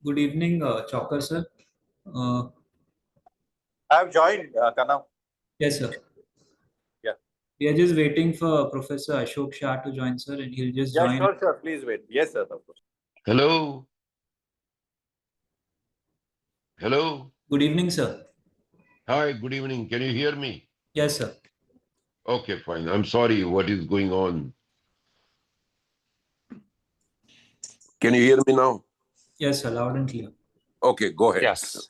Good evening, Chalker sir. Uh, I've joined, Kanav. yes, sir. Yeah. We are just waiting for Professor Ashok Shah to join, sir, and he'll just Yeah, join. sure. Please wait. Yes, sir, of course. Hello. Hello. Good evening, sir. Hi, good evening. Can you hear me? Yes, sir. Okay, fine. I'm sorry. What is going on? Can you hear me now? Yes, sir. Loud and clear. Okay, go ahead. Yes.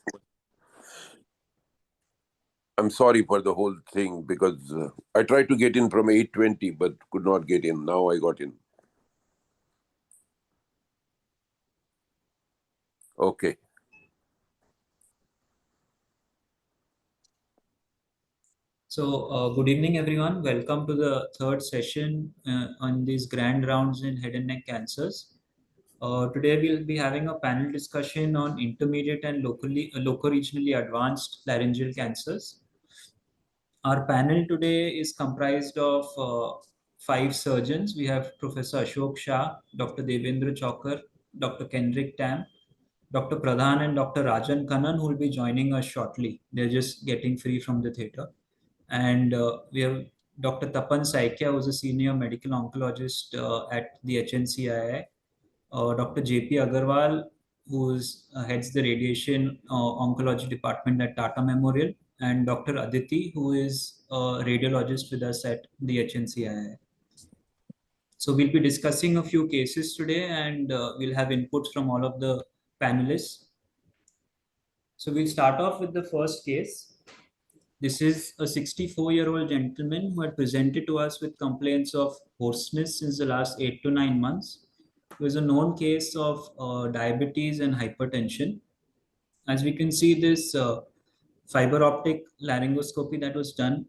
I'm sorry for the whole thing because I tried to get in from 8:20 but could not get in. Now I got in. Okay. So, good evening, everyone. Welcome to the third session on these grand rounds in head and neck cancers. Today, we'll be having a panel discussion on intermediate and loco-regionally advanced laryngeal cancers. Our panel today is comprised of five surgeons. We have Professor Ashok Shah, Dr. Devendra Chokar, Dr. Kendrick Tam, Dr. Pradhan, and Dr. Rajan Kannan, who will be joining us shortly. They're just getting free from the theater. And we have Dr. Tapan Saikia, who's a senior medical oncologist at the HNCII, Dr. JP Agarwal, who heads the radiation oncology department at Tata Memorial, and Dr. Aditi, who is a radiologist with us at the HNCII. So we'll be discussing a few cases today, and we'll have inputs from all of the panelists. So we'll start off with the first case. This is a 64-year-old gentleman who had presented to us with complaints of hoarseness since the last 8 to 9 months. It was a known case of diabetes and hypertension. As we can see, this fiber optic laryngoscopy that was done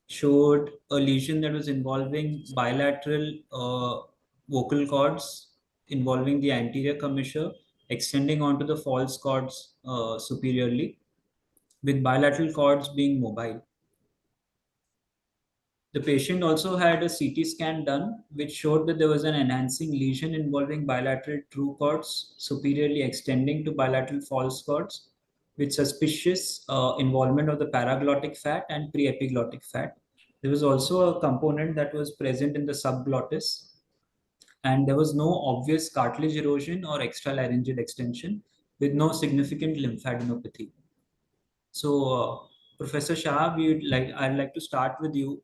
showed a lesion that was involving bilateral vocal cords involving the anterior commissure extending onto the false cords superiorly, with bilateral cords being mobile. The patient also had a CT scan done, which showed that there was an enhancing lesion involving bilateral true cords superiorly extending to bilateral false cords, with suspicious involvement of the paraglottic fat and preepiglottic fat. There was also a component that was present in the subglottis, and there was no obvious cartilage erosion or extralaryngeal extension, with no significant lymphadenopathy. So, Professor Shah, I'd like to start with you.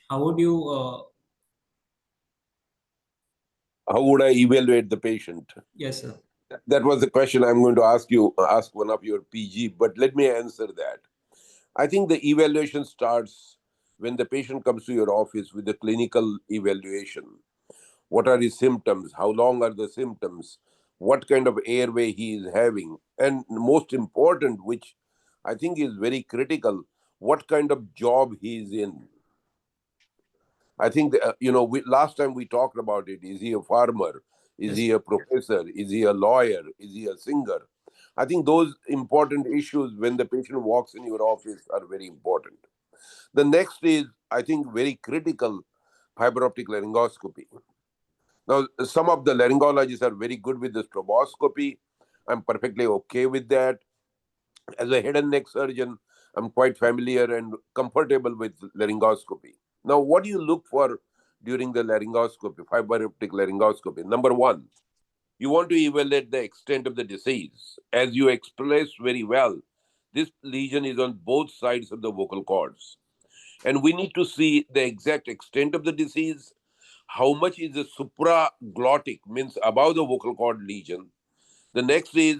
How would you How would I evaluate the patient? Yes, sir. That was the question I'm going to ask one of your PG, but let me answer that. I think the evaluation starts when the patient comes to your office with the clinical evaluation. What are his symptoms? How long are the symptoms? What kind of airway he is having? And most important, which I think is very critical, what kind of job he is in. I think, last time we talked about it. Is he a farmer? Is Yes. he a professor? Is he a lawyer? Is he a singer? I think those important issues when the patient walks in your office are very important. The next is, I think, very critical, fiber optic laryngoscopy. Now, some of the laryngologists are very good with the stroboscopy. I'm perfectly okay with that. As a head and neck surgeon, I'm quite familiar and comfortable with laryngoscopy. Now, what do you look for during the laryngoscopy, fiber optic laryngoscopy? Number one, you want to evaluate the extent of the disease. As you expressed very well, this lesion is on both sides of the vocal cords. And we need to see the exact extent of the disease, how much is the supraglottic, means above the vocal cord lesion. The next is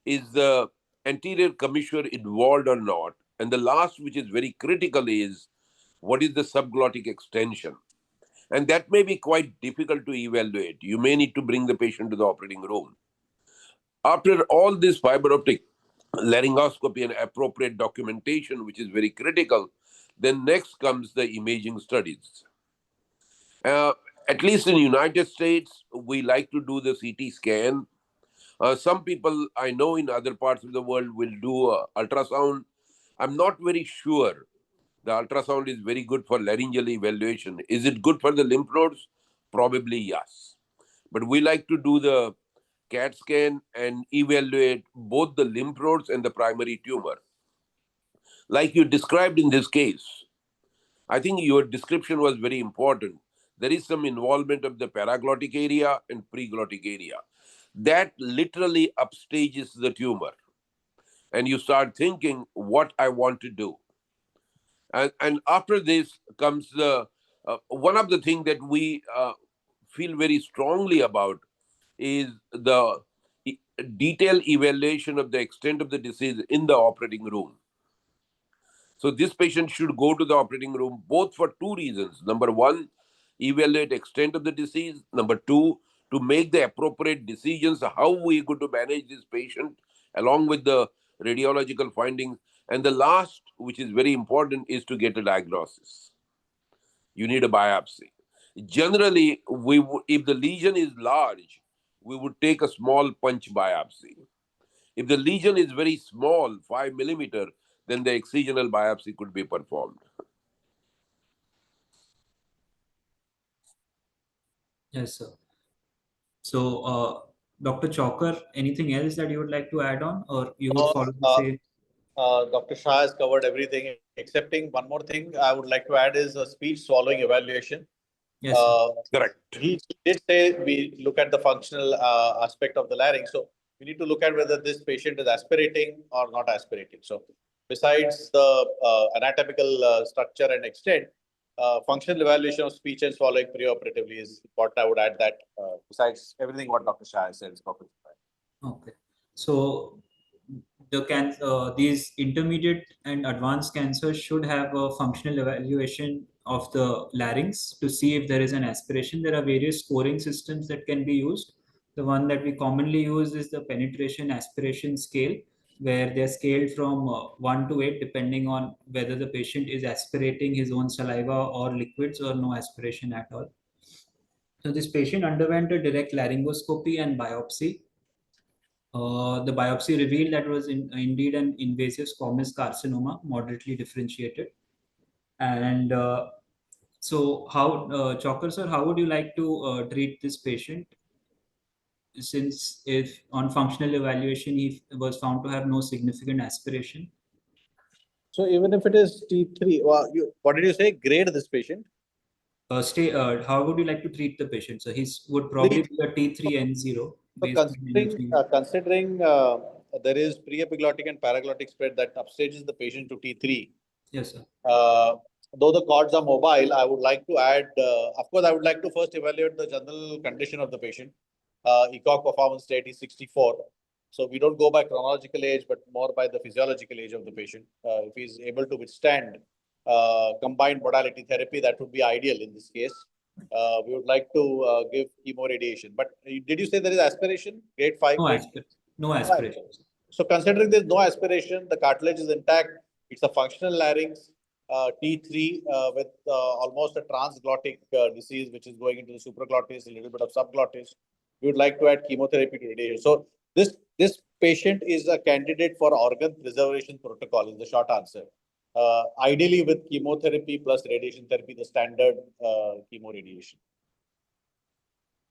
the anterior commissure involved or not. And the last, which is very critical, is what is the subglottic extension. And that may be quite difficult to evaluate. You may need to bring the patient to the operating room. After all this fiber optic laryngoscopy and appropriate documentation, which is very critical, then next comes the imaging studies. At least in the United States, we like to do the CT scan. Some people I know in other parts of the world will do ultrasound. I'm not very sure. The ultrasound is very good for laryngeal evaluation. Is it good for the lymph nodes? Probably yes. But we like to do the CAT scan and evaluate both the lymph nodes and the primary tumor. Like you described in this case, I think your description was very important. There is some involvement of the paraglottic area and preglottic area. That literally upstages the tumor. And you start thinking what I want to do. And after this comes the one of the things that we feel very strongly about is the detailed evaluation of the extent of the disease in the operating room. So this patient should go to the operating room both for two reasons. Number one, evaluate extent of the disease. Number two, to make the appropriate decisions how we are going to manage this patient along with the radiological findings. And the last, which is very important, is to get a diagnosis. You need a biopsy. Generally, if the lesion is large, we would take a small punch biopsy. If the lesion is very small, 5 millimeter, then the excisional biopsy could be performed. Yes, sir. So, Dr. Chalker, anything else that you would like to add on, or you would follow the same? Dr. Shah has covered everything, excepting one more thing I would like to add is a speech swallowing evaluation. Yes, sir. Correct. He did say we look at the functional aspect of the larynx. So we need to look at whether this patient is aspirating or not aspirating. So besides the anatomical structure and extent, functional evaluation of speech and swallowing preoperatively is what I would add that besides everything what Dr. Shah has said is perfectly fine. Okay. So these intermediate and advanced cancers should have a functional evaluation of the larynx to see if there is an aspiration. There are various scoring systems that can be used. The one that we commonly use is the penetration aspiration scale, where they're scaled from 1 to 8, depending on whether the patient is aspirating his own saliva or liquids or no aspiration at all. So this patient underwent a direct laryngoscopy and biopsy. The biopsy revealed that was indeed an invasive squamous carcinoma, moderately differentiated. And so, Chalker sir, how would you like to treat this patient? Since if on functional evaluation he was found to have no significant aspiration. So even if it is T3, what did you say? Grade this patient? How would you like to treat the patient? So he would probably be a T3N0 So based on imaging. considering there is pre-epiglottic and paraglottic spread that upstages the patient to T3. Yes, sir. Though the cords are mobile, I would like to add, of course, I would like to first evaluate the general condition of the patient. ECOG performance state is 64. So we don't go by chronological age, but more by the physiological age of the patient. If he's able to withstand combined modality therapy, that would be ideal in this case. We would like to give chemoradiation. But did you say there is aspiration? Grade 5? No aspiration. No aspiration. So considering there's no aspiration, the cartilage is intact. It's a functional larynx, T3 with almost a transglottic disease, which is going into the supraglottis, a little bit of subglottis. We would like to add chemotherapy to radiation. So this patient is a candidate for organ preservation protocol is the short answer. Ideally with chemotherapy plus radiation therapy, the standard chemoradiation.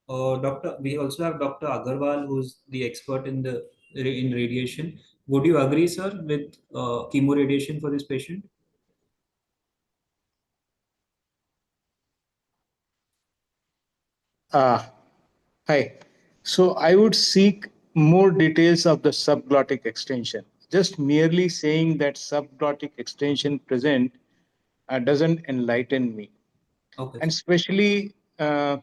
Doctor, we also have Dr. Agarwal, who's the expert in radiation. Would you agree, sir, with chemoradiation for this patient? Hi. So I would seek more details of the subglottic extension. Just merely saying that subglottic extension present doesn't enlighten me. Okay. And especially, it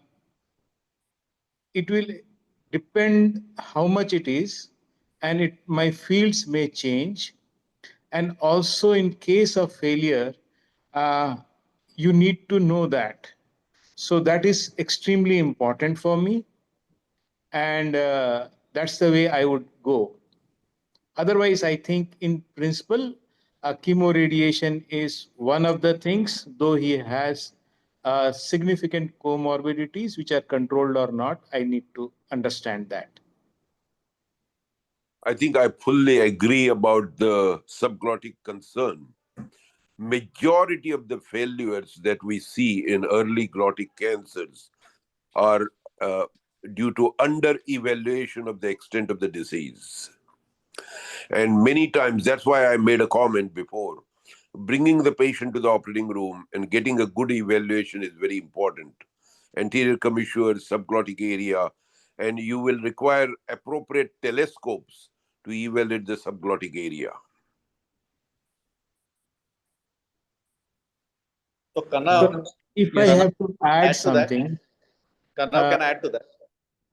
will depend how much it is, and my fields may change. And also, in case of failure, uh, you need to know that. So that is extremely important for me, and that's the way I would go. Otherwise, I think in principle, chemoradiation is one of the things, though he has significant comorbidities which are controlled or not. I need to understand that. I think I fully agree about the subglottic concern. Majority of the failures that we see in early glottic cancers are due to under-evaluation of the extent of the disease. And many times, that's why I made a comment before, bringing the patient to the operating room and getting a good evaluation is very important. Anterior commissure, subglottic area, and you will require appropriate telescopes to evaluate the subglottic area. So So Kanav, if I Yes. have to add add to that. something, Kanav uh, can add to that.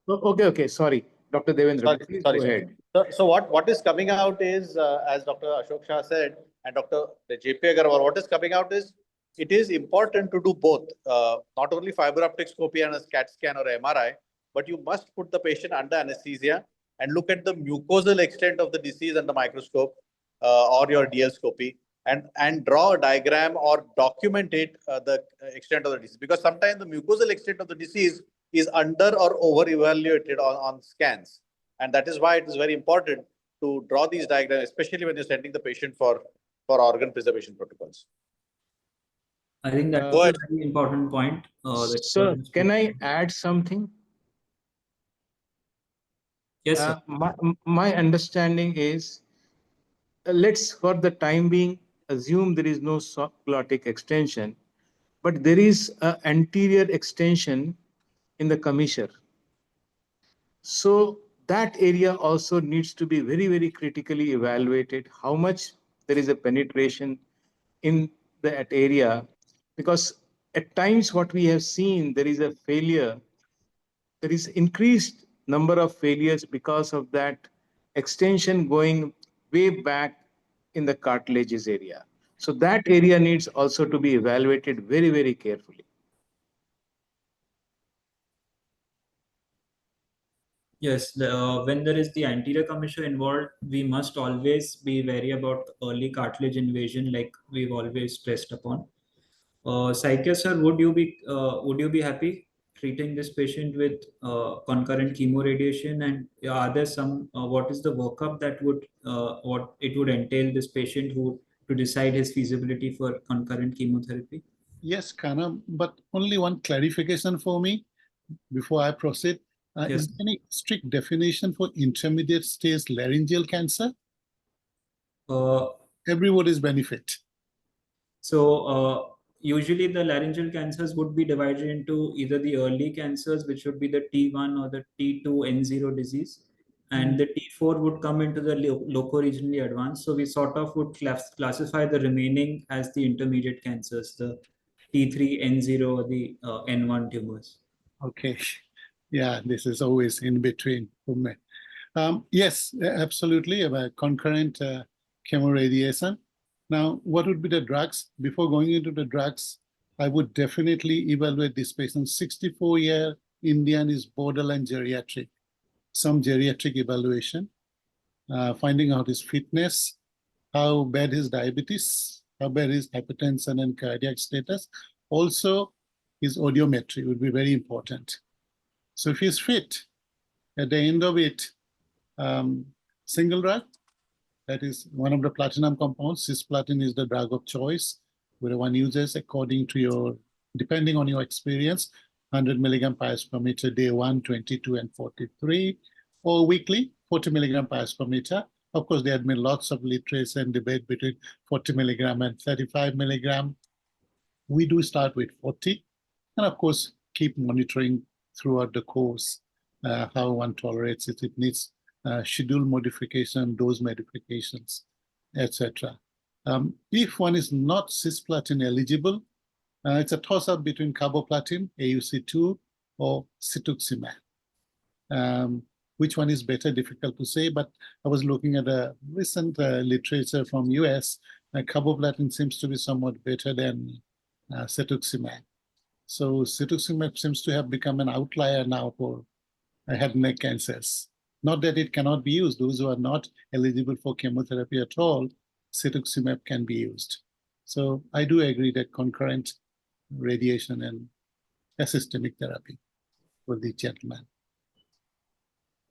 okay, sorry, Dr. Devendra, Sorry, please sorry, go sir. ahead. So what is coming out is, as Dr. Ashok Shah said, and Dr. JP Agarwal, what is coming out is it is important to do both, not only fiber optic scopy and a CAT scan or MRI, but you must put the patient under anesthesia and look at the mucosal extent of the disease under microscope or your DL scopy, and draw a diagram or document it the extent of the disease, because sometimes the mucosal extent of the disease is under or over evaluated on scans, and that is why it is very important to draw these diagrams, especially when you're sending the patient for organ preservation protocols. I think that Go is a ahead. very important point that you Sir, have just can put I forward. add something? Yes, sir. My understanding is, let's for the time being assume there is no subglottic extension, but there is an anterior extension in the commissure. So that area also needs to be very, very critically evaluated, how much there is a penetration in that area, because at times what we have seen, there is a failure, there is increased number of failures because of that extension going way back in the cartilages area. So that area needs also to be evaluated very, very carefully. Yes, when there is the anterior commissure involved, we must always be wary about early cartilage invasion, like we've always stressed upon. Saikya sir, would you be happy treating this patient with concurrent chemoradiation? And are there some what is the workup that would what it would entail this patient who to decide his feasibility for concurrent chemotherapy? Yes, Kana, but only one clarification for me before I proceed. Yes. Is there any strict definition for intermediate stage laryngeal cancer? Uh, Everybody's benefit. Usually the laryngeal cancers would be divided into either the early cancers, which would be the T1 or the T2N0 disease, and the T4 would come into the loco-regionally advanced. So we sort of would classify the remaining as the intermediate cancers, the T3N0 or the N1 tumors. Okay. Yeah, this is always in between for me. Yes, absolutely, about concurrent chemoradiation. Now, what would be the drugs? Before going into the drugs, I would definitely evaluate this patient. 64-year Indian is borderline geriatric. Some geriatric evaluation, finding out his fitness, how bad his diabetes, how bad his hypertension and cardiac status. Also, his audiometry would be very important. So if he's fit, at the end of it, single drug, that is one of the platinum compounds. Cisplatin is the drug of choice, where one uses according to your, depending on your experience, 100 milligram per meter day 1, 22, and 43, or weekly, 40 milligram per meter. Of course, there have been lots of literature and debate between 40 milligram and 35 milligram. We do start with 40, and of course, keep monitoring throughout the course how one tolerates it. It needs schedule modification, dose modifications, etc. If one is not cisplatin eligible, it's a toss-up between carboplatin, AUC2, or cetuximab. Which one is better? Difficult to say, but I was looking at a recent literature from US. Carboplatin seems to be somewhat better than cetuximab. So cetuximab seems to have become an outlier now for head and neck cancers. Not that it cannot be used. Those who are not eligible for chemotherapy at all, cetuximab can be used. So I do agree that concurrent radiation and systemic therapy for the gentleman.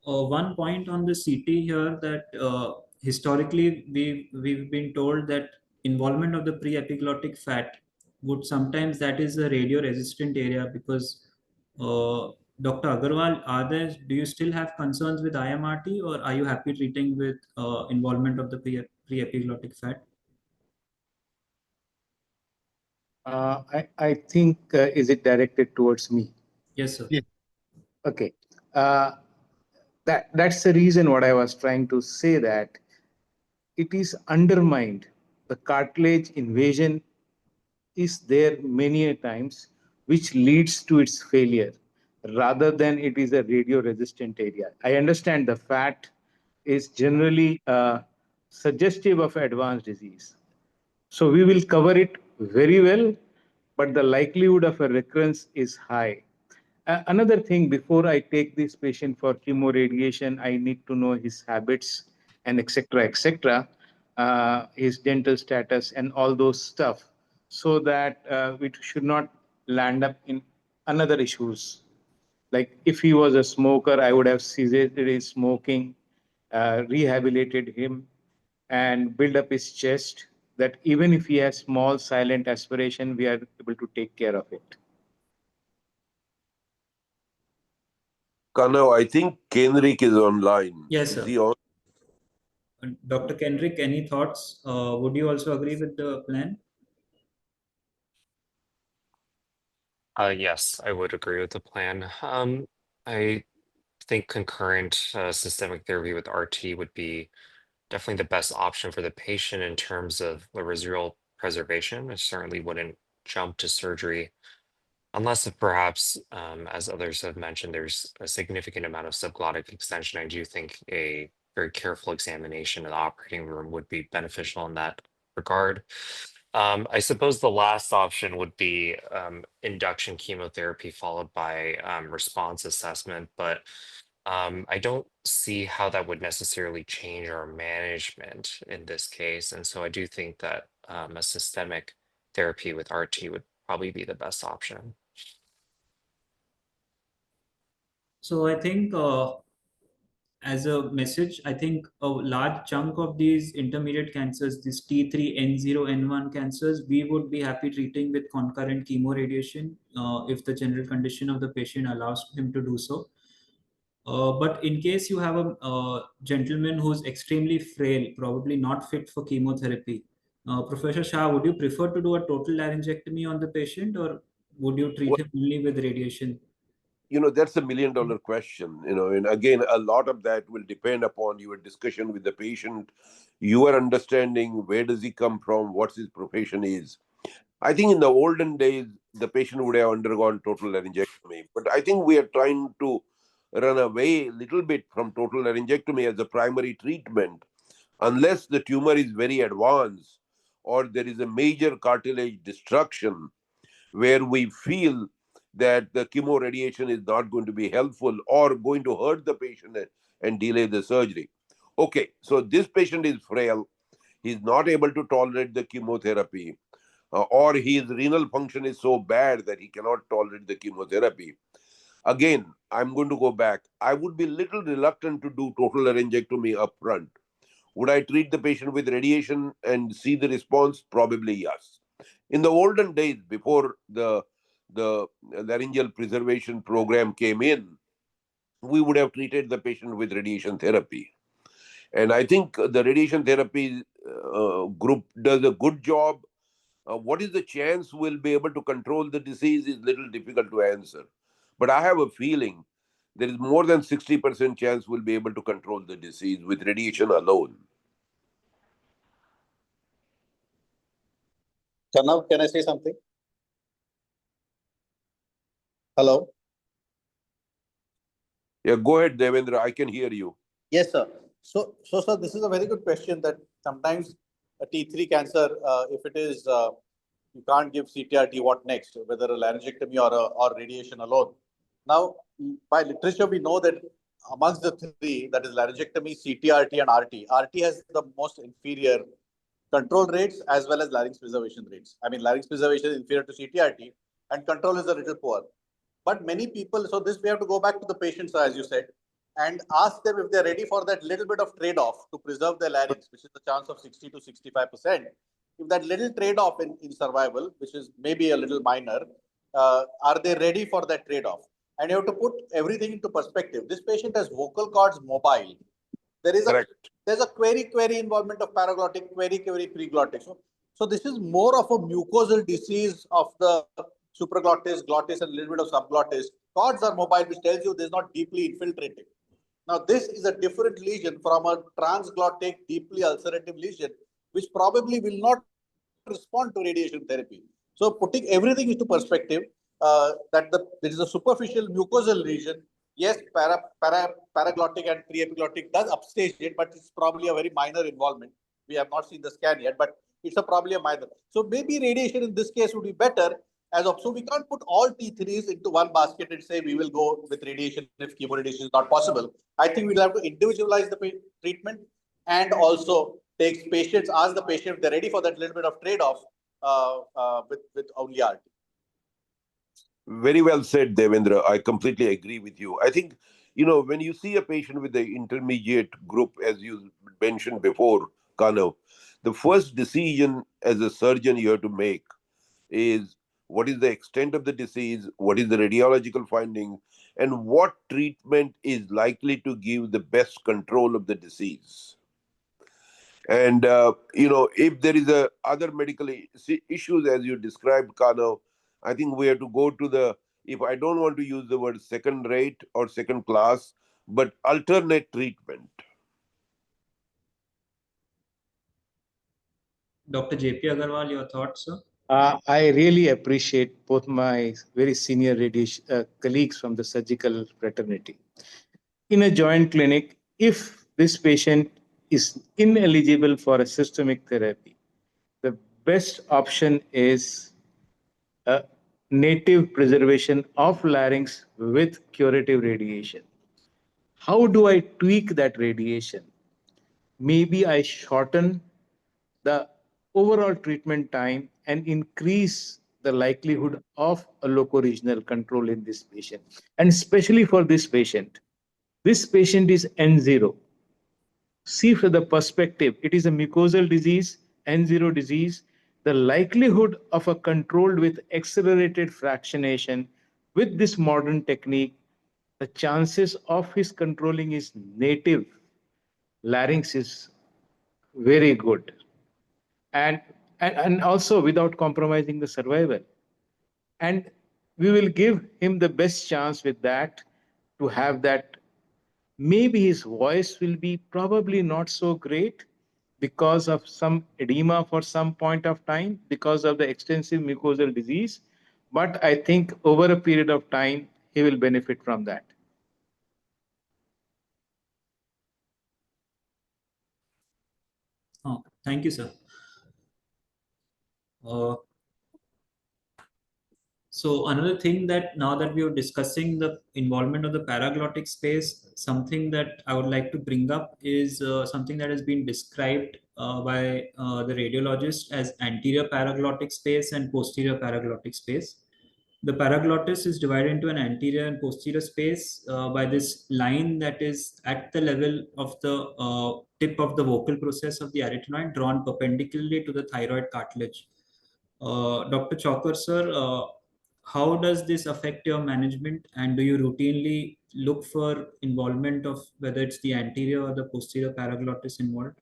One point on the CT here that historically we've been told that involvement of the pre-epiglottic fat would sometimes that is a radio resistant area because Dr. Agarwal, do you still have concerns with IMRT, or are you happy treating with involvement of the pre-epiglottic fat? I think, is it directed towards me? Yes, sir. Yeah. Okay. Uh, that's the reason what I was trying to say, that it is undermined. The cartilage invasion is there many a times, which leads to its failure rather than it is a radio resistant area. I understand the fat is generally suggestive of advanced disease. So we will cover it very well, but the likelihood of a recurrence is high. Another thing, before I take this patient for chemoradiation, I need to know his habits and etc., his dental status and all those stuff, so that we should not land up in another issues. Like if he was a smoker, I would have ceased his smoking, rehabilitated him, and build up his chest. That even if he has small silent aspiration, we are able to take care of it. Kanav, I think Kenrick is online. Yes, Is sir. he on? Dr. Kendrick, any thoughts? Would you also agree with the plan? Yes, I would agree with the plan. I think concurrent systemic therapy with RT would be definitely the best option for the patient in terms of laryngeal preservation. I certainly wouldn't jump to surgery unless if perhaps, as others have mentioned, there's a significant amount of subglottic extension. I do think a very careful examination in the operating room would be beneficial in that regard. I suppose the last option would be induction chemotherapy followed by response assessment, but I don't see how that would necessarily change our management in this case. And so I do think that a systemic therapy with RT would probably be the best option. So I think as a message, I think a large chunk of these intermediate cancers, these T3, N0, N1 cancers, we would be happy treating with concurrent chemoradiation if the general condition of the patient allows him to do so. But in case you have a gentleman who's extremely frail, probably not fit for chemotherapy, Professor Shah, would you prefer to do a total laryngectomy on the patient, or would you treat Well, him only with radiation? that's a $1 million question, and again, a lot of that will depend upon your discussion with the patient, your understanding, where does he come from, what his profession is. I think in the olden days, the patient would have undergone total laryngectomy, but I think we are trying to run away a little bit from total laryngectomy as a primary treatment, unless the tumor is very advanced or there is a major cartilage destruction where we feel that the chemoradiation is not going to be helpful or going to hurt the patient and delay the surgery. Okay, so this patient is frail. He's not able to tolerate the chemotherapy, or his renal function is so bad that he cannot tolerate the chemotherapy. Again, I'm going to go back. I would be little reluctant to do total laryngectomy upfront. Would I treat the patient with radiation and see the response? Probably yes. In the olden days, before the laryngeal preservation program came in, we would have treated the patient with radiation therapy. And I think the radiation therapy group does a good job. What is the chance we'll be able to control the disease is little difficult to answer. But I have a feeling there is more than 60% chance we'll be able to control the disease with radiation alone. Kanav, can I say something? Hello? Yeah, go ahead, Devendra. I can hear you. Yes, sir. So, sir, this is a very good question that sometimes a T3 cancer, if it is, you can't give CTRT, what next, whether a laryngectomy or radiation alone. Now, by literature, we know that amongst the three, that is laryngectomy, CTRT, and RT has the most inferior control rates as well as larynx preservation rates. I mean, larynx preservation is inferior to CTRT and control is a little poor. But many people, so this we have to go back to the patients, as you said, and ask them if they're ready for that little bit of trade-off to preserve their larynx, which is the chance of 60 to 65%. If that little trade-off in survival, which is maybe a little minor, are they ready for that trade-off? and you have to put everything into perspective. This patient has vocal cords mobile. There's a query involvement of paraglottic, query preglottic. So this is more of a mucosal disease of the supraglottis, glottis, and a little bit of subglottis. Cords are mobile, which tells you there's not deeply infiltrating. Now, this is a different lesion from a transglottic, deeply ulcerative lesion, which probably will not respond to radiation therapy. So, putting everything into perspective, there is a superficial mucosal lesion. Yes, paraglottic and preepiglottic does upstage it, but it's probably a very minor involvement. We have not seen the scan yet, but it's probably a minor. So maybe radiation in this case would be better. So we can't put all T3s into one basket and say we will go with radiation if chemoradiation is not possible. I think we'll have to individualize the treatment and also take patients, ask the patient if they're ready for that little bit of trade-off with only RT. Very well said, Devendra. I completely agree with you. I think, when you see a patient with the intermediate group, as you mentioned before, Kanav, the first decision as a surgeon you have to make is what is the extent of the disease, what is the radiological finding, and what treatment is likely to give the best control of the disease. And if there is other medical issues as you described, Kano, I think we have to go to if I don't want to use the word second rate or second class, but alternate treatment. Dr. JP Agarwal, your thoughts, sir? I really appreciate both my very senior radiation colleagues from the surgical fraternity. In a joint clinic, if this patient is ineligible for a systemic therapy, the best option is a native preservation of larynx with curative radiation. How do I tweak that radiation? Maybe I shorten the overall treatment time and increase the likelihood of a locoregional control in this patient. And especially for this patient is N0. See from the perspective, it is a mucosal disease, N0 disease. The likelihood of a controlled with accelerated fractionation with this modern technique, the chances of his controlling his native larynx is very good. And also without compromising the survival. And we will give him the best chance with that to have that. Maybe his voice will be probably not so great because of some edema for some point of time, because of the extensive mucosal disease. But I think over a period of time, he will benefit from that. Oh, thank you, sir. So another thing that now that we are discussing the involvement of the paraglottic space, something that I would like to bring up is something that has been described by the radiologist as anterior paraglottic space and posterior paraglottic space. The paraglottis is divided into an anterior and posterior space by this line that is at the level of the tip of the vocal process of the arytenoid drawn perpendicularly to the thyroid cartilage. Dr. Chalker, sir, how does this affect your management, and do you routinely look for involvement of whether it's the anterior or the posterior paraglottis involved?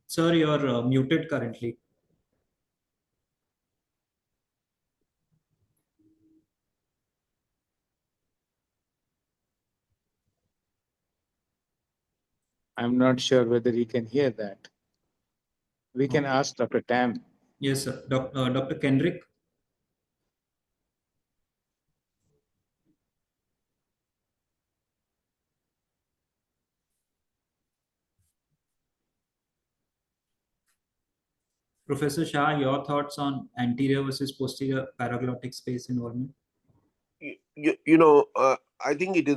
Sir, you're muted currently. I'm not sure whether he can hear that. We can ask Dr. Tam. Yes, sir. Dr. Kendrick. Professor Shah, your thoughts on anterior versus posterior paraglottic space involvement? I think it is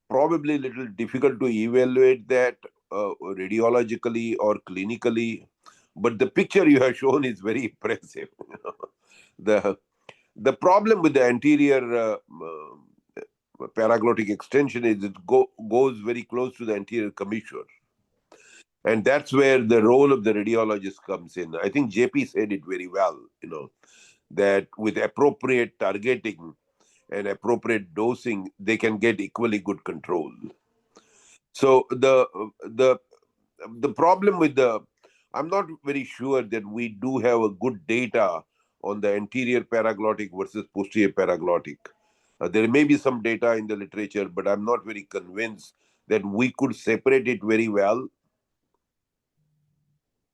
probably a little difficult to evaluate that radiologically or clinically, but the picture you have shown is very impressive. The problem with the anterior paraglottic extension is it goes very close to the anterior commissure. And that's where the role of the radiologist comes in. I think JP said it very well, that with appropriate targeting and appropriate dosing, they can get equally good control. So the problem with I'm not very sure that we do have a good data on the anterior paraglottic versus posterior paraglottic. There may be some data in the literature, but I'm not very convinced that we could separate it very well.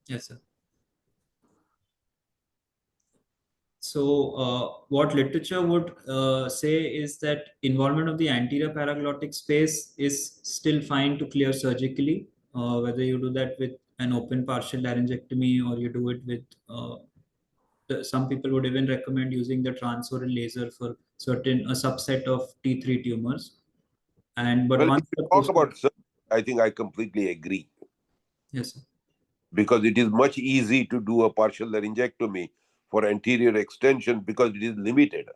Yes, sir. So, what literature would say is that involvement of the anterior paraglottic space is still fine to clear surgically, whether you do that with an open partial laryngectomy or you do it with. Some people would even recommend using the transoral laser for a subset of T3 tumors. But Well, if once you the talk about surgery, I think I completely agree. yes, sir. Because it is much easy to do a partial laryngectomy for anterior extension because it is limited.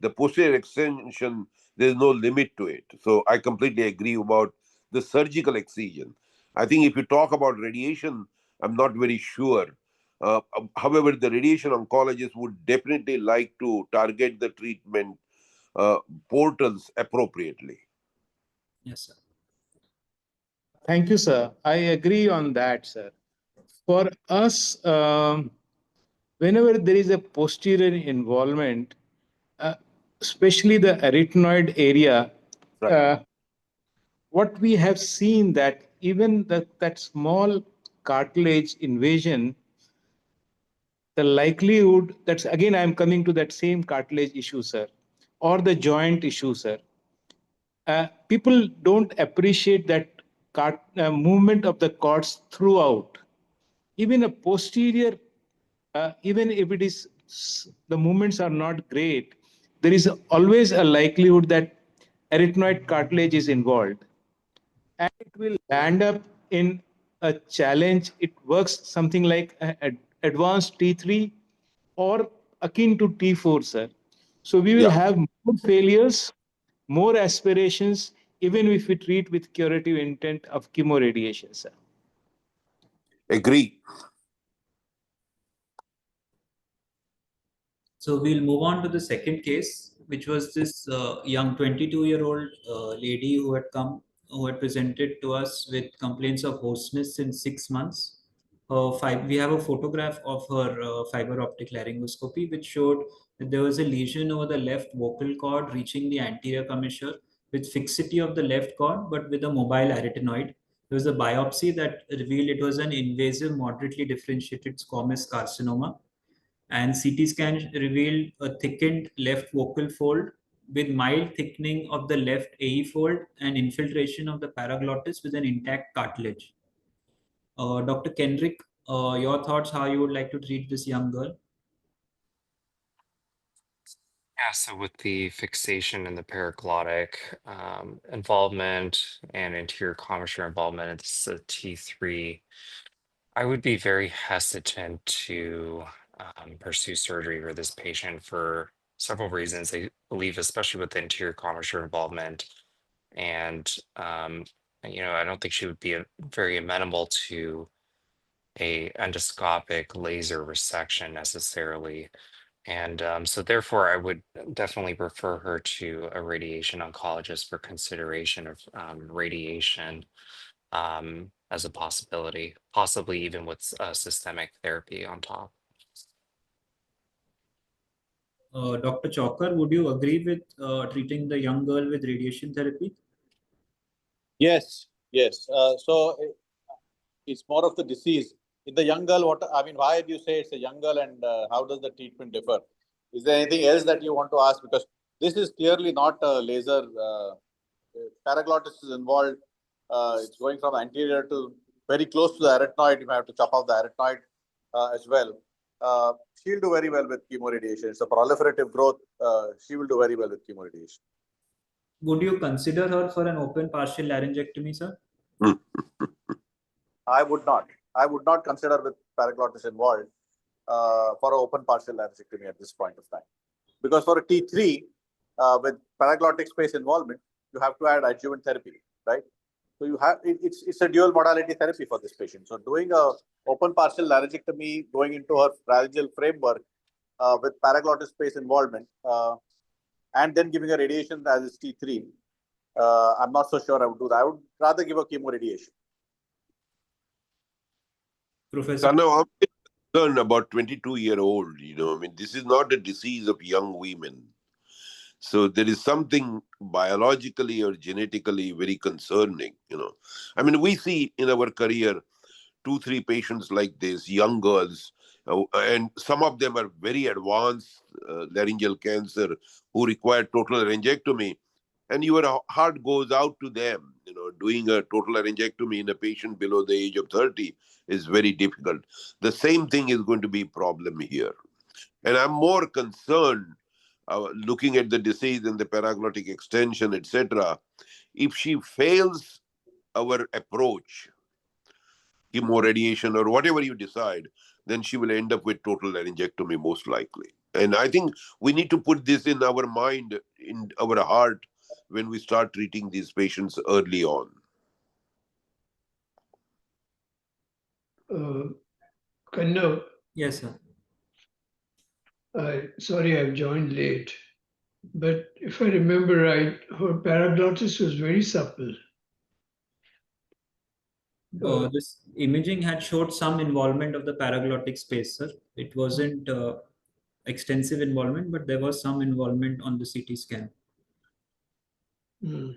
The posterior extension, there is no limit to it. So I completely agree about the surgical excision. I think if you talk about radiation, I'm not very sure. However, the radiation oncologist would definitely like to target the treatment portals appropriately. Yes, sir. Thank you, sir. I agree on that, sir. For us, whenever there is a posterior involvement, uh, especially the arytenoid area, Right. what we have seen that even that small cartilage invasion, the likelihood, that's again, I'm coming to that same cartilage issue, sir, or the joint issue, sir. People don't appreciate that movement of the cords throughout. Even a posterior, even if it is the movements are not great, there is always a likelihood that arytenoid cartilage is involved, and it will land up in a challenge. It works something like advanced T3 or akin to T4, sir. So we will Yeah, have more failures, more aspirations, even if we treat with curative intent of chemoradiation, sir. agree. So we'll move on to the second case, which was this young 22-year-old lady who had presented to us with complaints of hoarseness in 6 months. We have a photograph of her fiber optic laryngoscopy, which showed that there was a lesion over the left vocal cord reaching the anterior commissure with fixity of the left cord, but with a mobile arytenoid. There was a biopsy that revealed it was an invasive, moderately differentiated squamous carcinoma, and CT scan revealed a thickened left vocal fold with mild thickening of the left AE fold and infiltration of the paraglottis with an intact cartilage. Dr. Kendrick, your thoughts how you would like to treat this young girl? Yeah, so with the fixation and the paraglottic involvement and anterior commissure involvement, it's a T3. I would be very hesitant to pursue surgery for this patient for several reasons. I believe, especially with the anterior commissure involvement, and I don't think she would be very amenable to a endoscopic laser resection necessarily. And so therefore, I would definitely refer her to a radiation oncologist for consideration of radiation as a possibility, possibly even with systemic therapy on top. Dr. Chalker, would you agree with treating the young girl with radiation therapy? Yes, yes. It's more of the disease. In the young girl, why do you say it's a young girl, and how does the treatment differ? Is there anything else that you want to ask? Because this is clearly not a laser. Paraglottis is involved. It's going from anterior to very close to the arytenoid. You have to chop off the arytenoid as well. She'll do very well with chemoradiation. It's a proliferative growth. She will do very well with chemoradiation. Would you consider her for an open partial laryngectomy, sir? I would not. I would not consider with paraglottis involved for an open partial laryngectomy at this point of time. Because for a T3 with paraglottic space involvement, you have to add adjuvant therapy, right? So you have it's a dual modality therapy for this patient. So doing a open partial laryngectomy, going into her laryngeal framework with paraglottis space involvement, and then giving a radiation as is T3. I'm not so sure I would do that. I would rather give a chemoradiation. Professor. Now, I'm concerned about 22-year-old. I mean, this is not a disease of young women. So there is something biologically or genetically very concerning. I mean, we see in our career 2, 3 patients like this, young girls, and some of them are very advanced laryngeal cancer who require total laryngectomy. And your heart goes out to them. Doing a total laryngectomy in a patient below the age of 30 is very difficult. The same thing is going to be a problem here. And I'm more concerned looking at the disease and the paraglottic extension, etc. If she fails our approach, chemoradiation or whatever you decide, then she will end up with total laryngectomy most likely. And I think we need to put this in our mind, in our heart, when we start treating these patients early on. Kanna, Yes, sir. sorry I've joined late, but if I remember right, her paraglottis was very supple. This imaging had showed some involvement of the paraglottic space, sir. It wasn't extensive involvement, but there was some involvement on the CT scan. Hmm.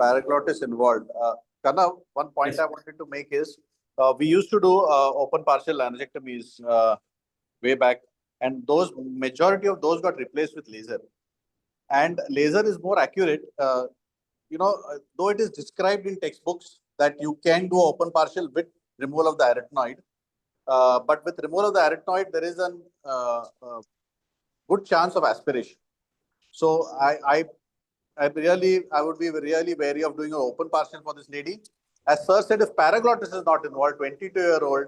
Paraglottis involved. Kana, one point Yes. I wanted to make is we used to do open partial laryngectomies way back, and those majority of those got replaced with laser. And laser is more accurate. Though it is described in textbooks that you can do open partial with removal of the arytenoid, but with removal of the arytenoid, there is a good chance of aspiration. So I would be really wary of doing an open partial for this lady. As sir said, if paraglottis is not involved, 22-year-old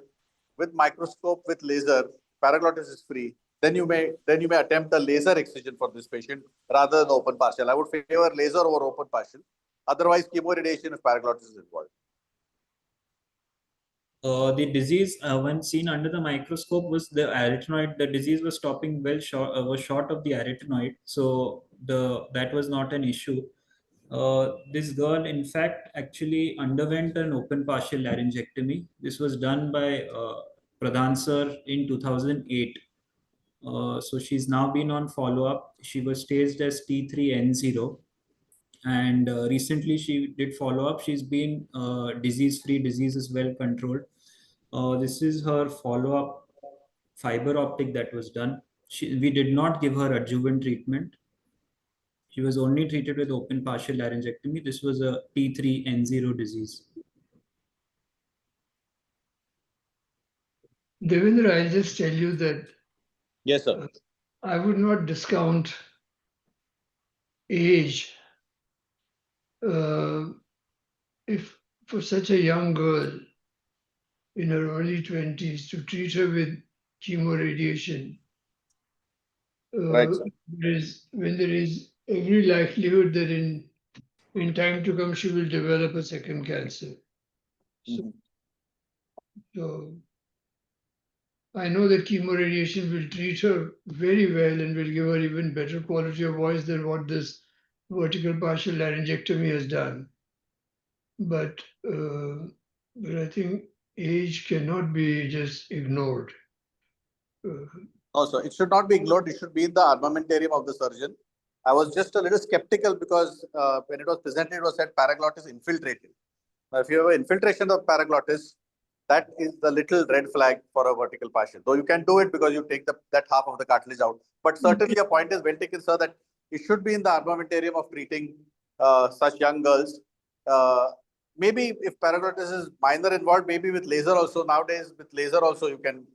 with microscope with laser, paraglottis is free. Then you may attempt the laser excision for this patient rather than open partial. I would favor laser over open partial. Otherwise, chemoradiation if paraglottis is involved. The disease, when seen under the microscope, was the arytenoid. The disease was stopping well short, was short of the arytenoid, so that was not an issue. This girl, in fact, actually underwent an open partial laryngectomy. This was done by Pradhan sir in 2008. So she's now been on follow-up. She was staged as T3N0, and recently she did follow-up. She's been disease-free, disease is well controlled. This is her follow-up fiber optic that was done. We did not give her adjuvant treatment. She was only treated with open partial laryngectomy. This was a T3N0 disease. Devendra, I'll just tell you that Yes, sir. I would not discount age. If for such a young girl in her early 20s to treat her with chemoradiation, Right, sir. when there is every likelihood that in time to come she will develop a second cancer. So I know that chemoradiation will treat her very well and will give her even better quality of voice than what this vertical partial laryngectomy has done. But I think age cannot be just ignored. Also, it should not be ignored. It should be in the armamentarium of the surgeon. I was just a little skeptical because when it was presented, it was said paraglottis infiltrated. Now, if you have an infiltration of paraglottis, that is the little red flag for a vertical partial. Though you can do it because you take that half of the cartilage out. But certainly a point is well taken, sir, that it should be in the armamentarium of treating such young girls. Maybe if paraglottis is minor involved, maybe with laser also. Nowadays, with laser also, you can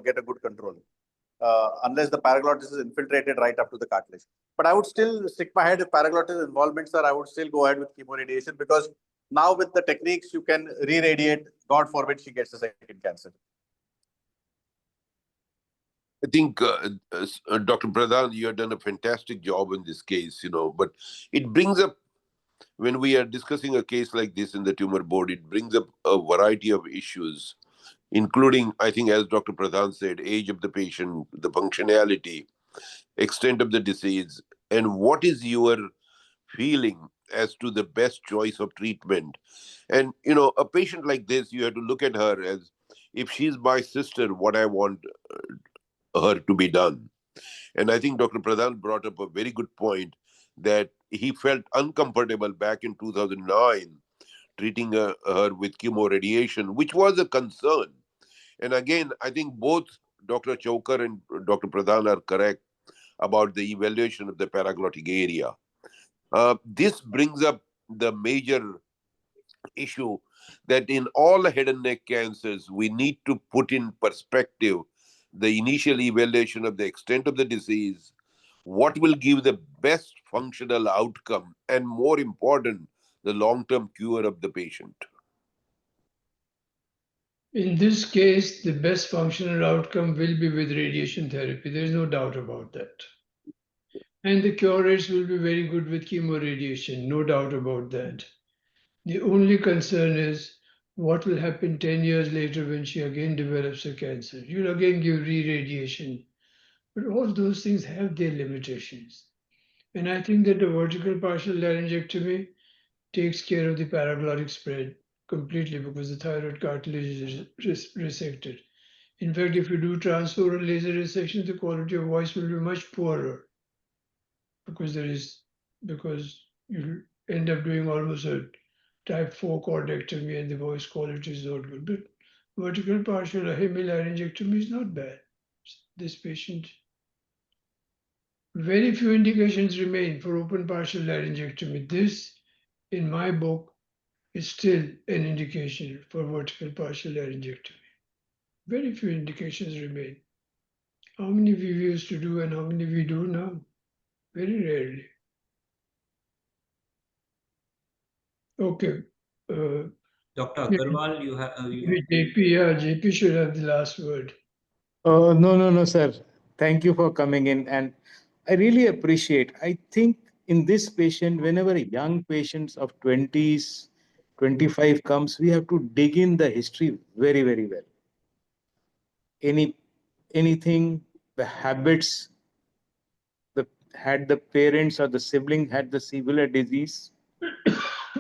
get a good control. Unless the paraglottis is infiltrated right up to the cartilage. But I would still stick my head if paraglottis involvement, sir. I would still go ahead with chemoradiation because now with the techniques you can re-radiate. God forbid she gets a second cancer. I think, Dr. Pradhan, you have done a fantastic job in this case, but it brings up, when we are discussing a case like this in the tumor board, it brings up a variety of issues, including, I think, as Dr. Pradhan said, age of the patient, the functionality, extent of the disease, and what is your feeling as to the best choice of treatment. And, a patient like this, you have to look at her as, if she's my sister, what I want her to be done. And I think Dr. Pradhan brought up a very good point that he felt uncomfortable back in 2009 treating her with chemoradiation, which was a concern. And again, I think both Dr. Chokar and Dr. Pradhan are correct about the evaluation of the paraglottic area. This brings up the major issue that in all head and neck cancers, we need to put in perspective the initial evaluation of the extent of the disease, what will give the best functional outcome, and more important, the long term cure of the patient. In this case, the best functional outcome will be with radiation therapy. There is no doubt about that. And the cure rates will be very good with chemoradiation, no doubt about that. The only concern is what will happen 10 years later when she again develops a cancer. You'll again give re-radiation. But all those things have their limitations. And I think that the vertical partial laryngectomy takes care of the paraglottic spread completely because the thyroid cartilage is resected. In fact, if you do transoral laser resection, the quality of voice will be much poorer because you end up doing almost a type 4 chordectomy and the voice quality is not good. But vertical partial hemilaryngectomy is not bad. This patient, very few indications remain for open partial laryngectomy. This, in my book, is still an indication for vertical partial laryngectomy. Very few indications remain. How many we used to do and how many we do now? Very rarely. Okay. Dr. Agarwal, you have JP, yeah, JP should have the last word. No, no, no, sir. Thank you for coming in. And I really appreciate. I think in this patient, whenever a young patients of 20s, 25 comes, we have to dig in the history very, very well. Any anything, the habits, had the parents or the sibling had the similar disease.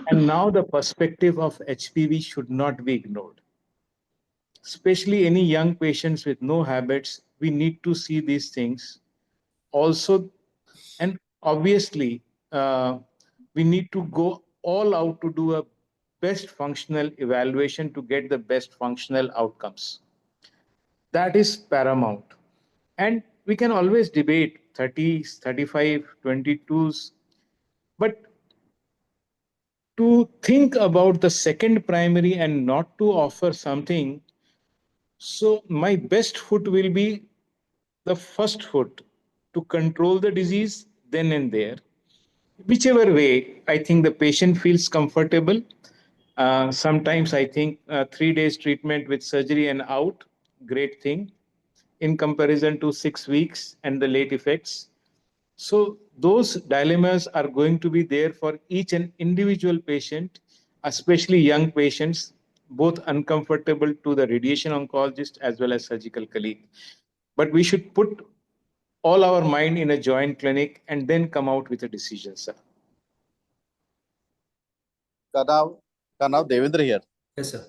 And now the perspective of HPV should not be ignored. Especially any young patients with no habits, we need to see these things also. And obviously, we need to go all out to do a best functional evaluation to get the best functional outcomes. That is paramount. And we can always debate 30s, 35, 22s, but to think about the second primary and not to offer something. So my best foot will be the first foot to control the disease then and there. Whichever way, I think the patient feels comfortable. Sometimes I think 3 days treatment with surgery and out, great thing in comparison to 6 weeks and the late effects. So those dilemmas are going to be there for each and individual patient, especially young patients, both uncomfortable to the radiation oncologist as well as surgical colleague. But we should put all our mind in a joint clinic and then come out with a decision, sir. Now Devendra here. yes, sir.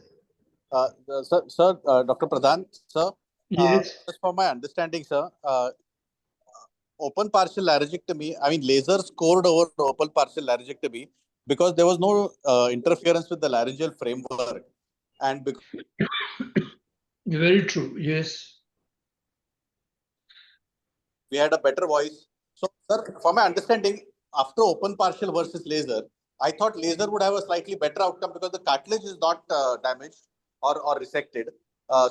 Sir, Dr. Pradhan, sir, Yes. just for my understanding, sir, open partial laryngectomy, I mean, laser scored over open partial laryngectomy because there was no interference with the laryngeal framework. And because Very true. Yes. we had a better voice. So, sir, for my understanding, after open partial versus laser, I thought laser would have a slightly better outcome because the cartilage is not damaged or resected.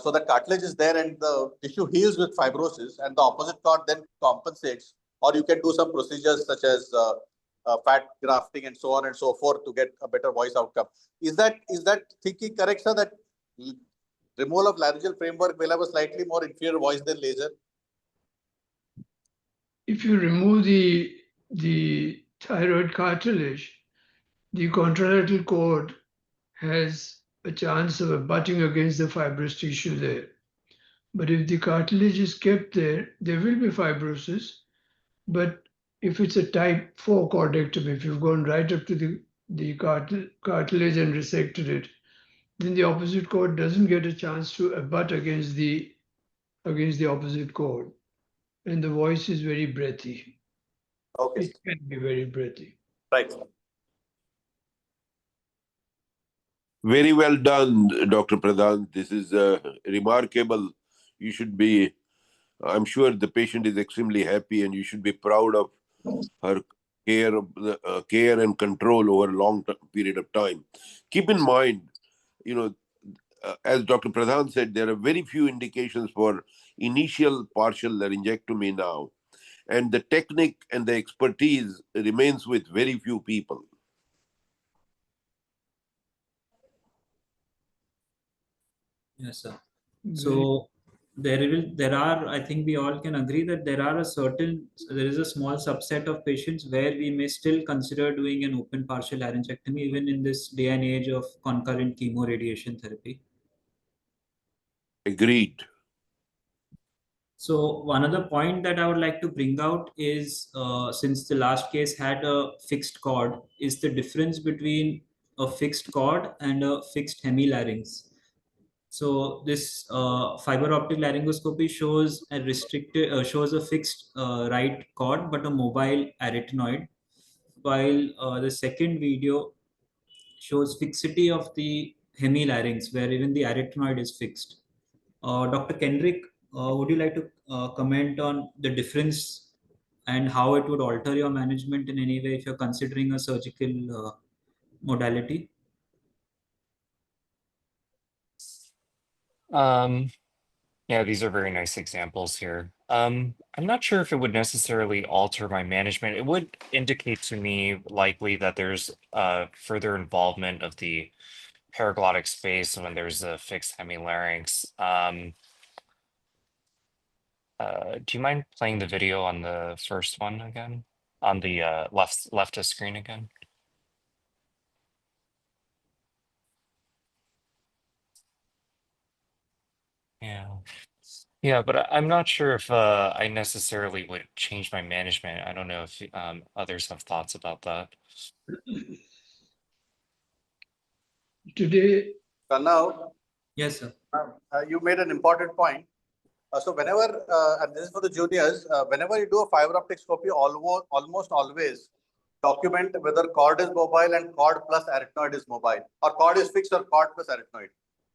So the cartilage is there and the tissue heals with fibrosis, and the opposite cord then compensates. Or you can do some procedures such as fat grafting and so on and so forth to get a better voice outcome. Is that thinking correct, sir? That removal of laryngeal framework will have a slightly more inferior voice than laser? if you remove the thyroid cartilage, the contralateral cord has a chance of abutting against the fibrous tissue there. But if the cartilage is kept there, there will be fibrosis. But if it's a type 4 cordectomy, if you've gone right up to the cartilage and resected it, then the opposite cord doesn't get a chance to abut against the opposite cord. And the voice is very breathy. Okay, It can be very breathy. right. Very well done, Dr. Pradhan. This is remarkable. You should be, I'm sure the patient is extremely happy and you should be proud of her care and control over a long period of time. Keep in mind, you know, as Dr. Pradhan said, there are very few indications for initial partial laryngectomy now. And the technique and the expertise remains with very few people. Yes, sir. So there are, I think we all can agree that there is a small subset of patients where we may still consider doing an open partial laryngectomy even in this day and age of concurrent chemoradiation therapy. Agreed. So one other point that I would like to bring out is, since the last case had a fixed cord, is the difference between a fixed cord and a fixed hemilarynx. So this fiber optic laryngoscopy shows shows a fixed right cord but a mobile arytenoid, while the second video shows fixity of the hemilarynx where even the arytenoid is fixed. Dr. Kendrick, would you like to comment on the difference and how it would alter your management in any way if you're considering a surgical modality? Yeah, these are very nice examples here. I'm not sure if it would necessarily alter my management. It would indicate to me likely that there's further involvement of the paraglottic space when there's a fixed hemilarynx. Do you mind playing the video on the first one again? On the left of screen again? Yeah. Yeah, but I'm not sure if I necessarily would change my management. I don't know if others have thoughts about that. Today, Now, Yes, sir. you made an important point. So whenever, and this is for the juniors, whenever you do a fiber optic scopy, almost always document whether cord is mobile and cord plus arytenoid is mobile, or cord is fixed or cord plus arytenoid.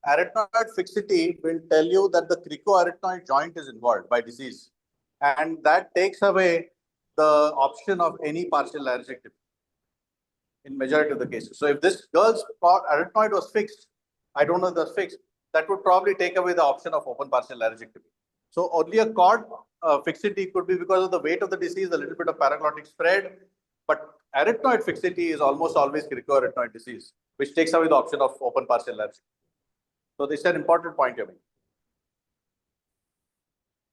Arytenoid fixity will tell you that the cricoarytenoid joint is involved by disease, and that takes away the option of any partial laryngectomy in majority of the cases. So if this girl's arytenoid was fixed, I don't know if that's fixed, that would probably take away the option of open partial laryngectomy. So only a cord fixity could be because of the weight of the disease, a little bit of paraglottic spread, but arytenoid fixity is almost always cricoarytenoid disease, which takes away the option of open partial laryngectomy. So this is an important point you're making.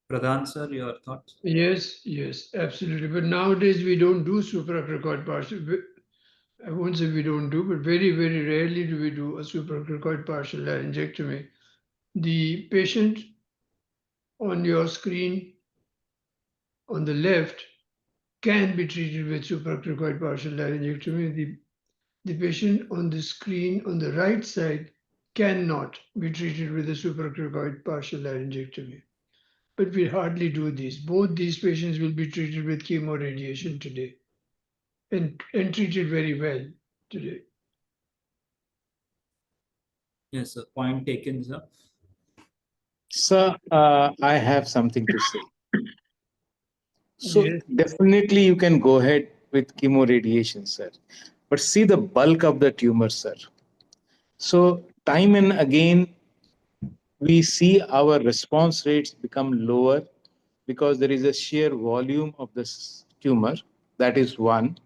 Pradhan, sir, your thoughts? yes, absolutely. But nowadays we don't do supracricoid partial. I won't say we don't do, but very, very rarely do we do a supracricoid partial laryngectomy. The patient on your screen on the left can be treated with supracricoid partial laryngectomy. The patient on the screen on the right side cannot be treated with a supracricoid partial laryngectomy. But we hardly do these. Both these patients will be treated with chemoradiation today and treated very well today. Yes, sir. Point taken, sir. Sir, I have something to say. So Yes. definitely you can go ahead with chemoradiation, sir. But see the bulk of the tumor, sir. So time and again, we see our response rates become lower because there is a sheer volume of the tumor. That is one.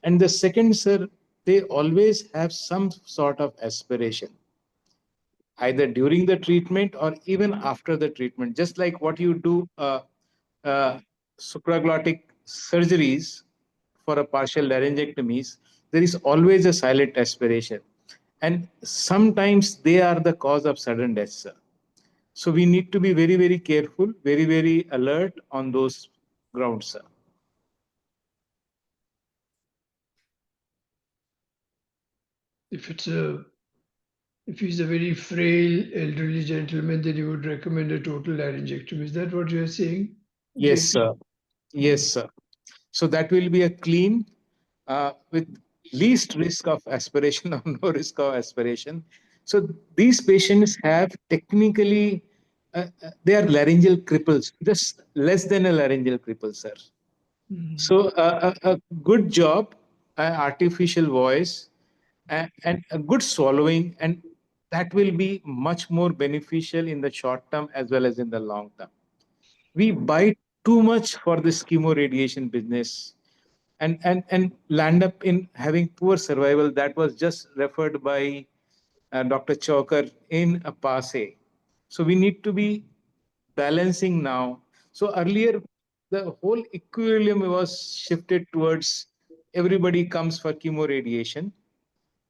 And the second, sir, they always have some sort of aspiration, either during the treatment or even after the treatment, just like what you do supraglottic surgeries for a partial laryngectomies, there is always a silent aspiration. And sometimes they are the cause of sudden death, sir. So we need to be very, very careful, very, very alert on those grounds, sir. If he's a very frail elderly gentleman, then you would recommend a total laryngectomy. Is that what you're saying? Yes, JP? sir. Yes, sir. So that will be a clean with least risk of aspiration or no risk of aspiration. So these patients have technically, they are laryngeal cripples, just less than a laryngeal cripple, sir. So a good job, an artificial voice, and a good swallowing, and that will be much more beneficial in the short term as well as in the long term. We buy too much for this chemoradiation business and land up in having poor survival. That was just referred by Dr. Chokar in a passe. So we need to be balancing now. So earlier, the whole equilibrium was shifted towards everybody comes for chemoradiation.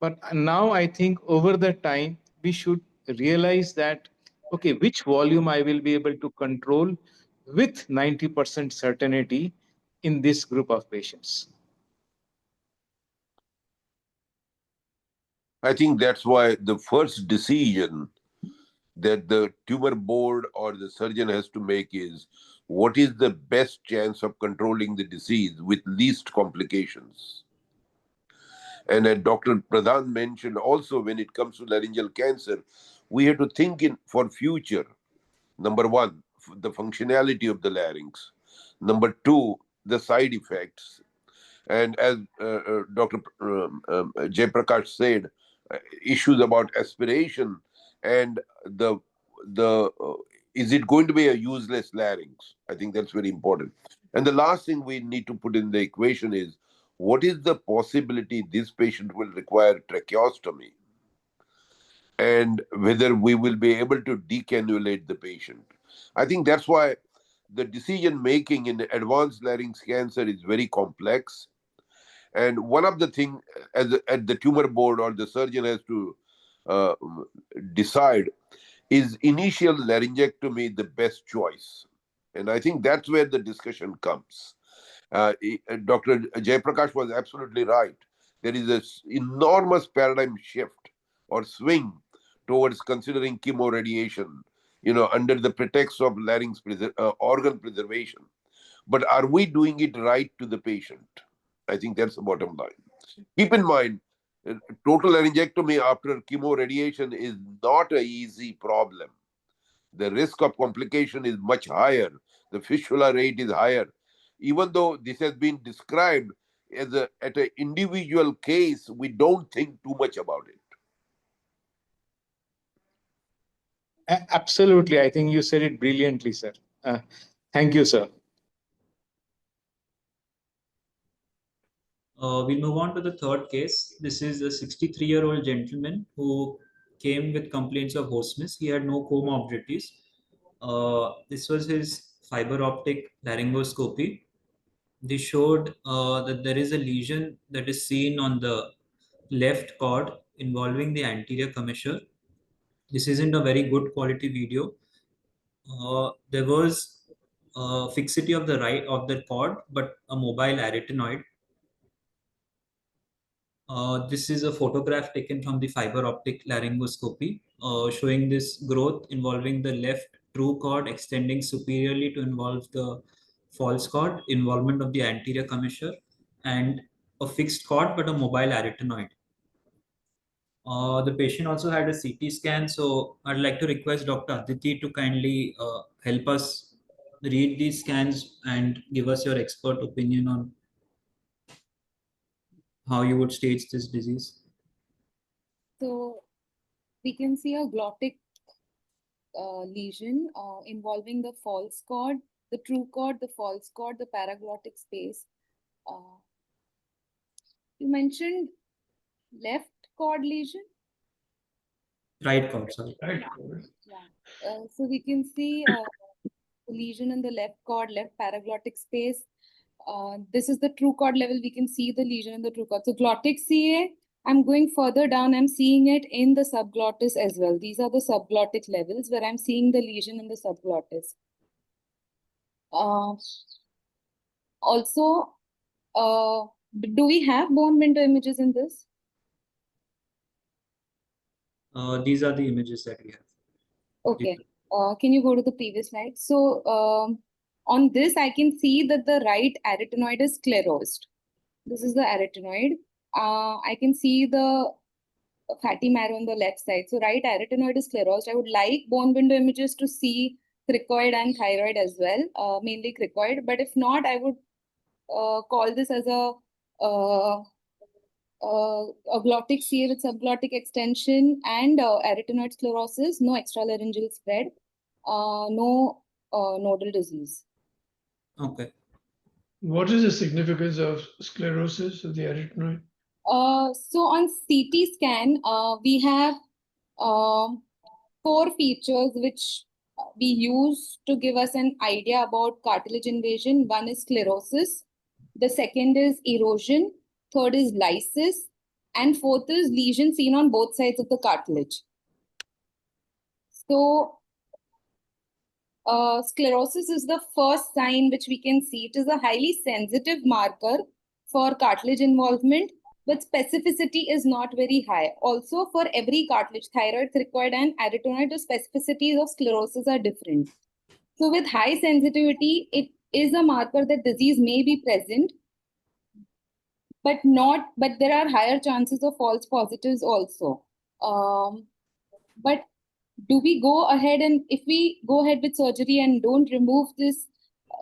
But now I think over the time, we should realize that, okay, which volume I will be able to control with 90% certainty in this group of patients. I think that's why the first decision that the tumor board or the surgeon has to make is what is the best chance of controlling the disease with least complications. And as Dr. Pradhan mentioned also, when it comes to laryngeal cancer, we have to think in for future. Number one, the functionality of the larynx. Number two, the side effects. And as Dr. Jay Prakash said, issues about aspiration and the is it going to be a useless larynx? I think that's very important. And the last thing we need to put in the equation is what is the possibility this patient will require tracheostomy and whether we will be able to decannulate the patient. I think that's why the decision making in advanced larynx cancer is very complex. And one of the things at the tumor board or the surgeon has to uh, decide is initial laryngectomy the best choice? And I think that's where the discussion comes. Dr. Jayaprakash was absolutely right. There is an enormous paradigm shift or swing towards considering chemoradiation, under the pretext of organ preservation. But are we doing it right to the patient? I think that's the bottom line. Keep in mind, total laryngectomy after chemoradiation is not an easy problem. The risk of complication is much higher. The fistula rate is higher. Even though this has been described at an individual case, we don't think too much about it. Absolutely. I think you said it brilliantly, sir. Thank you, sir. We'll move on to the third case. This is a 63-year-old gentleman who came with complaints of hoarseness. He had no comorbidities. This was his fiber optic laryngoscopy. They showed that there is a lesion that is seen on the left cord involving the anterior commissure. This isn't a very good quality video. There was fixity of the right of the cord, but a mobile arytenoid. This is a photograph taken from the fiber optic laryngoscopy, showing this growth involving the left true cord extending superiorly to involve the false cord, involvement of the anterior commissure, and a fixed cord but a mobile arytenoid. The patient also had a CT scan, so I'd like to request Dr. Aditi to kindly help us read these scans and give us your expert opinion on how you would stage this disease. So we can see a glottic lesion involving the false cord, the true cord, the false cord, the paraglottic space. You mentioned left cord lesion? Right cord, sorry. Right. Yeah. So we can see lesion in the left cord, left paraglottic space. This is the true cord level. We can see the lesion in the true cord. So glottic CA, I'm going further down. I'm seeing it in the subglottis as well. These are the subglottic levels where I'm seeing the lesion in the subglottis. Also, do we have bone window images in this? These are the images that we have. Okay. Can you go to the previous slide? So on this, I can see that the right arytenoid is sclerosed. This is the arytenoid. I can see the fatty marrow on the left side. So right arytenoid is sclerosed. I would like bone window images to see cricoid and thyroid as well, mainly cricoid. But if not, I would call this as a glottic CA with subglottic extension and arytenoid sclerosis, no extralaryngeal spread, no nodal disease. Okay. What is the significance of sclerosis of the arytenoid? So on CT scan, we have 4 features which we use to give us an idea about cartilage invasion. One is sclerosis, the second is erosion, third is lysis, and fourth is lesion seen on both sides of the cartilage. So sclerosis is the first sign which we can see. It is a highly sensitive marker for cartilage involvement, but specificity is not very high. Also, for every cartilage, thyroid, cricoid, and arytenoid, the specificities of sclerosis are different. So with high sensitivity, it is a marker that disease may be present, but there are higher chances of false positives also. But do we go ahead, and if we go ahead with surgery and don't remove this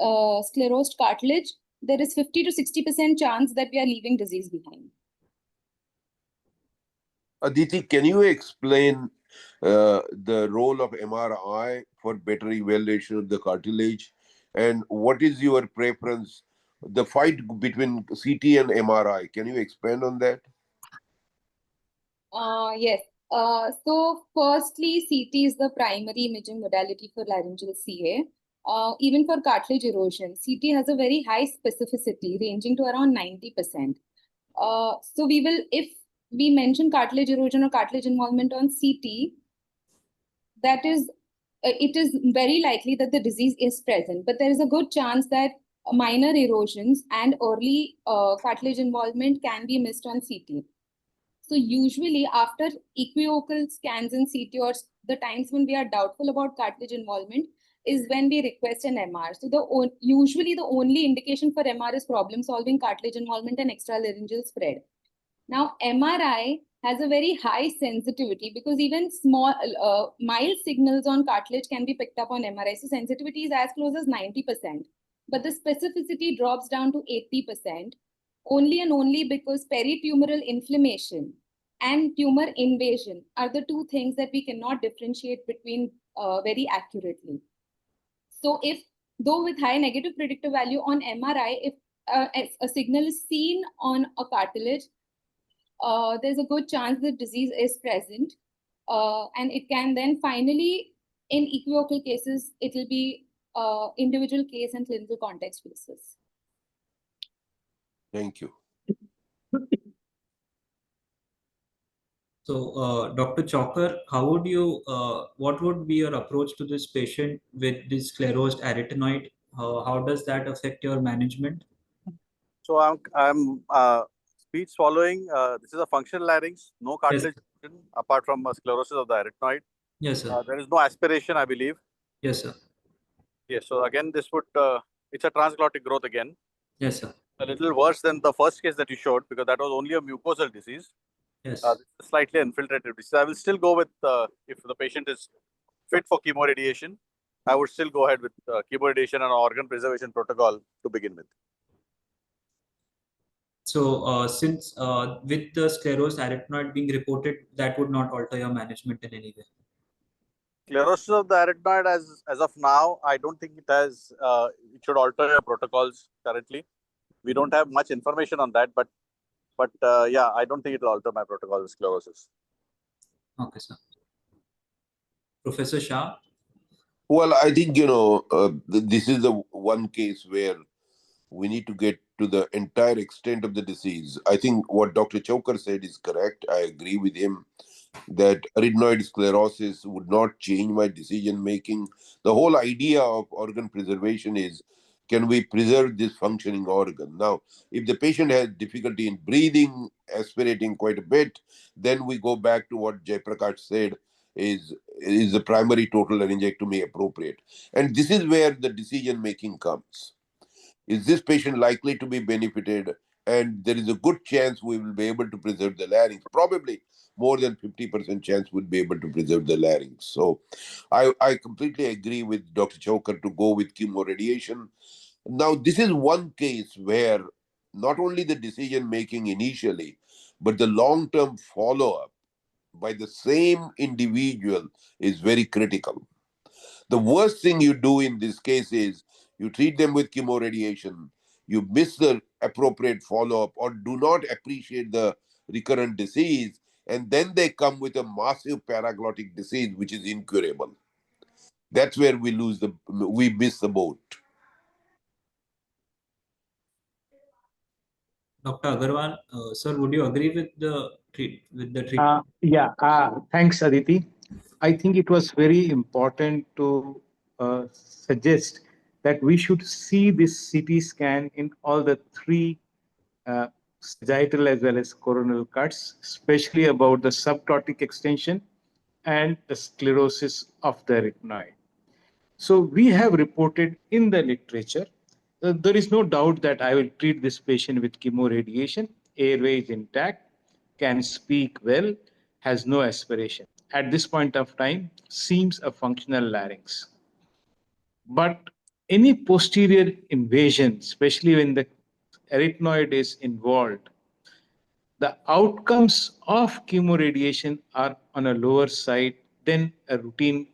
sclerosed cartilage, there is 50 to 60% chance that we are leaving disease behind. Aditi, can you explain the role of MRI for better evaluation of the cartilage? And what is your preference, the fight between CT and MRI? Can you expand on that? Yes. So firstly, CT is the primary imaging modality for laryngeal CA. Even for cartilage erosion, CT has a very high specificity ranging to around 90%. So we will, if we mention cartilage erosion or cartilage involvement on CT, that is, it is very likely that the disease is present, but there is a good chance that minor erosions and early cartilage involvement can be missed on CT. So usually after equivocal scans in CT or the times when we are doubtful about cartilage involvement is when we request an MR. So usually the only indication for MR is problem solving cartilage involvement and extralaryngeal spread. Now MRI has a very high sensitivity because even small mild signals on cartilage can be picked up on MRI. So sensitivity is as close as 90%, but the specificity drops down to 80%. Only and only because peritumoral inflammation and tumor invasion are the two things that we cannot differentiate between very accurately. So though with high negative predictive value on MRI, if a signal is seen on a cartilage, there's a good chance that disease is present. And it can then finally, in equivocal cases, it will be individual case and clinical context basis. Thank you. So, Dr. Chalker, what would be your approach to this patient with this sclerosed arytenoid? How does that affect your management? So I'm speech swallowing. This is a functional larynx, no cartilage apart from sclerosis of the arytenoid. Yes, sir. There is no aspiration, I believe. Yes, sir. Yes. So again, this would it's a transglottic growth again. Yes, sir. A little worse than the first case that you showed because that was only a mucosal disease. Yes. This is slightly infiltrative disease. I will still go with if the patient is fit for chemoradiation, I would still go ahead with chemoradiation and organ preservation protocol to begin with. So, since with the sclerosed arytenoid being reported, that would not alter your management in any way. Sclerosis of the arytenoid, as of now, I don't think it has. It should alter your protocols currently. We don't have much information on that, but yeah, I don't think it will alter my protocol with sclerosis. Okay, sir. Professor Shah? Well, I think, this is the one case where we need to get to the entire extent of the disease. I think what Dr. Chokar said is correct. I agree with him that arytenoid sclerosis would not change my decision making. The whole idea of organ preservation is, can we preserve this functioning organ? Now, if the patient has difficulty in breathing, aspirating quite a bit, then we go back to what Jayaprakash said, is the primary total laryngectomy appropriate? And this is where the decision making comes. Is this patient likely to be benefited? And there is a good chance we will be able to preserve the larynx. Probably more than 50% chance we'll be able to preserve the larynx. So I completely agree with Dr. Chokar to go with chemoradiation. Now, this is one case where not only the decision making initially, but the long term follow up by the same individual is very critical. The worst thing you do in this case is you treat them with chemoradiation, you miss the appropriate follow up, or do not appreciate the recurrent disease, and then they come with a massive paraglottic disease which is incurable. That's where we miss the boat. Dr. Agarwal, sir, would you agree with the treatment? Thanks, Aditi. I think it was very important to suggest that we should see this CT scan in all the three uh, sagittal as well as coronal cuts, especially about the subglottic extension and the sclerosis of the arytenoid. So we have reported in the literature, there is no doubt that I will treat this patient with chemoradiation, airway is intact, can speak well, has no aspiration. At this point of time, seems a functional larynx. But any posterior invasion, especially when the arytenoid is involved, the outcomes of chemoradiation are on a lower side than a routine.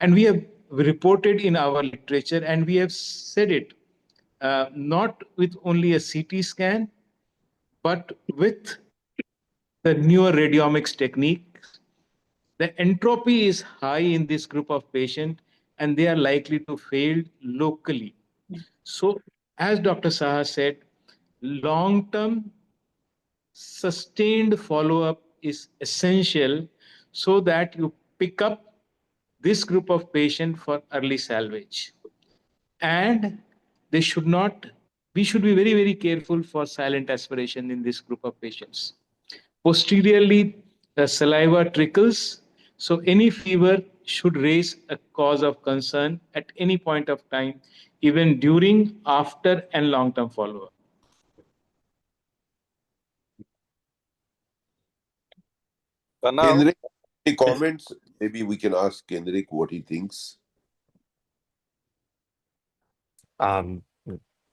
And we have reported in our literature, and we have said it, not with only a CT scan, but with the newer radiomics techniques. The entropy is high in this group of patients, and they are likely to fail locally. So, as Dr. Saha said, long term sustained follow up is essential so that you pick up this group of patients for early salvage. And they should not, we should be very, very careful for silent aspiration in this group of patients. Posteriorly, the saliva trickles, so any fever should raise a cause of concern at any point of time, even during, after, and long term follow up. Kendrick, any comments? Maybe we can ask Kendrick what he thinks.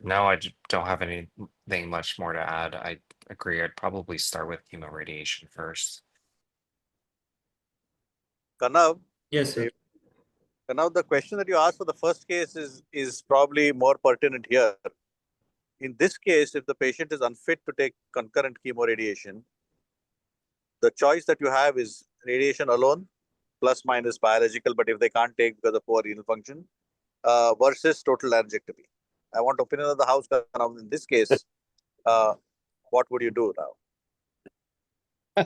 No, don't have anything much more to add. I agree. I'd probably start with chemoradiation first. Kanav, Yes, sir. Kanav, the question that you asked for the first case is probably more pertinent here. In this case, if the patient is unfit to take concurrent chemoradiation, the choice that you have is radiation alone, plus minus biological, but if they can't take because of poor renal function, versus total laryngectomy. I want opinion of the house. In this case, what would you do now?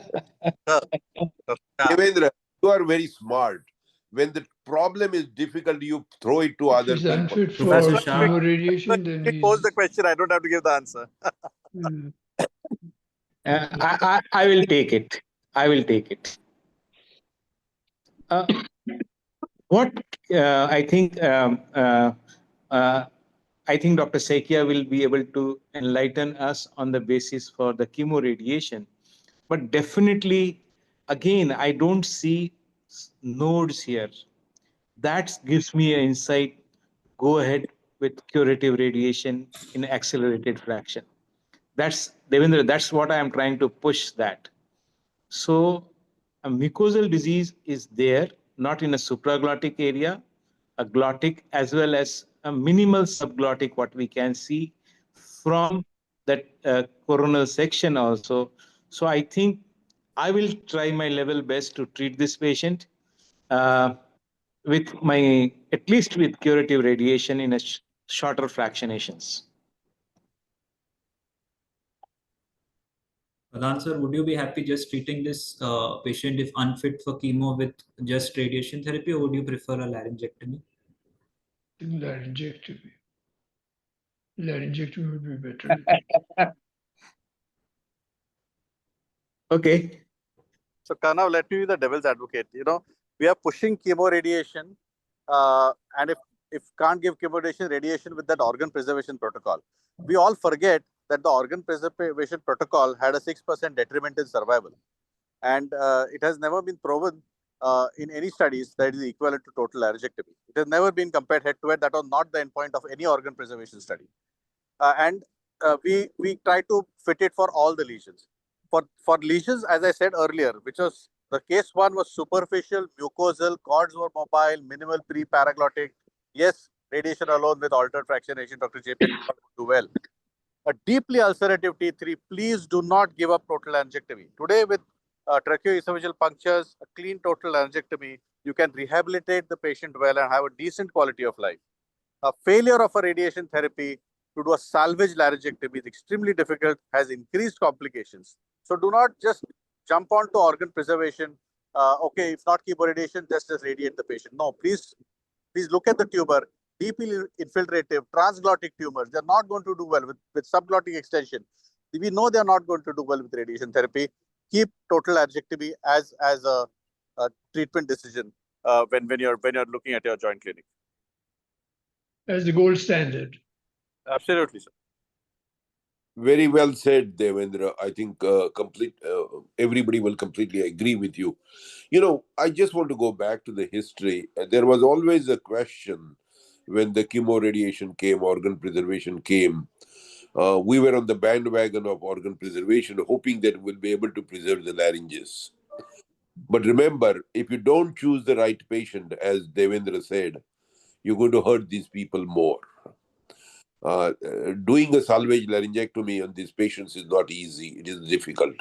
Devendra, you are very smart. When the problem is difficult, you throw it to If other he's people. unfit for Professor Shah. chemoradiation, then Pose the he's. question. I don't have to give the answer. I will take it. I will take it. What I think I think Dr. Sekia will be able to enlighten us on the basis for the chemoradiation. But definitely, again, I don't see nodes here. That gives me an insight. Go ahead with curative radiation in accelerated fraction. That's Devendra. That's what I am trying to push. That. So a mucosal disease is there, not in a supraglottic area, a glottic as well as a minimal subglottic, what we can see from that coronal section also. So I think I will try my level best to treat this patient. with my, at least with curative radiation in a shorter fractionations. Pradhan sir, would you be happy just treating this patient if unfit for chemo with just radiation therapy, or would you prefer a laryngectomy? Laryngectomy. Laryngectomy would be better. Okay. So Kanav, let me be the devil's advocate. We are pushing chemo radiation, and if can't give chemo radiation with that organ preservation protocol, we all forget that the organ preservation protocol had a 6% detriment in survival, and it has never been proven in any studies that it is equivalent to total laryngectomy. It has never been compared head to head. That was not the endpoint of any organ preservation study, and we try to fit it for all the lesions. For lesions, as I said earlier, which was the case one was superficial, mucosal, cords were mobile, minimal pre-paraglottic. Yes, radiation alone with altered fractionation, Dr. JP would do well. A deeply ulcerative T3, please do not give up total laryngectomy. Today, with tracheoesophageal punctures, a clean total laryngectomy, you can rehabilitate the patient well and have a decent quality of life. A failure of a radiation therapy to do a salvage laryngectomy is extremely difficult, has increased complications. So do not just jump onto organ preservation. Okay, if not chemoradiation, just radiate the patient. No, please look at the tumor. Deeply infiltrative, transglottic tumors, they're not going to do well with subglottic extension. We know they're not going to do well with radiation therapy. Keep total laryngectomy as a treatment decision when you're looking at your joint clinic. As the gold standard. Absolutely, sir. Very well said, Devendra. I think everybody will completely agree with you. I just want to go back to the history. There was always a question when the chemo radiation came, organ preservation came. We were on the bandwagon of organ preservation, hoping that we'll be able to preserve the larynges. But remember, if you don't choose the right patient, as Devendra said, you're going to hurt these people more. Doing a salvage laryngectomy on these patients is not easy. It is difficult.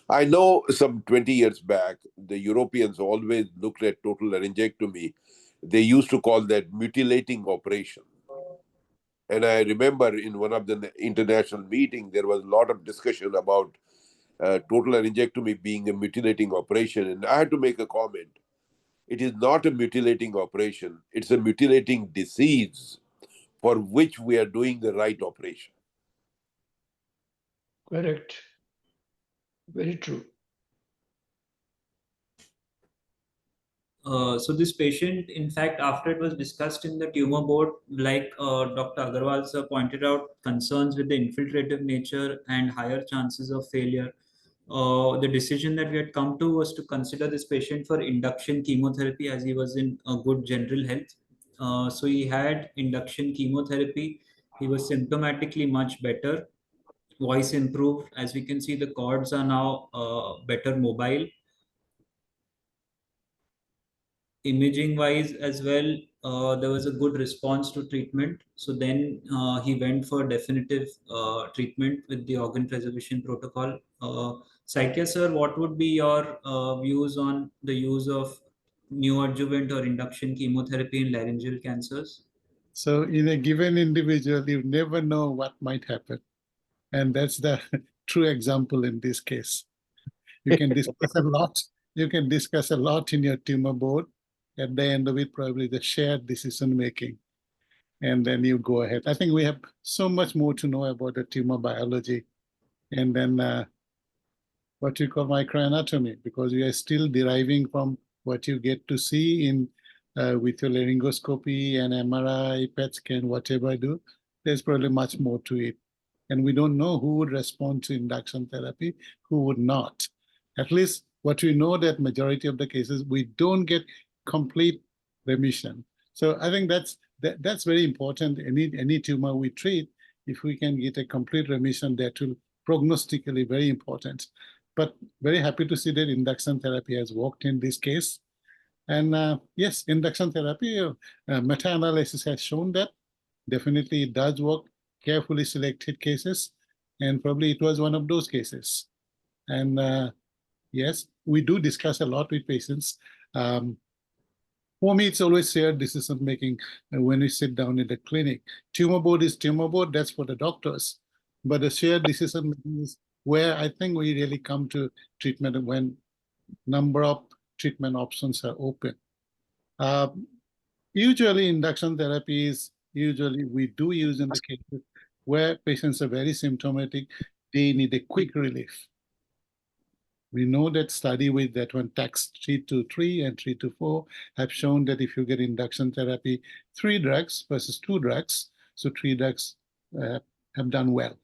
I know some 20 years back, the Europeans always looked at total laryngectomy. They used to call that mutilating operation. And I remember in one of the international meetings, there was a lot of discussion about total laryngectomy being a mutilating operation. And I had to make a comment. It is not a mutilating operation. It's a mutilating disease for which we are doing the right operation. Correct. Very true. So this patient, in fact, after it was discussed in the tumor board, like Dr. Agarwal sir pointed out, concerns with the infiltrative nature and higher chances of failure. The decision that we had come to was to consider this patient for induction chemotherapy as he was in good general health. So he had induction chemotherapy. He was symptomatically much better. Voice improved. As we can see, the cords are now better mobile. Imaging wise as well, there was a good response to treatment. So then he went for definitive treatment with the organ preservation protocol. Saikya sir, what would be your views on the use of neoadjuvant or induction chemotherapy in laryngeal cancers? So in a given individual, you never know what might happen. And that's the true example in this case. You can discuss a lot. You can discuss a lot in your tumor board. At the end of it, probably the shared decision making. And then you go ahead. I think we have so much more to know about the tumor biology. And then what you call microanatomy, because we are still deriving from what you get to see in with your laryngoscopy and MRI, PET scan, whatever I do. There's probably much more to it. And we don't know who would respond to induction therapy, who would not. At least what we know that majority of the cases, we don't get complete remission. So I think that's very important. Any tumor we treat, if we can get a complete remission, that will prognostically very important. But very happy to see that induction therapy has worked in this case. And yes, induction therapy, meta-analysis has shown that definitely it does work, carefully selected cases, and probably it was one of those cases. And yes, we do discuss a lot with patients. For me, it's always shared decision making when we sit down in the clinic. Tumor board is tumor board, that's for the doctors. But the shared decision making is where I think we really come to treatment when number of treatment options are open. Usually induction therapy is usually we do use in the cases where patients are very symptomatic, they need a quick relief. We know that study with that one tax 3 to 3 and 3 to 4 have shown that if you get induction therapy, 3 drugs versus 2 drugs, so 3 drugs have done well.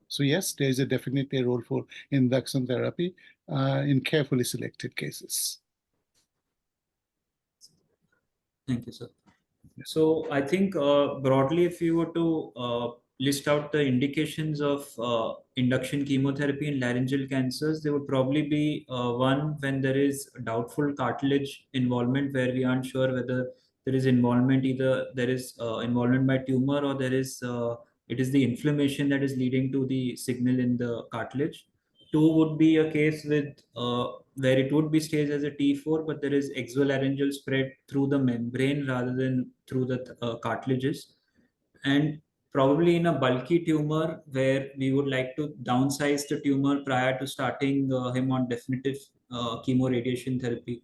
So yes, there is a definitely a role for induction therapy in carefully selected cases. Thank you, sir. So I think broadly, if you were to list out the indications of induction chemotherapy in laryngeal cancers, there would probably be one when there is doubtful cartilage involvement, where we aren't sure whether there is involvement, either there is involvement by tumor or there is it is the inflammation that is leading to the signal in the cartilage. Two would be a case with where it would be staged as a T4, but there is exolaryngeal spread through the membrane rather than through the cartilages. And probably in a bulky tumor where we would like to downsize the tumor prior to starting him on definitive chemoradiation therapy.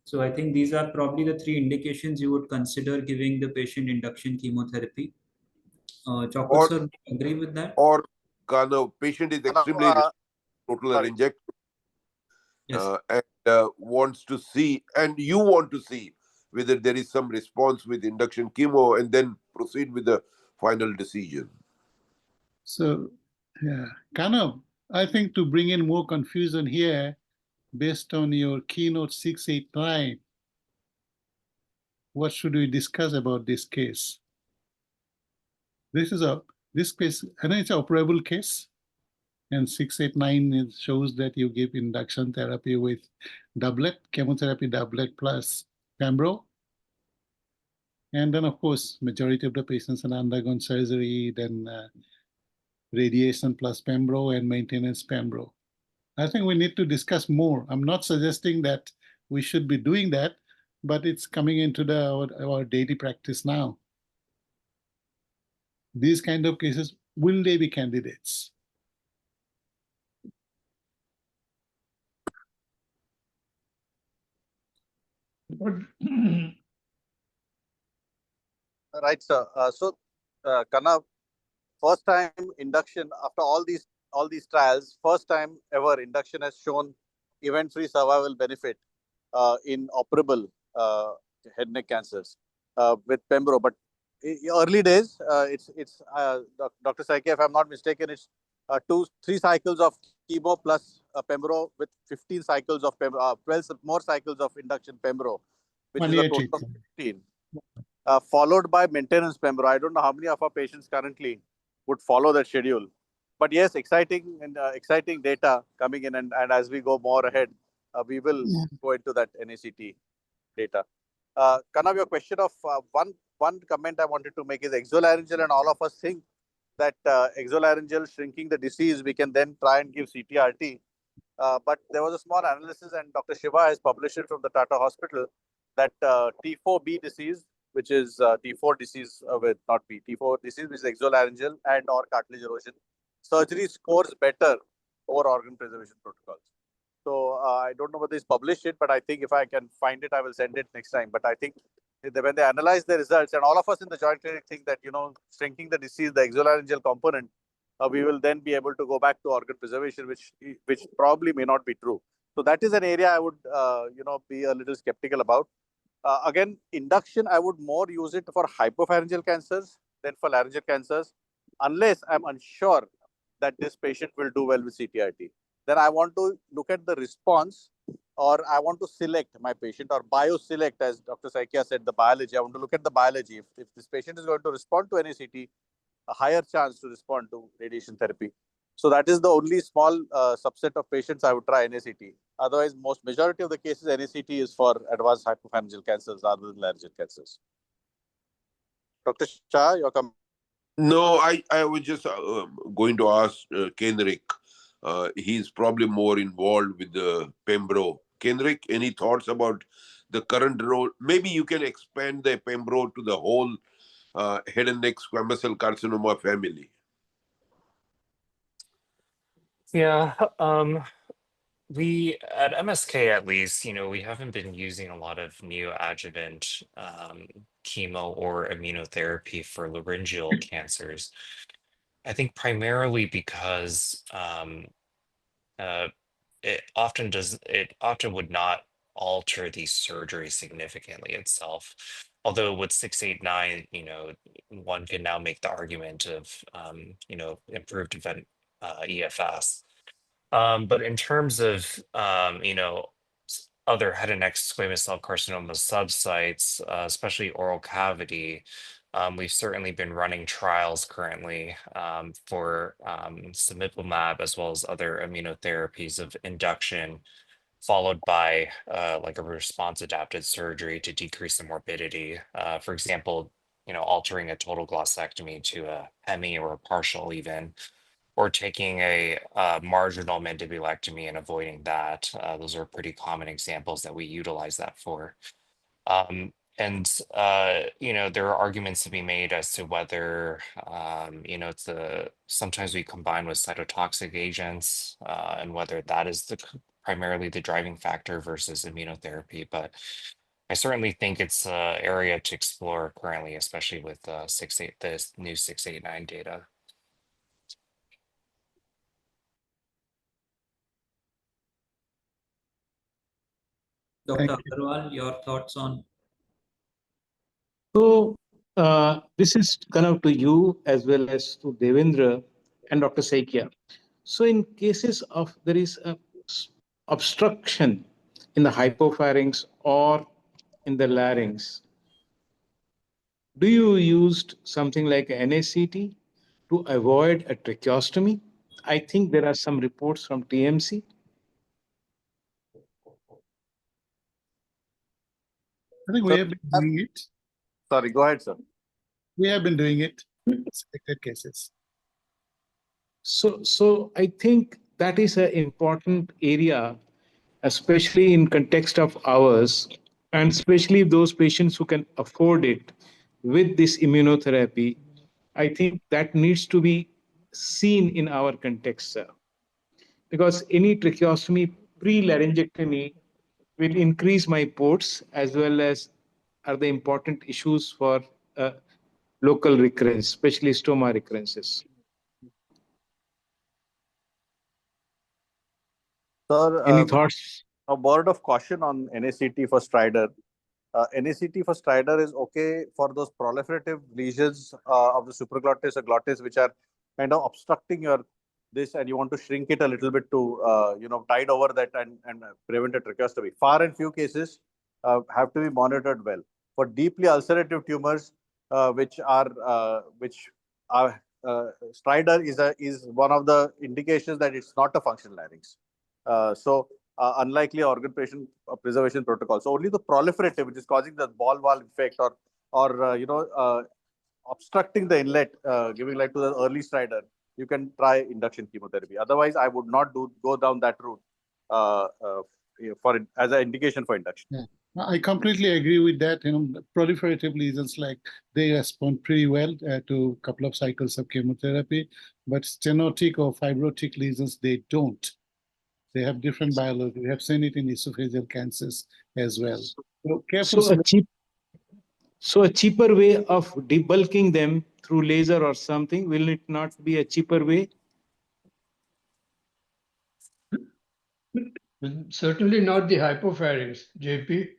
So I think these are probably the three indications you would consider giving the patient induction chemotherapy. Chocolate Or sir, agree with that? or kind of patient is extremely total Sorry. laryngeal Yes. and wants to see, and you want to see whether there is some response with induction chemo, and then proceed with the final decision. So, yeah, I think to bring in more confusion here, based on your keynote 689, what should we discuss about this case? This case, I know it's an operable case, and 689 shows that you give induction therapy with doublet, chemotherapy doublet plus pembro. And then, of course, majority of the patients have undergone surgery, then radiation plus pembro and maintenance pembro. I think we need to discuss more. I'm not suggesting that we should be doing that, but it's coming into our daily practice now. These kind of cases, will they be candidates? But Right, sir. Kanna, first time induction after all these trials, first time ever induction has shown event-free survival benefit in operable head neck cancers with pembro. But early days, it's Dr. Saike, if I'm not mistaken, it's 3 cycles of chemo plus pembro with 15 cycles of pembro, 12 more cycles of induction pembro, which is a total of 15. Followed by maintenance pembro. I don't know how many of our patients currently would follow that schedule. But yes, exciting and exciting data coming in. And as we go more ahead, we will go into that NACT data. Kanav, your question of one comment I wanted to make is exolaryngeal, and all of us think that exolaryngeal shrinking the disease, we can then try and give CTRT. But there was a small analysis, and Dr. Shiva has published it from the Tata Hospital, that T4B disease, which is T4 disease with not B, T4 disease, which is exolaryngeal and or cartilage erosion, surgery scores better over organ preservation protocols. So I don't know whether it's published it, but I think if I can find it, I will send it next time. But I think when they analyze the results, and all of us in the joint clinic think that, shrinking the disease, the exolaryngeal component, we will then be able to go back to organ preservation, which probably may not be true. So that is an area I would, be a little skeptical about. Again, induction, I would more use it for hypopharyngeal cancers than for laryngeal cancers, unless I'm unsure that this patient will do well with CTRT. Then I want to look at the response, or I want to select my patient, or bioselect, as Dr. Saikia said, the biology. I want to look at the biology. If this patient is going to respond to NACT, a higher chance to respond to radiation therapy. So that is the only small subset of patients I would try NACT. Otherwise, majority of the cases, NACT is for advanced hypopharyngeal cancers rather than laryngeal cancers. Dr. Shah, your comment? No, I was just going to ask Kendrick. He's probably more involved with the Pembro. Kendrick, any thoughts about the current role. Maybe you can expand the pembro to the whole head and neck squamous cell carcinoma family. Yeah, we at MSK at least, we haven't been using a lot of neoadjuvant chemo or immunotherapy for laryngeal cancers. I think primarily because uh, it often would not alter the surgery significantly itself. Although with 689, one can now make the argument of improved event EFS. But in terms of other head and neck squamous cell carcinoma subsites, especially oral cavity, we've certainly been running trials currently for cemiplimab as well as other immunotherapies of induction, followed by like a response adapted surgery to decrease the morbidity. For example, altering a total glossectomy to a hemi or a partial even, or taking a marginal mandibulectomy and avoiding that. Those are pretty common examples that we utilize that for. And there are arguments to be made as to whether, sometimes we combine with cytotoxic agents and whether that is primarily the driving factor versus immunotherapy. But I certainly think it's an area to explore currently, especially with this new 689 data. Dr. Thank you. Agarwal, your thoughts on? So this is kind of to you as well as to Devendra and Dr. Saikia. So in cases of there is a obstruction in the hypopharynx or in the larynx, do you use something like NACT to avoid a tracheostomy? I think there are some reports from TMC. I think we have been doing it. Sorry, go ahead, sir. We have been doing it in selected cases. So I think that is an important area, especially in context of ours, and especially those patients who can afford it with this immunotherapy. I think that needs to be seen in our context, sir. Because any tracheostomy pre-laryngectomy will increase my ports as well as are the important issues for local recurrence, especially stoma recurrences. Sir, Any thoughts? a word of caution on NACT for Strider. NACT for Strider is okay for those proliferative lesions of the supraglottis or glottis, which are kind of obstructing your this, and you want to shrink it a little bit to tide over that and prevent a tracheostomy. Far and few cases have to be monitored well. For deeply ulcerative tumors, which are Strider is one of the indications that it's not a functional larynx. Unlikely organ patient preservation protocol. So only the proliferative, which is causing the ball valve effect or obstructing the inlet, giving light to the early Strider, you can try induction chemotherapy. Otherwise, I would not go down that route as an indication for induction. Yeah. I completely agree with that. Proliferative lesions, like they respond pretty well to a couple of cycles of chemotherapy, but stenotic or fibrotic lesions, they don't. They have different biology. We have seen it in esophageal cancers as well. So careful. So a cheaper way of debulking them through laser or something, will it not be a cheaper way? Certainly not the hypopharynx, JP.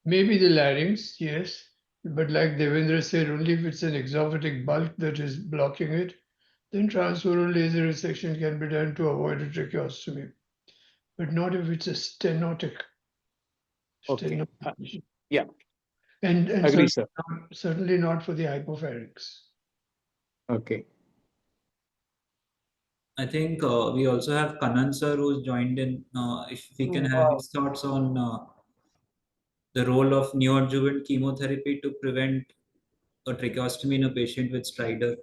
Maybe the larynx, yes. But like Devendra said, only if it's an exophatic bulk that is blocking it, then transoral laser resection can be done to avoid a tracheostomy. But not if it's a stenotic. Okay. Stenotic. Yeah. And Agree, sir. certainly not for the hypopharynx. Okay. I think we also have Kanan sir who's joined in. If we can have his thoughts on the role of neoadjuvant chemotherapy to prevent a tracheostomy in a patient with Strider.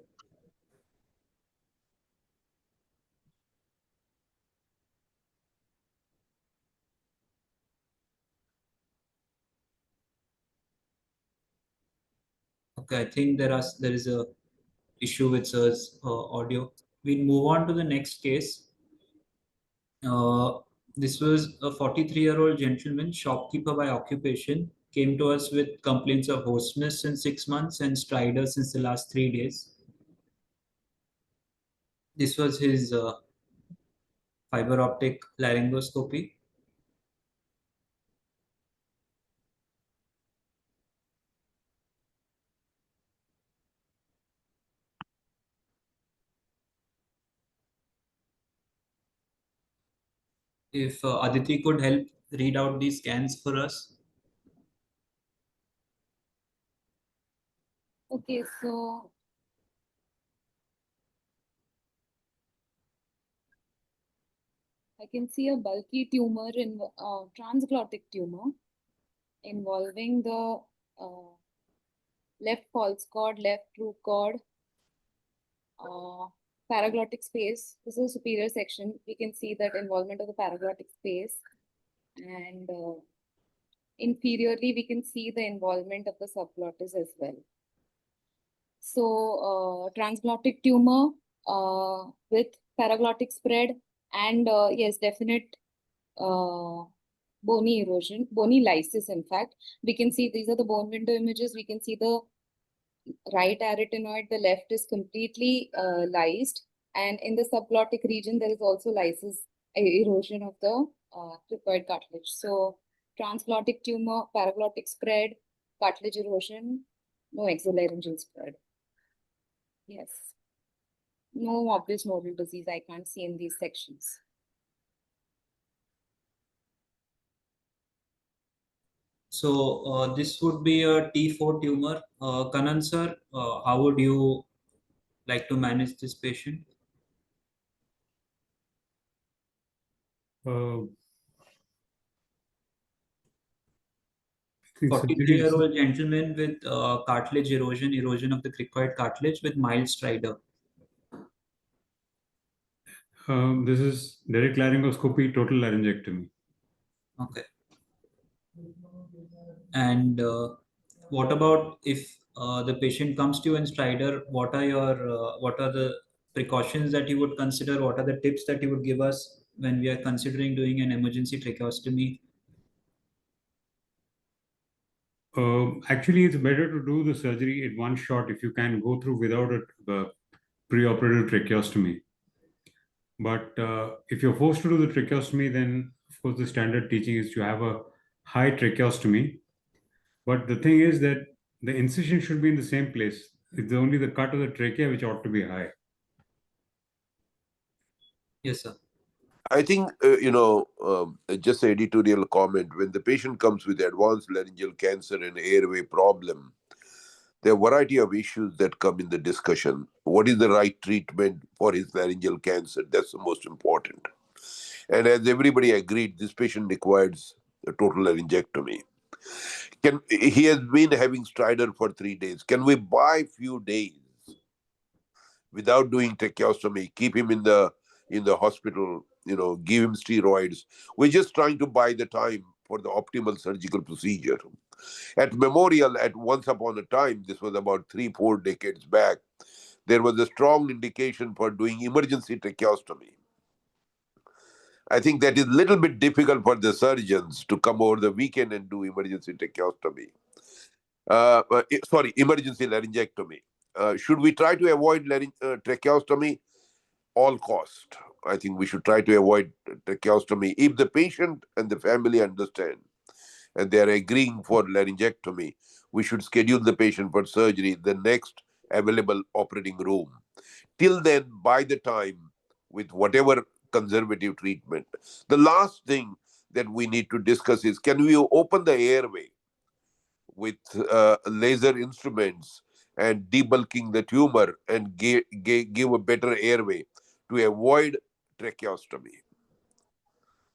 Okay, I think there is a issue with sir's audio. We'll move on to the next case. This was a 43-year-old gentleman, shopkeeper by occupation, came to us with complaints of hoarseness in 6 months and stridor since the last 3 days. This was his fiber optic laryngoscopy. If Aditi could help read out these scans for us. Okay, so I can see a bulky tumor in transglottic tumor involving the left false chord, left true chord, paraglottic space. This is a superior section. We can see that involvement of the paraglottic space, and inferiorly we can see the involvement of the subglottis as well. So transglottic tumor with paraglottic spread, and yes, definite bony erosion, bony lysis. In fact, we can see these are the bone window images. We can see the right arytenoid, the left is completely lysed, and in the subglottic region there is also lysis, erosion of the cricoid cartilage. So transglottic tumor, paraglottic spread, cartilage erosion, no exolaryngeal spread. Yes. No obvious nodal disease I can't see in these sections. So this would be a T4 tumor. Kanan sir, how would you like to manage this patient? Uh, I think surgery is, 43-year-old gentleman with cartilage erosion, erosion of the cricoid cartilage with mild stridor. this is direct laryngoscopy, total laryngectomy. Okay. And what about if the patient comes to you in stridor? What are the precautions that you would consider? What are the tips that you would give us when we are considering doing an emergency tracheostomy? Actually, it's better to do the surgery in one shot if you can go through without a preoperative tracheostomy. But if you're forced to do the tracheostomy, then of course the standard teaching is to have a high tracheostomy. But the thing is that the incision should be in the same place. It's only the cut of the trachea which ought to be high. Yes, sir. I think, just an editorial comment, when the patient comes with advanced laryngeal cancer and airway problem, there are a variety of issues that come in the discussion. What is the right treatment for his laryngeal cancer? That's the most important. And as everybody agreed, this patient requires a total laryngectomy. He has been having stridor for 3 days. Can we buy few days without doing tracheostomy, keep him in the hospital, give him steroids? We're just trying to buy the time for the optimal surgical procedure. At Memorial, at once upon a time, this was about 3-4 decades back, there was a strong indication for doing emergency tracheostomy. I think that is a little bit difficult for the surgeons to come over the weekend and do emergency tracheostomy. Emergency laryngectomy. Should we try to avoid tracheostomy? All cost. I think we should try to avoid tracheostomy if the patient and the family understand and they are agreeing for laryngectomy. We should schedule the patient for surgery in the next available operating room. Till then, by the time, with whatever conservative treatment. The last thing that we need to discuss is, can we open the airway with laser instruments and debulking the tumor and give a better airway to avoid tracheostomy?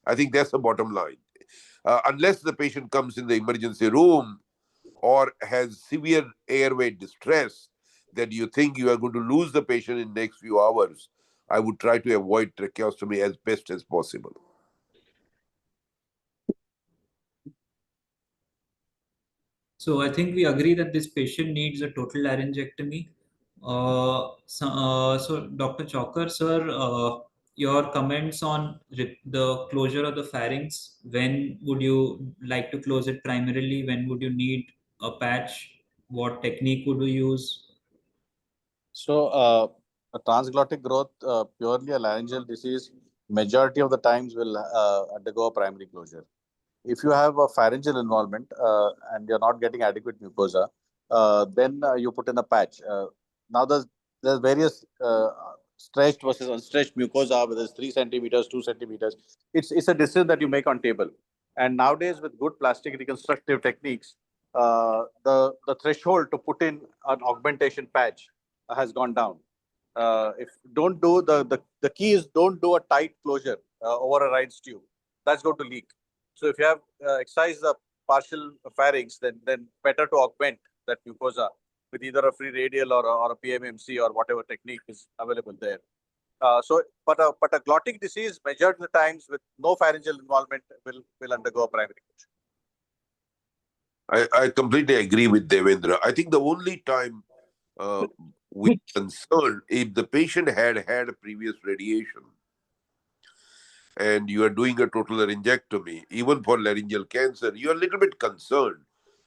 I think that's the bottom line. Unless the patient comes in the emergency room or has severe airway distress that you think you are going to lose the patient in the next few hours, I would try to avoid tracheostomy as best as possible. So I think we agree that this patient needs a total laryngectomy. So Dr. Chalker, sir, your comments on the closure of the pharynx. When would you like to close it primarily? When would you need a patch? What technique would you use? So, a transglottic growth, purely a laryngeal disease, majority of the times will undergo a primary closure. If you have a pharyngeal involvement and you're not getting adequate mucosa, then you put in a patch. Now, there's various stretched versus unstretched mucosa, whether it's 3 centimeters, 2 centimeters. It's a decision that you make on table. And nowadays, with good plastic reconstructive techniques, the threshold to put in an augmentation patch has gone down. If don't do the key is don't do a tight closure over a Rein's tube. That's going to leak. So if you have excised the partial pharynx, then better to augment that mucosa with either a free radial or a PMMC or whatever technique is available there. But a glottic disease, majority of the times with no pharyngeal involvement, will undergo a primary closure. I completely agree with Devendra. I think the only time we're concerned if the patient had a previous radiation and you are doing a total laryngectomy, even for laryngeal cancer, you're a little bit concerned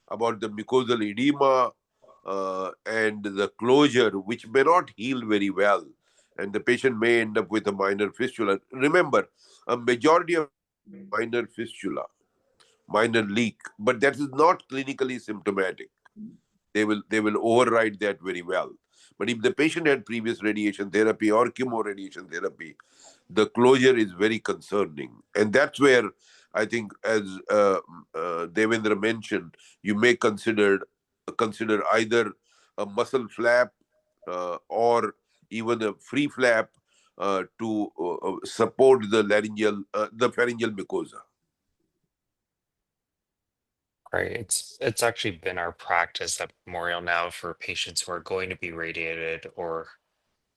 about the mucosal edema and the closure, which may not heal very well. And the patient may end up with a minor fistula. Remember, a majority of minor fistula, minor leak, but that is not clinically symptomatic. They will override that very well. But if the patient had previous radiation therapy or chemoradiation therapy, the closure is very concerning. And that's where I think, as Devendra mentioned, you may consider either a muscle flap or even a free flap to support the pharyngeal mucosa. Right. It's actually been our practice at Memorial now for patients who are going to be radiated or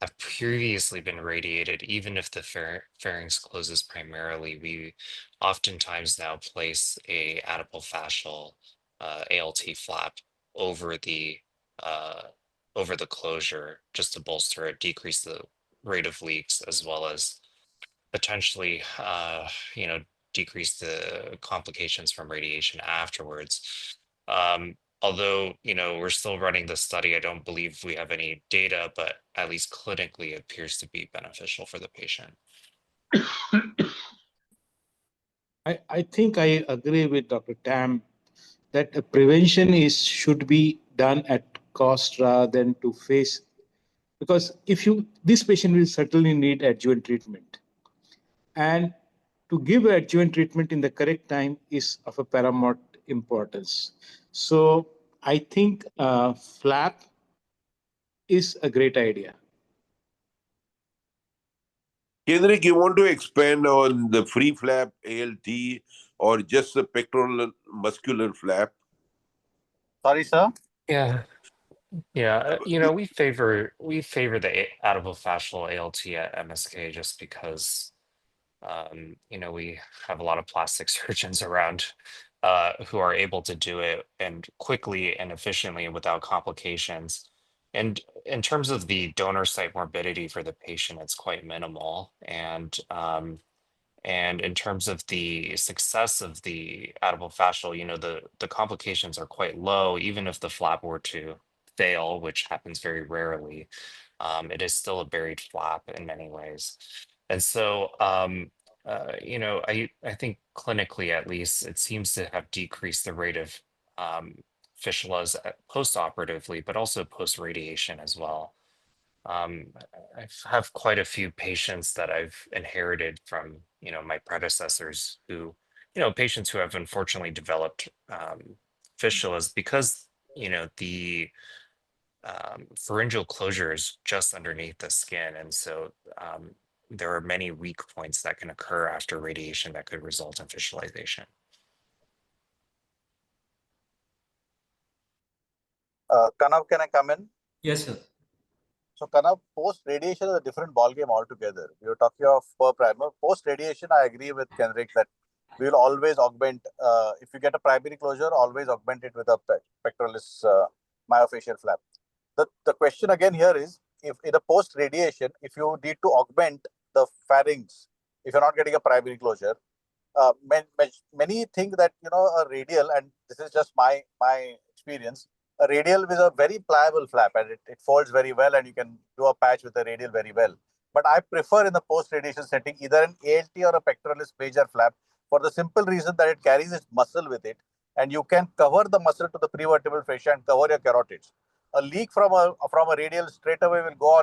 have previously been radiated, even if the pharynx closes primarily, we oftentimes now place a adipofascial ALT flap over the uh, over the closure just to bolster it, decrease the rate of leaks, as well as potentially, decrease the complications from radiation afterwards. Although, we're still running the study, I don't believe we have any data, but at least clinically it appears to be beneficial for the patient. I think I agree with Dr. Tam that prevention should be done at cost rather than to face, because this patient will certainly need adjuvant treatment, and to give adjuvant treatment in the correct time is of a paramount importance. So I think flap is a great idea. Kendrick, you want to expand on the free flap ALT or just the pectoral muscular flap? Sorry, sir. Yeah. We favor the adipofascial ALT at MSK just because we have a lot of plastic surgeons around who are able to do it and quickly and efficiently and without complications. And in terms of the donor site morbidity for the patient, it's quite minimal. And in terms of the success of the adipofascial, the complications are quite low, even if the flap were to fail, which happens very rarely. It is still a buried flap in many ways. And so, I think clinically, at least, it seems to have decreased the rate of fistulas post-operatively, but also post-radiation as well. I have quite a few patients that I've inherited from, my predecessors who, patients who have unfortunately developed fistulas because, the pharyngeal closure is just underneath the skin. And so there are many weak points that can occur after radiation that could result in fistulization. Kanav, can I come in? Yes, sir. So, Kanav, post-radiation is a different ballgame altogether. We were talking of per primer. Post-radiation, I agree with Kendrick that we will always augment. If you get a primary closure, always augment it with a pectoralis myofascial flap. The question again here is, if in a post radiation, if you need to augment the pharynx, if you're not getting a primary closure, many think that a radial, and this is just my experience, a radial with a very pliable flap, and it folds very well, and you can do a patch with a radial very well. But I prefer in the post radiation setting either an ALT or a pectoralis major flap, for the simple reason that it carries its muscle with it, and you can cover the muscle to the prevertebral fascia and cover your carotids. A leak from a radial straight away will go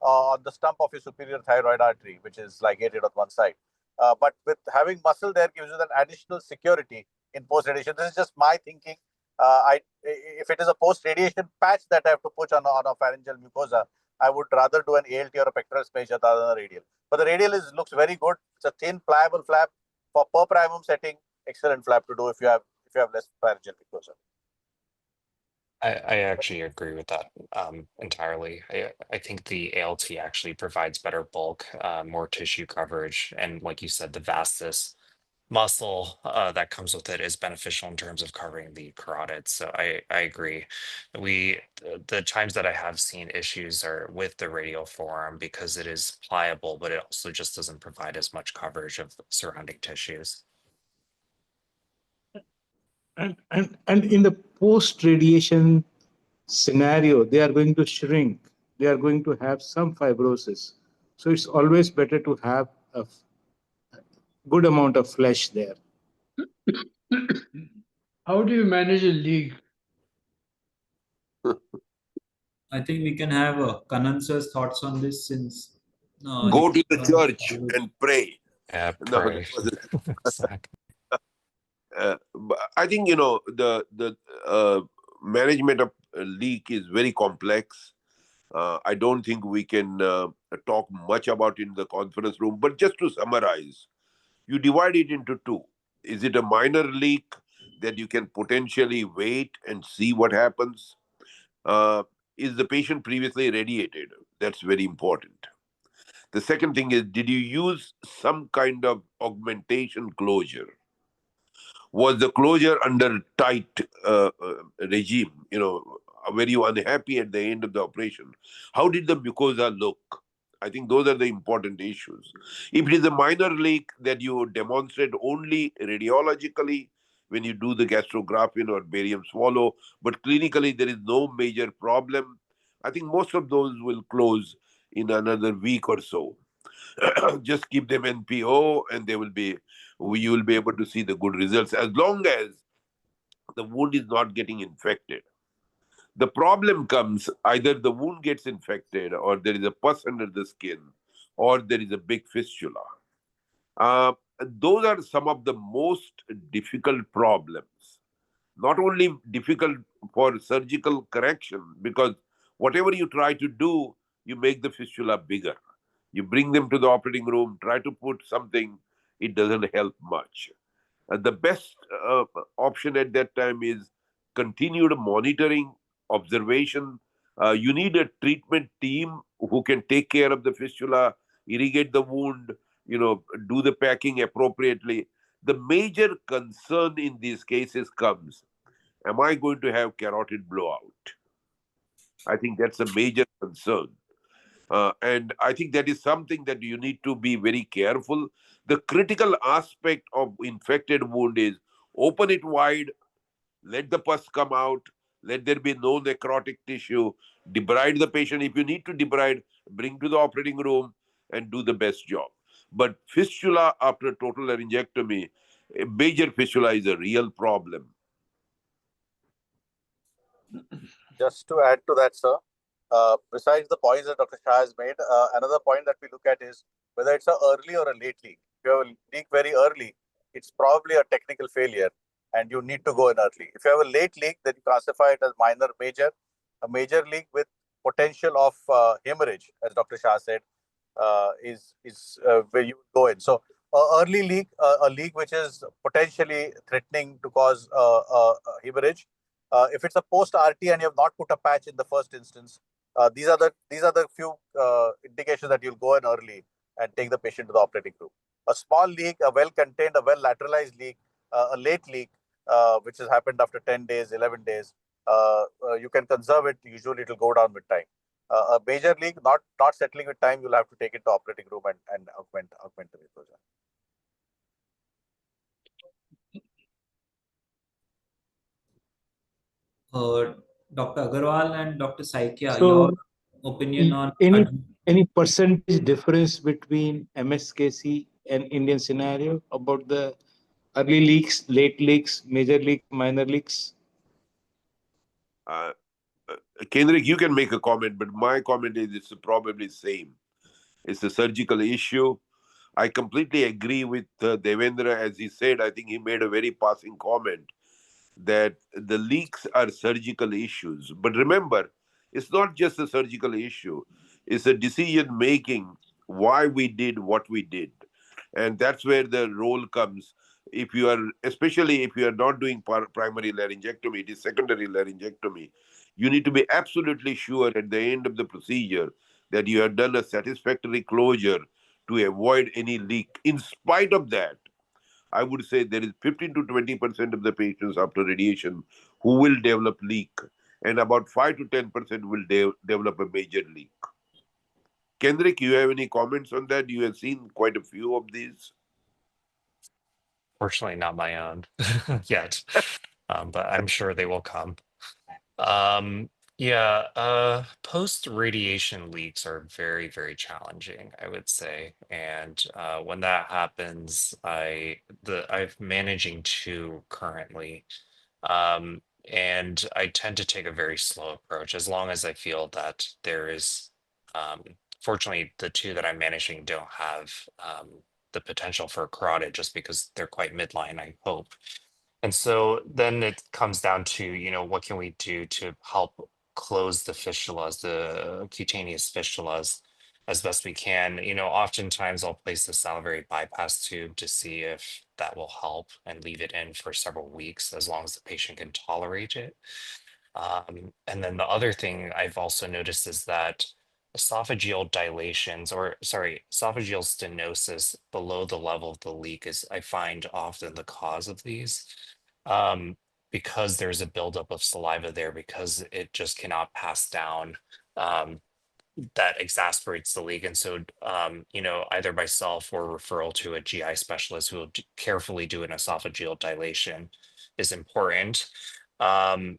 on the stump of your superior thyroid artery, which is ligated on one side. But with having muscle there gives you that additional security in post radiation. This is just my thinking. If it is a post radiation patch that I have to put on a pharyngeal mucosa, I would rather do an ALT or a pectoralis major rather than a radial. But the radial looks very good. It's a thin, pliable flap for per primum setting. Excellent flap to do if you have less pharyngeal mucosa. I actually agree with that entirely. I think the ALT actually provides better bulk, more tissue coverage, and like you said, the vastus muscle that comes with it is beneficial in terms of covering the carotid. So I agree. The times that I have seen issues are with the radial forearm because it is pliable, but it also just doesn't provide as much coverage of surrounding tissues. And in the post radiation scenario, they are going to shrink, they are going to have some fibrosis, so it's always better to have a good amount of flesh there. How do you manage a leak? I think we can have Kanan sir's thoughts on this, since Go he's to the one of church the. and pray. Yeah, No, pray. Exactly. but I think the management of a leak is very complex. I don't think we can talk much about it in the conference room. But just to summarize, you divide it into two. Is it a minor leak that you can potentially wait and see what happens? Uh, is the patient previously radiated? That's very important. The second thing is, did you use some kind of augmentation closure? Was the closure under tight regime? Were you unhappy at the end of the operation? How did the mucosa look? I think those are the important issues. If it is a minor leak that you demonstrate only radiologically when you do the gastrographin or barium swallow, but clinically there is no major problem, I think most of those will close in another week or so. Just keep them NPO, and you will be able to see the good results as long as the wound is not getting infected. The problem comes either the wound gets infected, or there is a pus under the skin, or there is a big fistula. Those are some of the most difficult problems. Not only difficult for surgical correction, because whatever you try to do, you make the fistula bigger. You bring them to the operating room, try to put something, it doesn't help much. The best option at that time is continued monitoring, observation. You need a treatment team who can take care of the fistula, irrigate the wound, do the packing appropriately. The major concern in these cases comes, am I going to have carotid blowout? I think that's a major concern. And I think that is something that you need to be very careful. The critical aspect of infected wound is open it wide, let the pus come out, let there be no necrotic tissue, debride the patient. If you need to debride, bring to the operating room and do the best job. But fistula after total laryngectomy, a major fistula is a real problem. Just to add to that, sir, besides the points that Dr. Shah has made, another point that we look at is whether it's an early or a late leak. If you have a leak very early, it's probably a technical failure and you need to go in early. If you have a late leak, then you classify it as minor, major. A major leak with potential of hemorrhage, as Dr. Shah said, is where you go in. So, early leak, a leak which is potentially threatening to cause hemorrhage. If it's a post RT and you have not put a patch in the first instance, these are the few indications that you'll go in early and take the patient to the operating room. A small leak, a well-contained, a well-lateralized leak, a late leak, which has happened after 10 days, 11 days, you can conserve it. Usually it will go down with time. A major leak, not settling with time, you'll have to take it to operating room and augment the mucosa. Dr. Agarwal and Dr. Saikia, your So, opinion on any percentage difference between MSKC and Indian scenario about the early leaks, late leaks, major leaks, minor leaks? Kendrick, you can make a comment, but my comment is it's probably same. It's a surgical issue. I completely agree with Devendra. As he said, I think he made a very passing comment that the leaks are surgical issues. But remember, it's not just a surgical issue, it's a decision making why we did what we did. And that's where the role comes. If you are, especially if you are not doing primary laryngectomy, it is secondary laryngectomy, you need to be absolutely sure at the end of the procedure that you have done a satisfactory closure to avoid any leak. In spite of that, I would say there is 15 to 20% of the patients after radiation who will develop leak, and about 5 to 10% will develop a major leak. Kendrick, you have any comments on that? You have seen quite a few of these. Fortunately, not my own yet, but I'm sure they will come. Yeah, post-radiation leaks are very, very challenging, I would say. And when that happens, I'm managing two currently. Um, and I tend to take a very slow approach as long as I feel that there is, fortunately, the two that I'm managing don't have the potential for carotid just because they're quite midline, I hope. And so then it comes down to, what can we do to help close the fistulas, the cutaneous fistulas, as best we can. Oftentimes I'll place the salivary bypass tube to see if that will help and leave it in for several weeks as long as the patient can tolerate it. And then the other thing I've also noticed is that esophageal dilations, or sorry, esophageal stenosis below the level of the leak is, I find, often the cause of these. Because there's a buildup of saliva there, because it just cannot pass down. That exasperates the leak. And so, either myself or referral to a GI specialist who will carefully do an esophageal dilation is important. Um,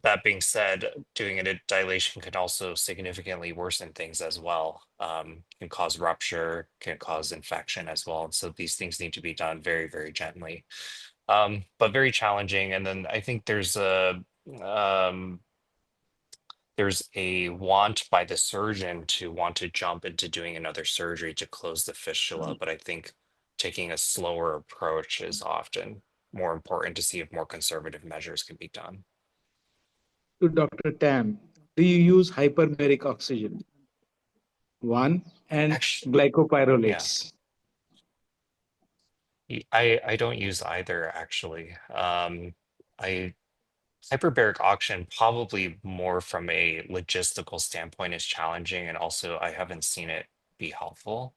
that being said, doing a dilation can also significantly worsen things as well. Can cause rupture, can cause infection as well. And so these things need to be done very, very gently, but very challenging. And then I think um, there's a want by the surgeon to want to jump into doing another surgery to close the fistula. But I think taking a slower approach is often more important to see if more conservative measures can be done. To Dr. Tam, do you use hyperbaric oxygen? One, and Actually, glycopyrrolates. I don't use either actually. I Hyperbaric oxygen probably more from a logistical standpoint is challenging, and also I haven't seen it be helpful.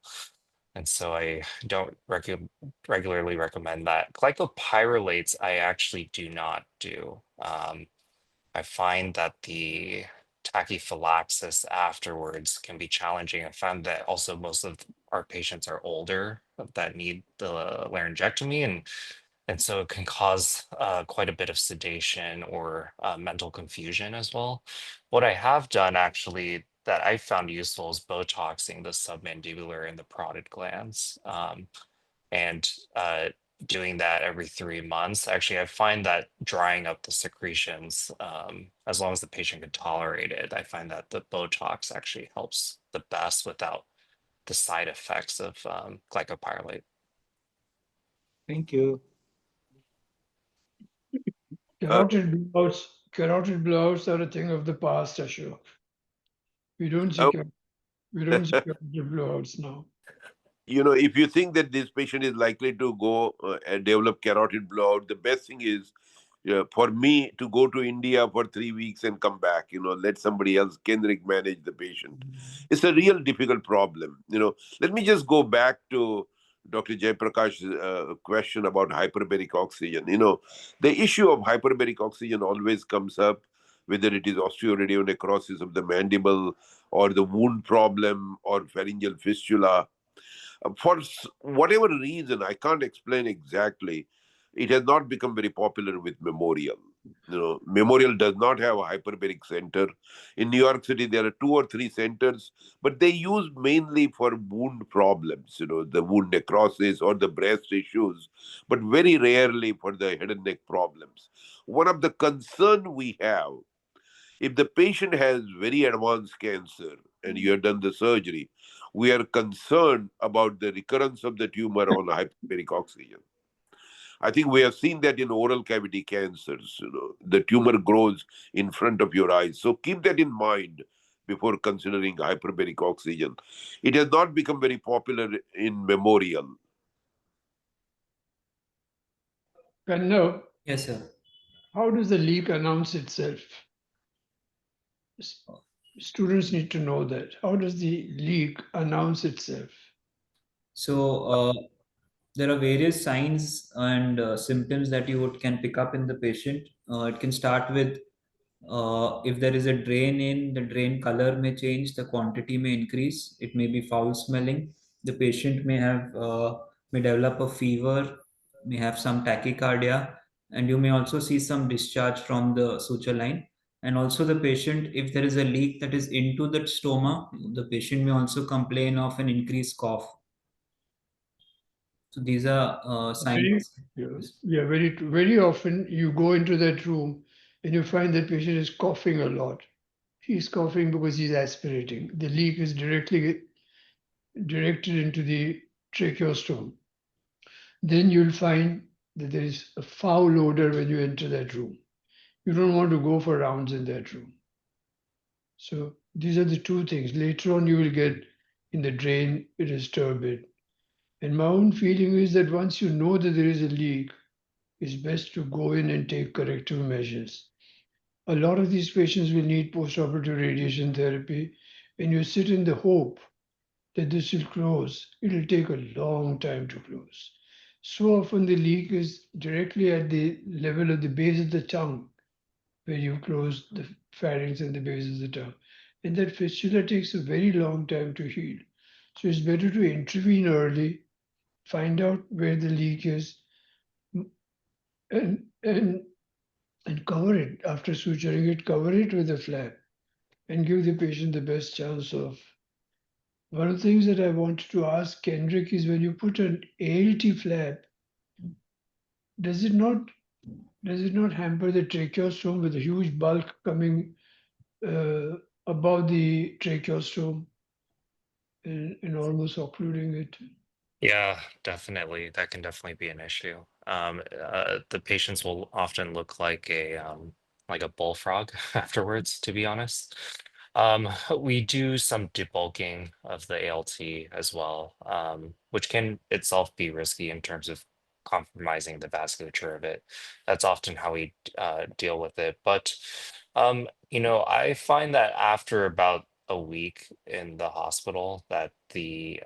And so I don't regularly recommend that. Glycopyrrolates, I actually do not do. I find that the tachyphylaxis afterwards can be challenging. I found that also most of our patients are older that need the laryngectomy, and so it can cause quite a bit of sedation or mental confusion as well. What I have done actually that I found useful is Botoxing the submandibular and the parotid glands, and doing that every 3 months. Actually, I find that drying up the secretions, as long as the patient can tolerate it, I find that the Botox actually helps the best without the side effects of glycopyrrolate. Thank you. Carotid blowouts are a thing of the past, Ashok. We don't see Oh. carotid blowouts now. If you think that this patient is likely to go and develop carotid blowout, the best thing is for me to go to India for 3 weeks and come back. Let somebody else, Kendrick, manage the patient. It's a real difficult problem. Let me just go back to Dr. Jayaprakash's question about hyperbaric oxygen. The issue of hyperbaric oxygen always comes up, whether it is osteoradionecrosis of the mandible or the wound problem or pharyngeal fistula. For whatever reason, I can't explain exactly, it has not become very popular with Memorial. Memorial does not have a hyperbaric center. In New York City, there are 2 or 3 centers, but they use mainly for wound problems, the wound necrosis or the breast issues, but very rarely for the head and neck problems. One of the concern we have, if the patient has very advanced cancer and you have done the surgery, we are concerned about the recurrence of the tumor on hyperbaric oxygen. I think we have seen that in oral cavity cancers. The tumor grows in front of your eyes. So keep that in mind before considering hyperbaric oxygen. It has not become very popular in Memorial. Kanna, Yes, sir. how does the leak announce itself? Students need to know that. How does the leak announce itself? So there are various signs and symptoms that you can pick up in the patient. It can start with if there is a drain in, the drain color may change, the quantity may increase, it may be foul smelling. The patient may develop a fever, may have some tachycardia, and you may also see some discharge from the suture line. And also the patient, if there is a leak that is into the stoma, the patient may also complain of an increased cough. So these are signs. Very often you go into that room and you find that patient is coughing a lot. He's coughing because he's aspirating. The leak is directly directed into the tracheostome. Then you'll find that there is a foul odor when you enter that room. You don't want to go for rounds in that room. So these are the 2 things. Later on, you will get in the drain, it is turbid. And my own feeling is that once you know that there is a leak, it's best to go in and take corrective measures. A lot of these patients will need postoperative radiation therapy, and you sit in the hope that this will close. It will take a long time to close. So often the leak is directly at the level of the base of the tongue, where you close the pharynx and the base of the tongue. And that fistula takes a very long time to heal. So it's better to intervene early, find out where the leak is, and cover it. After suturing it, cover it with a flap and give the patient the best chance of. One of the things that I wanted to ask Kendrick is, when you put an ALT flap, does it not hamper the tracheostome with a huge bulk coming above the tracheostome and almost occluding it? Yeah, definitely. That can definitely be an issue. The patients will often look like a bullfrog afterwards, to be honest. We do some debulking of the ALT as well, which can itself be risky in terms of compromising the vasculature of it. That's often how we deal with it. But I find that after about a week in the hospital, that the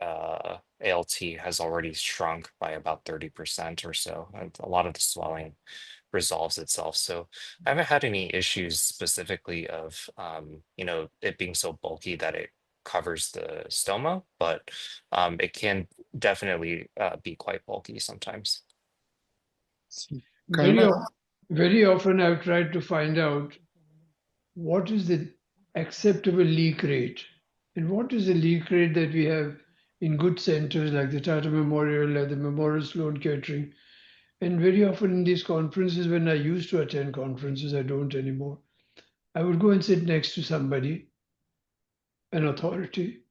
ALT has already shrunk by about 30% or so. And a lot of the swelling resolves itself. So I haven't had any issues specifically of it being so bulky that it covers the stoma, but it can definitely be quite bulky sometimes. Very often I've tried to find out what is the acceptable leak rate and what is the leak rate that we have in good centers like the Tata Memorial, like the Memorial Sloan Kettering. And very often in these conferences, when I used to attend conferences, I don't anymore, I would go and sit next to somebody, an authority,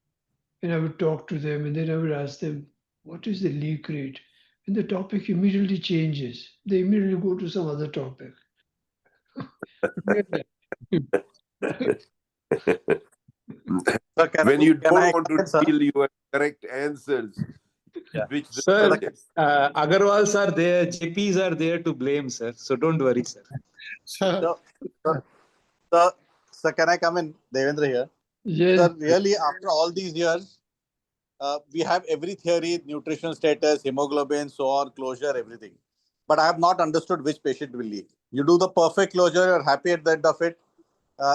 and I would talk to them, and then I would ask them, what is the leak rate? And the topic immediately changes. They immediately go to some other topic. When you don't want to deal your correct answers, which Sir, Agarwals are there, JPs are there to blame, sir. So don't worry, sir. So, Sir, can I come in? Devendra here. Yes. Sir, really, after all these years, we have every theory, nutritional status, hemoglobin, so on, closure, everything. But I have not understood which patient will leak. You do the perfect closure, you're happy at the end of it,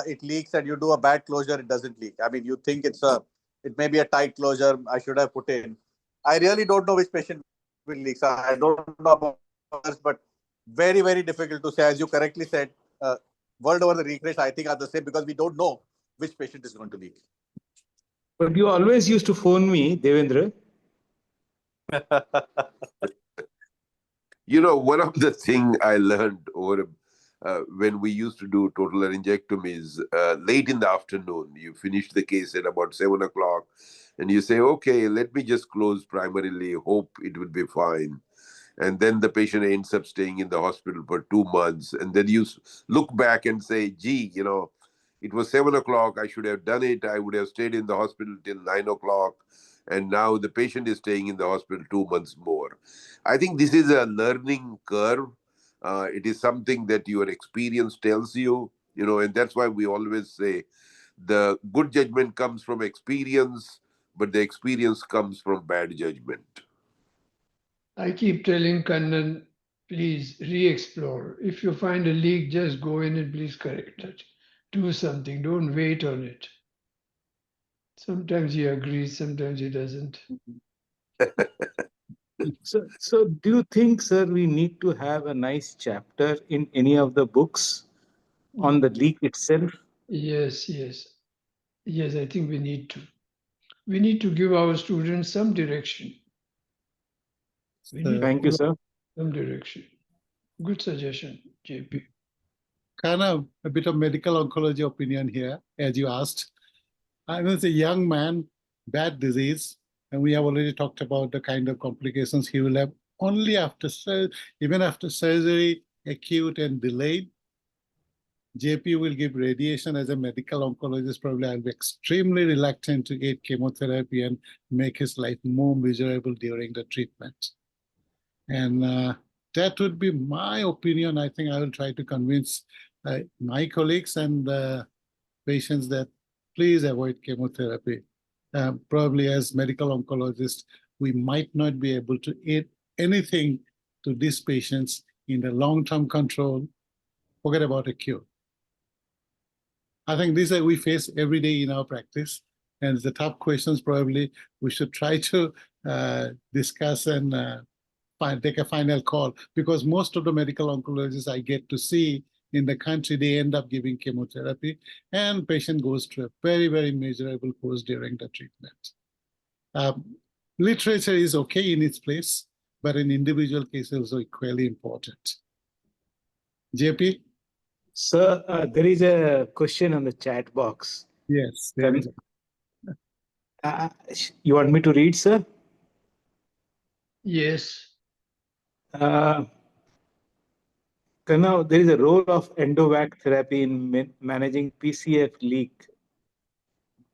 it leaks, and you do a bad closure, it doesn't leak. I mean, you think it may be a tight closure, I should have put in. I really don't know which patient will leak. So I don't know about others, but very, very difficult to say. As you correctly said, uh, world over the leak rates, I think, are the same because we don't know which patient is going to leak. But you always used to phone me, Devendra. You know, one of the thing I learned over when we used to do total laryngectomies late in the afternoon, you finish the case at about 7 o'clock, and you say, "Okay, let me just close primarily. Hope it will be fine." And then the patient ends up staying in the hospital for 2 months, and then you look back and say, "Gee, you know, it was 7 o'clock. I should have done it. I would have stayed in the hospital till 9 o'clock." And now the patient is staying in the hospital 2 months more. I think this is a learning curve. It is something that your experience tells you, and that's why we always say the good judgment comes from experience, but the experience comes from bad judgment. I keep telling Kannan, please re-explore. If you find a leak, just go in and please correct it. Do something. Don't wait on it. Sometimes he agrees, sometimes he doesn't. So do you think, sir, we need to have a nice chapter in any of the books on the leak itself? Yes, yes. Yes, I think we need to. We need to give our students some direction. We need Thank you, sir. some direction. Good suggestion, JP. Kind of a bit of medical oncology opinion here, as you asked. I was a young man, bad disease, and we have already talked about the kind of complications he will have only after even after surgery, acute and delayed. JP will give radiation. As a medical oncologist. Probably I'll be extremely reluctant to get chemotherapy and make his life more miserable during the treatment. And that would be my opinion. I think I will try to convince my colleagues and patients that please avoid chemotherapy. Probably as medical oncologists, we might not be able to aid anything to these patients in the long-term control. Forget about a cure. I think these are we face every day in our practice, and the tough questions probably we should try to discuss and take a final call, because most of the medical oncologists I get to see in the country, they end up giving chemotherapy, and patient goes through a very, very miserable course during the treatment. Literature is okay in its place, but in individual cases are equally important. JP? Sir, there is a question on the chat box. Yes, there is. You want me to read, sir? Yes. Now, there is a role of endovac therapy in managing PCF leak.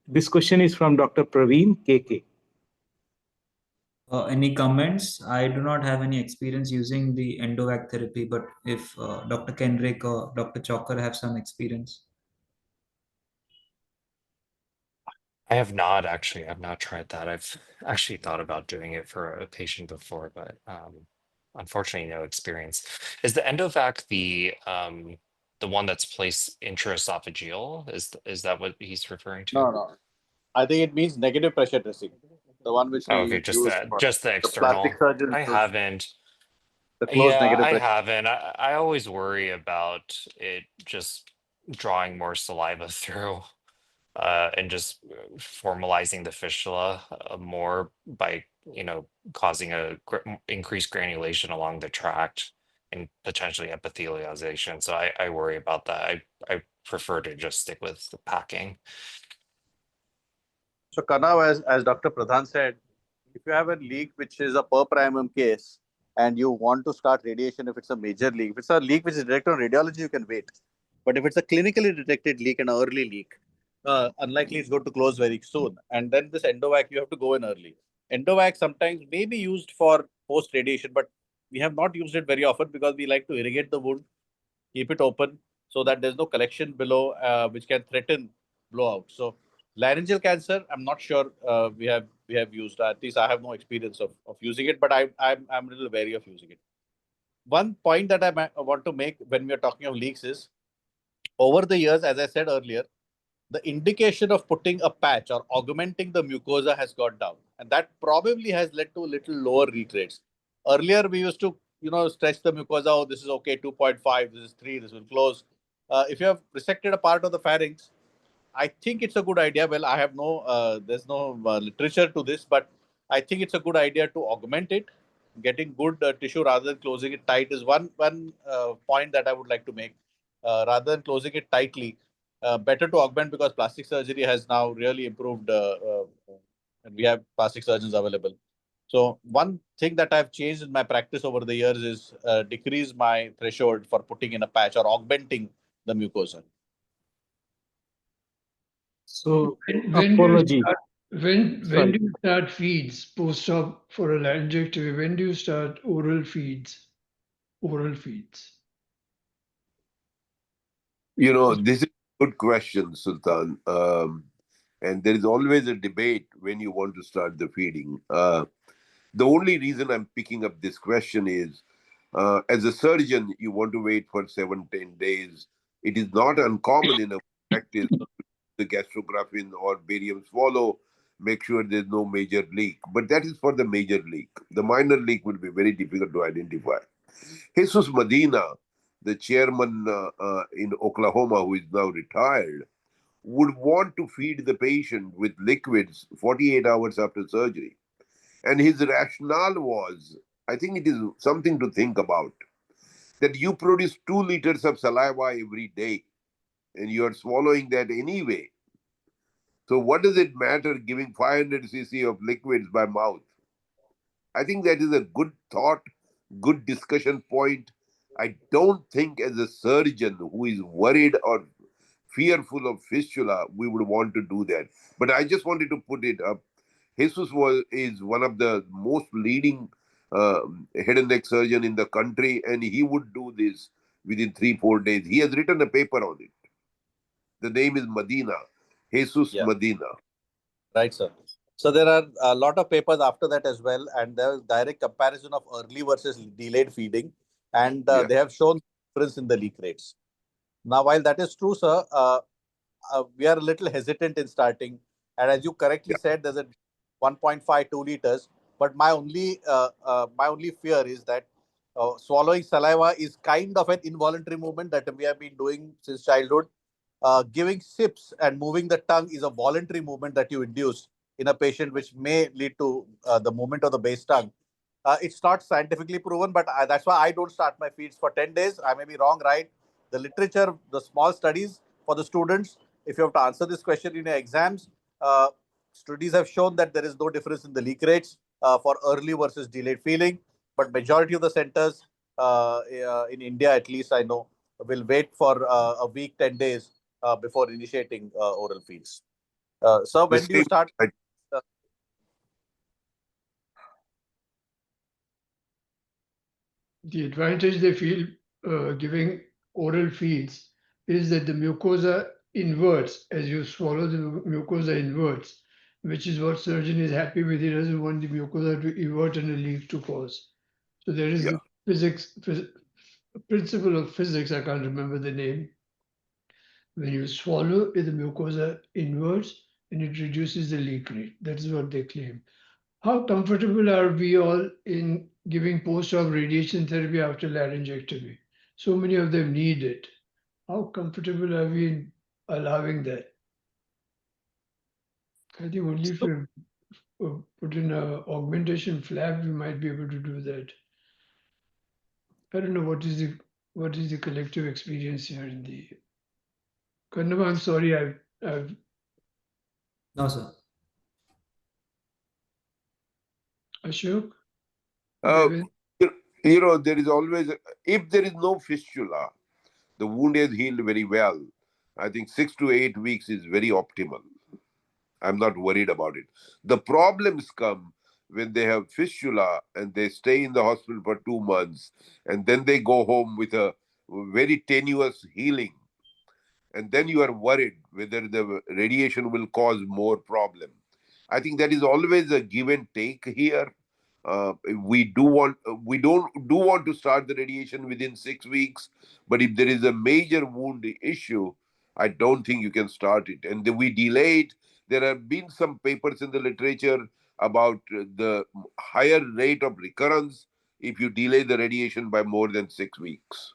This question is from Dr. Praveen KK. Any comments? I do not have any experience using the endovac therapy, but if Dr. Kendrick or Dr. Chalker have some experience. I have not actually. I've not tried that. I've actually thought about doing it for a patient before, but unfortunately, no experience. Is the endovac the one that's placed intraesophageal? Is that what he's referring to? No. I think it means negative pressure dressing. The one which Oh, okay, we use for just the the plastic external. surgeons I use haven't. the closed Yeah, negative I pressure. haven't. I always worry about it just drawing more saliva through. And just formalizing the fistula more by causing a increased granulation along the tract and potentially epithelialization. So I worry about that. I prefer to just stick with the packing. So Kanav, as Dr. Pradhan said, if you have a leak which is a per primum case and you want to start radiation, if it's a major leak, if it's a leak which is detected on radiology, you can wait. But if it's a clinically detected leak, an early leak, unlikely it's going to close very soon. And then this endovac, you have to go in early. Endovac sometimes may be used for post radiation, but we have not used it very often because we like to irrigate the wound, keep it open so that there's no collection below which can threaten blowout. So laryngeal cancer, I'm not sure we have we have used. At least I have no experience of using it, but I'm a little wary of using it. One point that I want to make when we are talking of leaks is, over the years, as I said earlier, the indication of putting a patch or augmenting the mucosa has got down, and that probably has led to little lower leak rates. Earlier, we used to, stretch the mucosa. Oh, this is okay, 2.5, this is 3, this will close. If you have resected a part of the pharynx, I think it's a good idea. Well, I have there's no literature to this, but I think it's a good idea to augment it. Getting good tissue rather than closing it tight is one point that I would like to make. Rather than closing it tightly, better to augment, because plastic surgery has now really improved, and we have plastic surgeons available. So one thing that I've changed in my practice over the years is decrease my threshold for putting in a patch or augmenting the mucosa. So, When do you apology. start, when Sorry. do you start feeds post-op for a laryngectomy? When do you start oral feeds? Oral feeds. This is a good question, Sultan. And there is always a debate when you want to start the feeding. The only reason I'm picking up this question is, as a surgeon, you want to wait for 7-10 days. It is not uncommon in a practice, the gastrographin or barium swallow, make sure there's no major leak. But that is for the major leak. The minor leak will be very difficult to identify. Jesus Medina, the chairman in Oklahoma, who is now retired, would want to feed the patient with liquids 48 hours after surgery. And his rationale was, I think it is something to think about, that you produce 2 liters of saliva every day and you are swallowing that anyway. So what does it matter giving 500 cc of liquids by mouth? I think that is a good thought, good discussion point. I don't think as a surgeon who is worried or fearful of fistula, we would want to do that. But I just wanted to put it up. Is one of the most leading head and neck surgeon in the country, and he would do this within 3-4 days. He has written a paper on it. The name is Medina, Jesus Yeah. Medina. Right, sir. So there are a lot of papers after that as well, and there is direct comparison of early versus delayed feeding, and Yeah. they have shown difference in the leak rates. Now, while that is true, sir, we are a little hesitant in starting, and as you correctly Yeah. said, there's a 1.52 liters. But my only fear is that swallowing saliva is kind of an involuntary movement that we have been doing since childhood. Giving sips and moving the tongue is a voluntary movement that you induce in a patient, which may lead to the movement of the base tongue. It's not scientifically proven, but that's why I don't start my feeds for 10 days. I may be wrong, right? The literature, the small studies for the students, if you have to answer this question in your exams, studies have shown that there is no difference in the leak rates for early versus delayed feeding. But majority of the centers in India, at least I know, will wait for a week, 10 days before initiating oral feeds. So The when do you same. start? Uh, The advantage they feel giving oral feeds is that the mucosa inverts as you swallow the mucosa inverts, which is what surgeon is happy with. He doesn't want the mucosa to invert and a leak to cause. So there is Yeah. the principle of physics, I can't remember the name. When you swallow, the mucosa inverts and it reduces the leak rate. That's what they claim. How comfortable are we all in giving post-op radiation therapy after laryngectomy? So many of them need it. How comfortable are we in allowing that? I think only if we put in an augmentation flap, we might be able to do that. I don't know what is the collective experience here in the Karnava. I'm sorry, I've No, sir. Ashok, Uh, Devin. there is always, if there is no fistula, the wound has healed very well. I think 6 to 8 weeks is very optimal. I'm not worried about it. The problems come when they have fistula and they stay in the hospital for 2 months and then they go home with a very tenuous healing. And then you are worried whether the radiation will cause more problem. I think that is always a give and take here. We don't want to start the radiation within 6 weeks, but if there is a major wound issue, I don't think you can start it. And then we delay it. There have been some papers in the literature about the higher rate of recurrence if you delay the radiation by more than 6 weeks.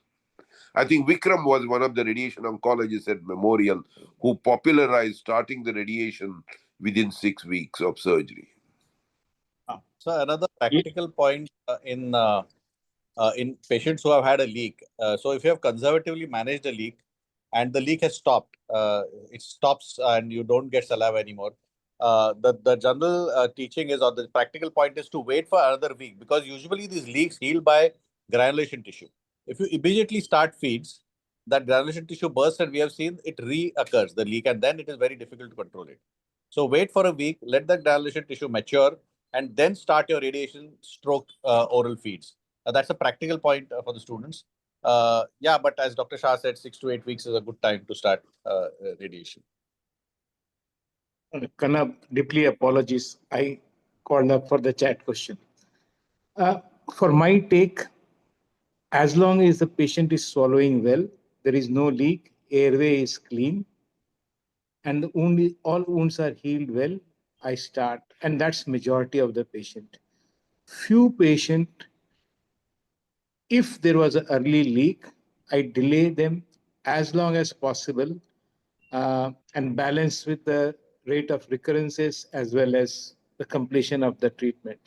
I think Vikram was one of the radiation oncologists at Memorial who popularized starting the radiation within 6 weeks of surgery. So another practical point in patients who have had a leak. So if you have conservatively managed a leak and the leak has stopped, it stops and you don't get saliva anymore. The general teaching is, or the practical point is to wait for another week, because usually these leaks heal by granulation tissue. If you immediately start feeds, that granulation tissue bursts and we have seen it reoccurs, the leak, and then it is very difficult to control it. So wait for a week, let the granulation tissue mature, and then start your radiation stroke oral feeds. That's a practical point for the students. Yeah, but as Dr. Shah said, 6 to 8 weeks is a good time to start radiation. Kanab, deeply apologies. I called up for the chat question. For my take, as long as the patient is swallowing well, there is no leak, airway is clean, and all wounds are healed well, I start, and that's majority of the patient. Few patient, if there was an early leak, I delay them as long as possible and balance with the rate of recurrences as well as the completion of the treatment.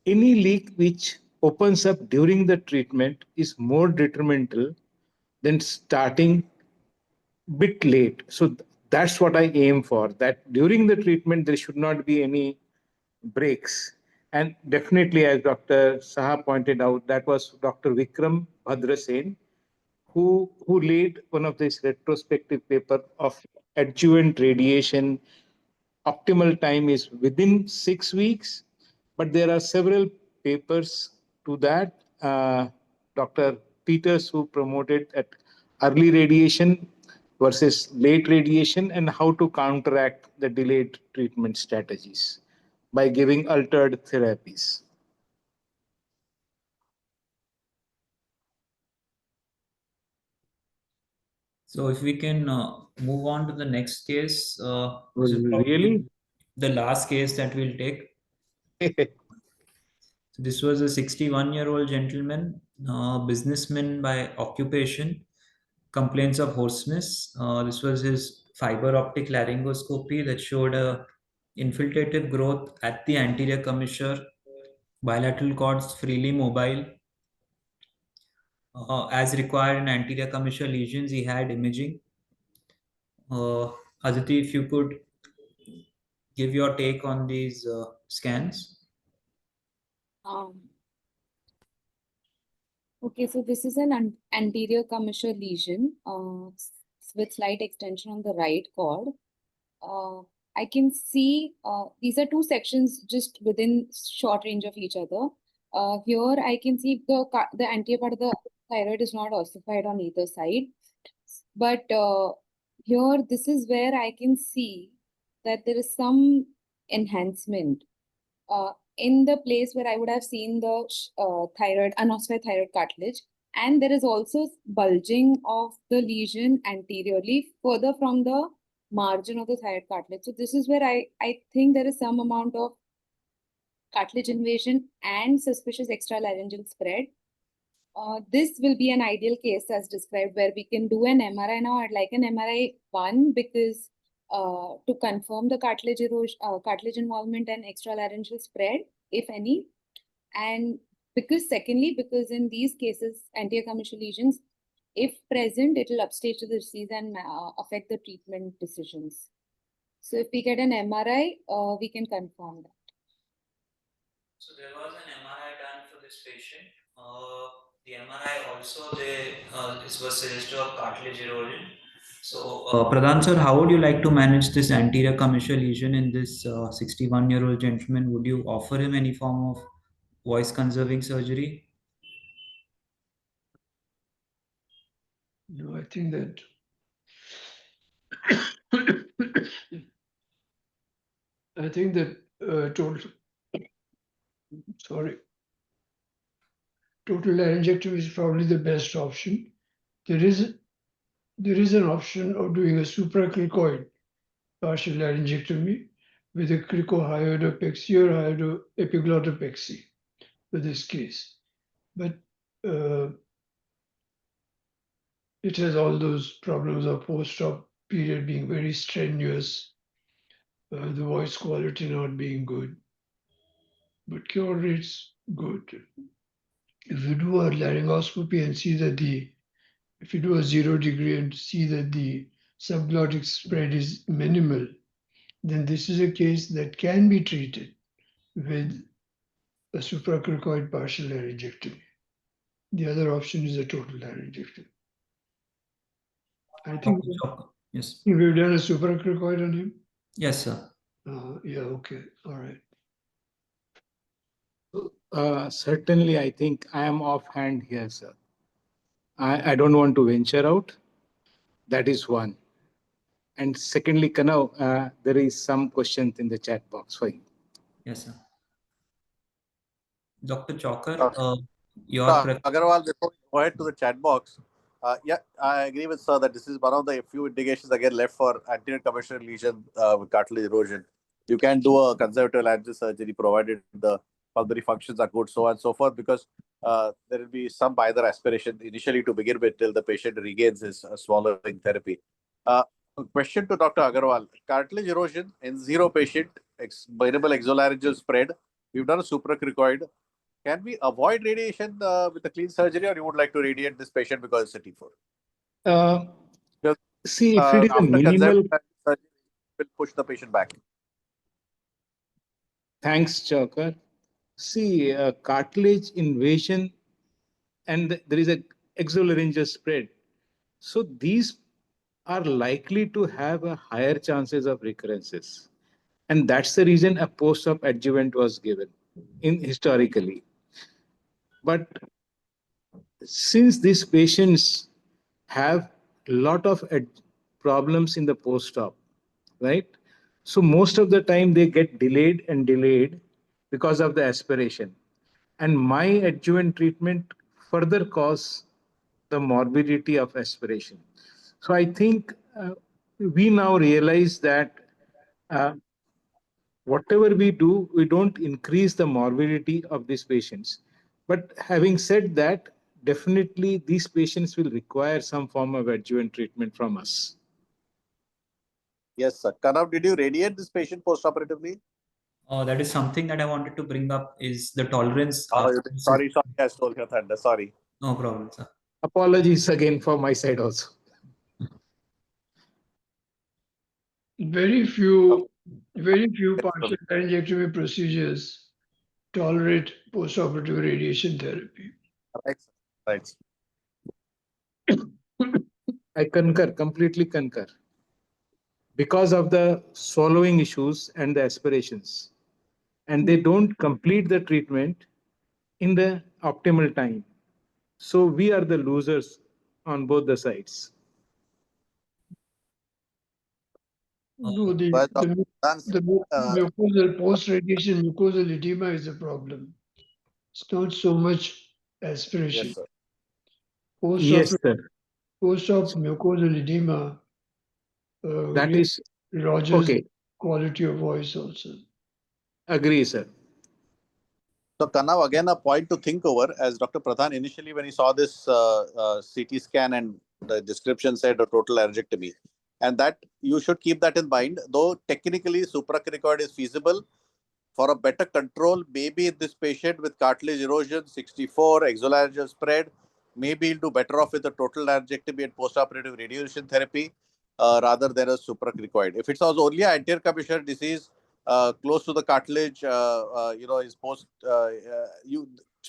Any leak which opens up during the treatment is more detrimental than starting bit late. So that's what I aim for, that during the treatment there should not be any breaks. And definitely, as Dr. Saha pointed out, that was Dr. Vikram Bhadrasen who laid one of this retrospective paper of adjuvant radiation. Optimal time is within 6 weeks, but there are several papers to that. Dr. Peters, who promoted at early radiation versus late radiation and how to counteract the delayed treatment strategies by giving altered therapies. So if we can move on to the next case, this is probably Really? the last case that we'll take. This was a 61-year-old gentleman, businessman by occupation, complaints of hoarseness. This was his fiber optic laryngoscopy that showed a infiltrative growth at the anterior commissure, bilateral cords freely mobile. As required in anterior commissure lesions, he had imaging. Aditi, if you could give your take on these scans. Um, okay, so this is an anterior commissure lesion with slight extension on the right cord. I can see these are two sections just within short range of each other. Here I can see the anterior part of the thyroid is not ossified on either side. But here, this is where I can see that there is some enhancement in the place where I would have seen the thyroid, unossified thyroid cartilage. And there is also bulging of the lesion anteriorly, further from the margin of the thyroid cartilage. So this is where I think there is some amount of cartilage invasion and suspicious extralaryngeal spread. This will be an ideal case as described where we can do an MRI now. I'd like an MRI one because to confirm the cartilage erosion, cartilage involvement and extralaryngeal spread, if any. And because secondly, because in these cases, anterior commissure lesions, if present, it will upstage the disease and affect the treatment decisions. So if we get an MRI, we can confirm that. So there was an MRI done for this patient. The MRI also this was suggestive of cartilage erosion. So Pradhan sir, how would you like to manage this anterior commissure lesion in this 61-year-old gentleman? Would you offer him any form of voice conserving surgery? No, I think that I think that total laryngectomy is probably the best option. There is an option of doing a supracricoid partial laryngectomy with a cricohyoidopexy or hyodoepiglottopexy for this case. But it has all those problems of post-op period being very strenuous, the voice quality not being good, but cure rate's good. If you do a laryngoscopy and see that if you do a 0 degree and see that the subglottic spread is minimal, then this is a case that can be treated with a supracricoid partial laryngectomy. The other option is a total laryngectomy. I think Dr. Chopra. Yes. we've done a supracricoid on him. Yes, sir. Yeah, okay, all right. Certainly, I think I am offhand here, sir. I don't want to venture out. That is one. And secondly, Kanav, there is some questions in the chat box for you. Yes, sir. Dr. Chokar, Uh, your Agarwal, before we go ahead to the chat box, yeah, I agree with sir that this is one of the few indications again left for anterior commissural lesion with cartilage erosion. You can do a conservative laryngeal surgery provided the pulmonary functions are good, so on and so forth, because there will be some either aspiration initially to begin with till the patient regains his swallowing therapy. Question to Dr. Agarwal: cartilage erosion in 0 patient, minimal exolaryngeal spread. We've done a supracricoid. Can we avoid radiation with a clean surgery, or you would like to radiate this patient because it's a T4? Uh, Because See, if it is a after minimal, conservative surgery, will push the patient back. thanks, Chokar. See, cartilage invasion and there is a exolaryngeal spread. So these are likely to have a higher chances of recurrences. And that's the reason a post-op adjuvant was given in historically. But since these patients have a lot of problems in the post-op, right? So most of the time they get delayed and delayed because of the aspiration. And my adjuvant treatment further cause the morbidity of aspiration. So I think we now realize that uh, whatever we do, we don't increase the morbidity of these patients. But having said that, definitely these patients will require some form of adjuvant treatment from us. Yes, sir. Kanav, did you radiate this patient post-operatively? that is something that I wanted to bring up is the tolerance. Oh, sorry, I stole your thunder. Sorry. No problem, sir. Apologies again for my side also. Very few partial laryngectomy procedures tolerate post-operative radiation therapy. Right. I concur, completely concur. Because of the swallowing issues and the aspirations. And they don't complete the treatment in the optimal time. So we are the losers on both the sides. No, the mucosal post-radiation mucosal edema is a problem. It's not so much aspiration. Yes, sir. Yes, sir. Post-op mucosal edema That is Roger's okay. quality of voice also. Agree, sir. So, Kanav, again, a point to think over, as Dr. Pradhan initially, when he saw this CT scan and the description said a total laryngectomy, and that you should keep that in mind. Though technically supracricoid is feasible, for a better control, maybe in this patient with cartilage erosion, 64, exolaryngeal spread, maybe he'll do better off with a total laryngectomy and postoperative radiation therapy rather than a supracricoid. If it was only an anterior commissural disease close to the cartilage, is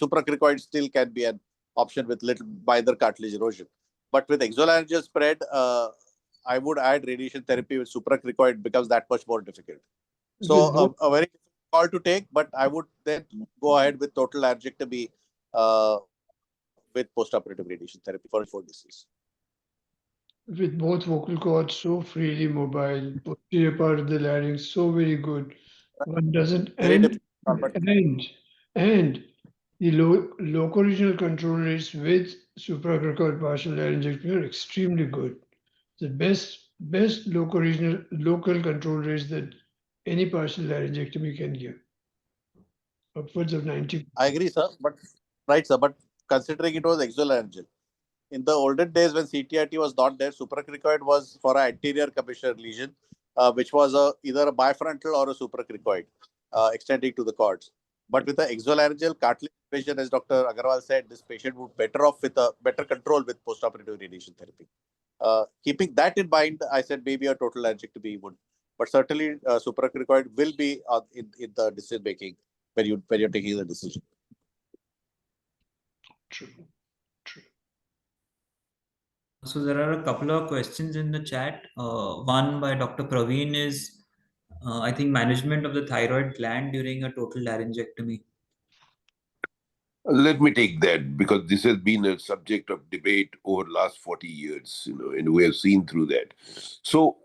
supracricoid still can be an option with little minor cartilage erosion. But with exolaryngeal spread, I would add radiation therapy with supracricoid becomes that much more difficult. So a very call to take, but I would then go ahead with total laryngectomy with postoperative radiation therapy for disease. With both vocal cords so freely mobile, posterior part of the larynx so very good, One doesn't, Very and difficult, but and the local regional control rates with supracricoid partial laryngectomy are extremely good. The best local control rates that any partial laryngectomy can give, upwards of 90%. I agree, sir. But right, sir. But considering it was exolaryngeal, in the olden days when CTRT was not there, supracricoid was for an anterior commissure lesion, which was either a bifrontal or a supracricoid, extending to the cords. But with the exolaryngeal cartilage invasion, as Dr. Agarwal said, this patient would better off with a better control with postoperative radiation therapy. Keeping that in mind, I said maybe a total laryngectomy would, but certainly supracricoid will be in the decision making when you're taking the decision. True. True. So there are a couple of questions in the chat. One by Dr. Praveen is, I think, management of the thyroid gland during a total laryngectomy. Let me take that because this has been a subject of debate over last 40 years, and we have seen through that. So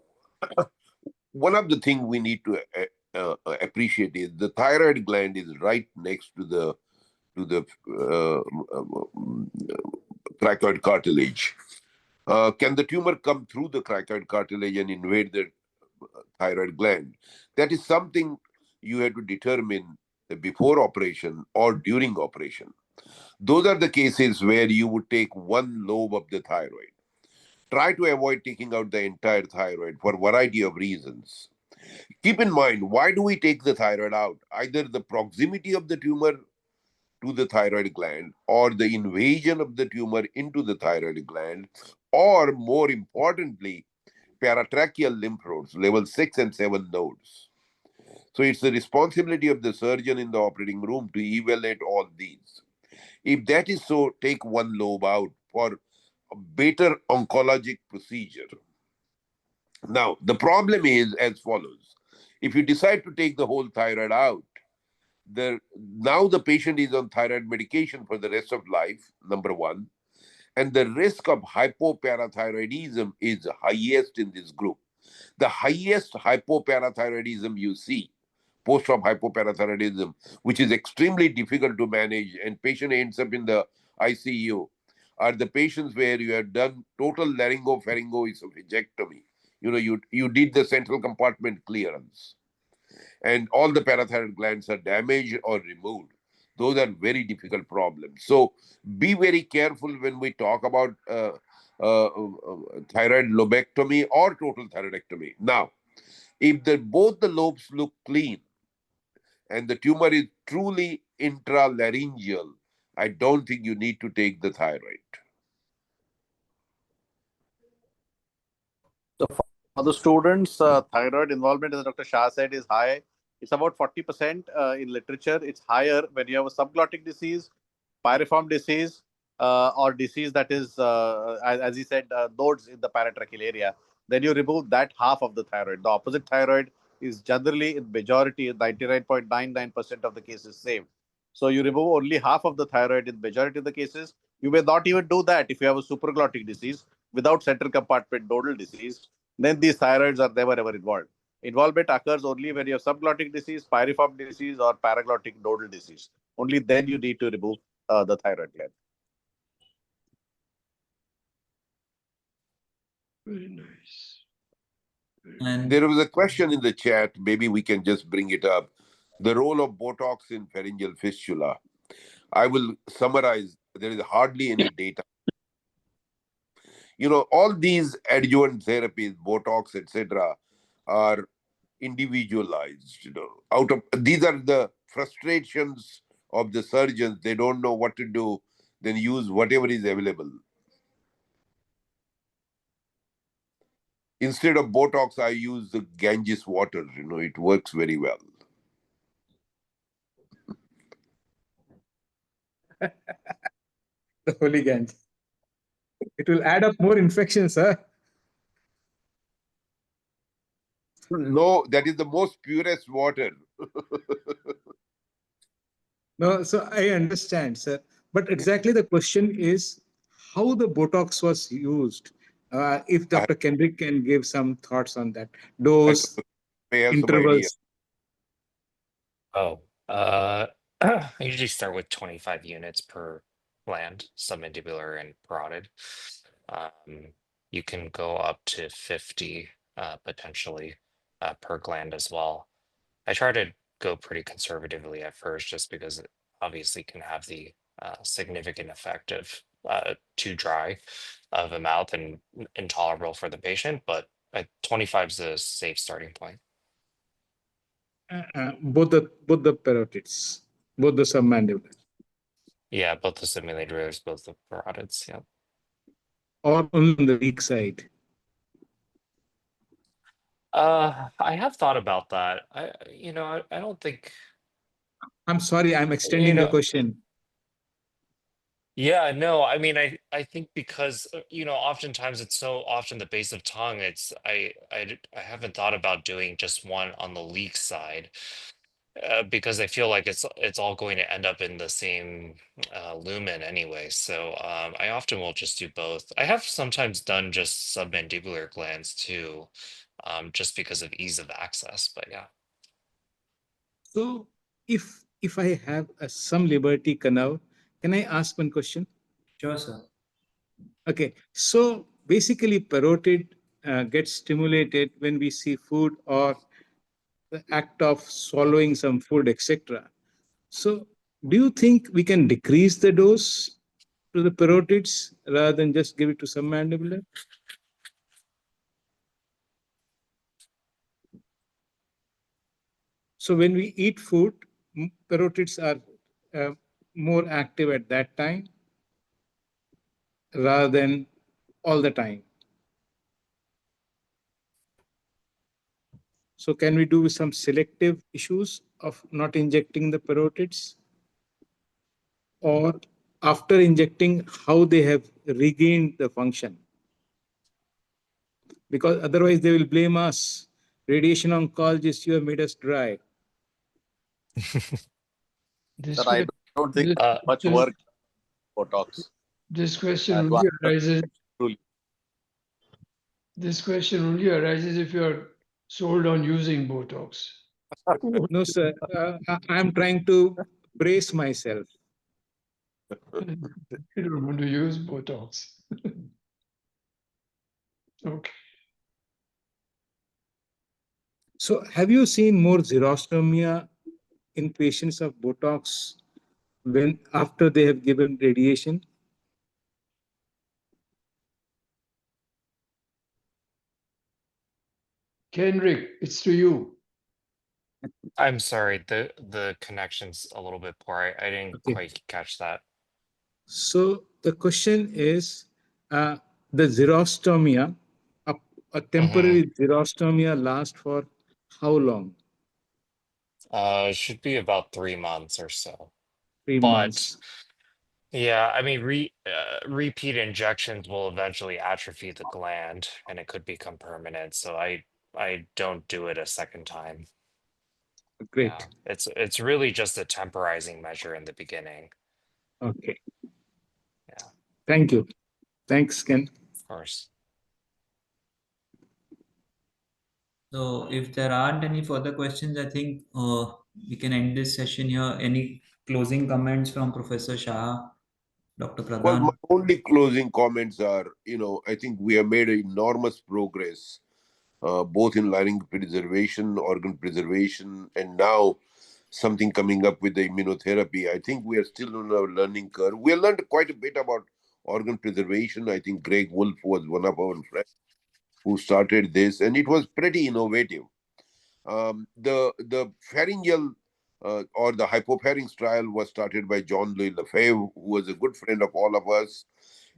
one of the things we need to appreciate is the thyroid gland is right next to the cricoid cartilage. Can the tumor come through the cricoid cartilage and invade the thyroid gland? That is something you have to determine before operation or during operation. Those are the cases where you would take one lobe of the thyroid. Try to avoid taking out the entire thyroid for a variety of reasons. Keep in mind, why do we take the thyroid out? Either the proximity of the tumor to the thyroid gland or the invasion of the tumor into the thyroid gland, or more importantly, paratracheal lymph nodes, level 6 and 7 nodes. So it's the responsibility of the surgeon in the operating room to evaluate all these. If that is so, take one lobe out for a better oncologic procedure. Now, the problem is as follows. If you decide to take the whole thyroid out, now the patient is on thyroid medication for the rest of life, number one, and the risk of hypoparathyroidism is highest in this group. The highest hypoparathyroidism you see, post-op hypoparathyroidism, which is extremely difficult to manage, and patient ends up in the ICU, are the patients where you have done total laryngopharyngoesophageectomy. You did the central compartment clearance, and all the parathyroid glands are damaged or removed. Those are very difficult problems. So be very careful when we talk about thyroid lobectomy or total thyroidectomy. Now, if both the lobes look clean and the tumor is truly intralaryngeal, I don't think you need to take the thyroid. So for the students, thyroid involvement, as Dr. Shah said, is high. It's about 40% in literature. It's higher when you have a subglottic disease, pyriform disease, or disease that is, as he said, nodes in the paratracheal area. Then you remove that half of the thyroid. The opposite thyroid is generally, in majority, 99.99% of the cases saved. So you remove only half of the thyroid in majority of the cases. You may not even do that if you have a supraglottic disease without central compartment nodal disease. Then these thyroids are never ever involved. Involvement occurs only when you have subglottic disease, pyriform disease, or paraglottic nodal disease. Only then you need to remove the thyroid gland. Very nice. And There was a question in the chat, maybe we can just bring it up. The role of Botox in pharyngeal fistula. I will summarize. There is hardly any data. All these adjuvant therapies, Botox, etc., are individualized. These are the frustrations of the surgeons. They don't know what to do, then use whatever is available. Instead of Botox, I use the Ganges water. It works very well. The holy Ganges. It will add up more infections, sir. No, that is the most purest water. No, so I understand, sir. But exactly the question is how the Botox was used. If Dr. Kendrick can give some thoughts on that. I Dose, may have some idea. intervals. Oh, I usually start with 25 units per gland, submandibular and parotid. Um, you can go up to 50 potentially per gland as well. I try to go pretty conservatively at first just because it obviously can have the significant effect of too dry of a mouth and intolerable for the patient, but 25 is a safe starting point. Both the parotids, both the submandibular, Yeah, both the simulators, both the parotids. Yeah. or only on the weak side. I have thought about that. I don't think, I'm sorry, I'm you extending the know, question. yeah, no, I mean, I think because, oftentimes it's so often the base of tongue, I haven't thought about doing just one on the leak side. Because I feel like it's all going to end up in the same lumen anyway. So I often will just do both. I have sometimes done just submandibular glands too, just because of ease of access. But yeah. So, if I have some liberty, Kanav, can I ask one question? Sure, sir. Okay, so basically, parotid gets stimulated when we see food or the act of swallowing some food, etc. So, do you think we can decrease the dose to the parotids rather than just give it to some mandibular? So, when we eat food, parotids are uh, more active at that time rather than all the time. So, can we do some selective issues of not injecting the parotids? Or after injecting, how they have regained the function? Because otherwise, they will blame us. Radiation oncologists, you have made us dry. This Sir, I que- don't think this, much this, work Botox. this question To only answer arises. truly. This question only arises if you are sold on using Botox. No, sir. I'm trying to brace myself. You don't want to use Botox. Okay. So, have you seen more xerostomia in patients of Botox when after they have given radiation? Kenrick, it's to you. I'm sorry, the connection's a little bit poor. I didn't Okay. quite catch that. So the question is, the xerostomia, a temporary xerostomia lasts for how long? It should be about 3 months or so. Three But months. yeah, I mean, repeat injections will eventually atrophy the gland, and it could become permanent. So I don't do it a second time. Great. Yeah, it's really just a temporizing measure in the beginning. Okay. Yeah, Thank you. Thanks, Ken. of course. So if there aren't any further questions, I think we can end this session here. Any closing comments from Professor Shah, Dr. Well, my Pradhan? only closing comments are, I think we have made enormous progress, both in larynx preservation, organ preservation, and now something coming up with the immunotherapy. I think we are still on our learning curve. We learned quite a bit about organ preservation. I think Greg Wolf was one of our friends who started this, and it was pretty innovative. The pharyngeal or the hypopharynx trial was started by John Louis Lefebvre, who was a good friend of all of us.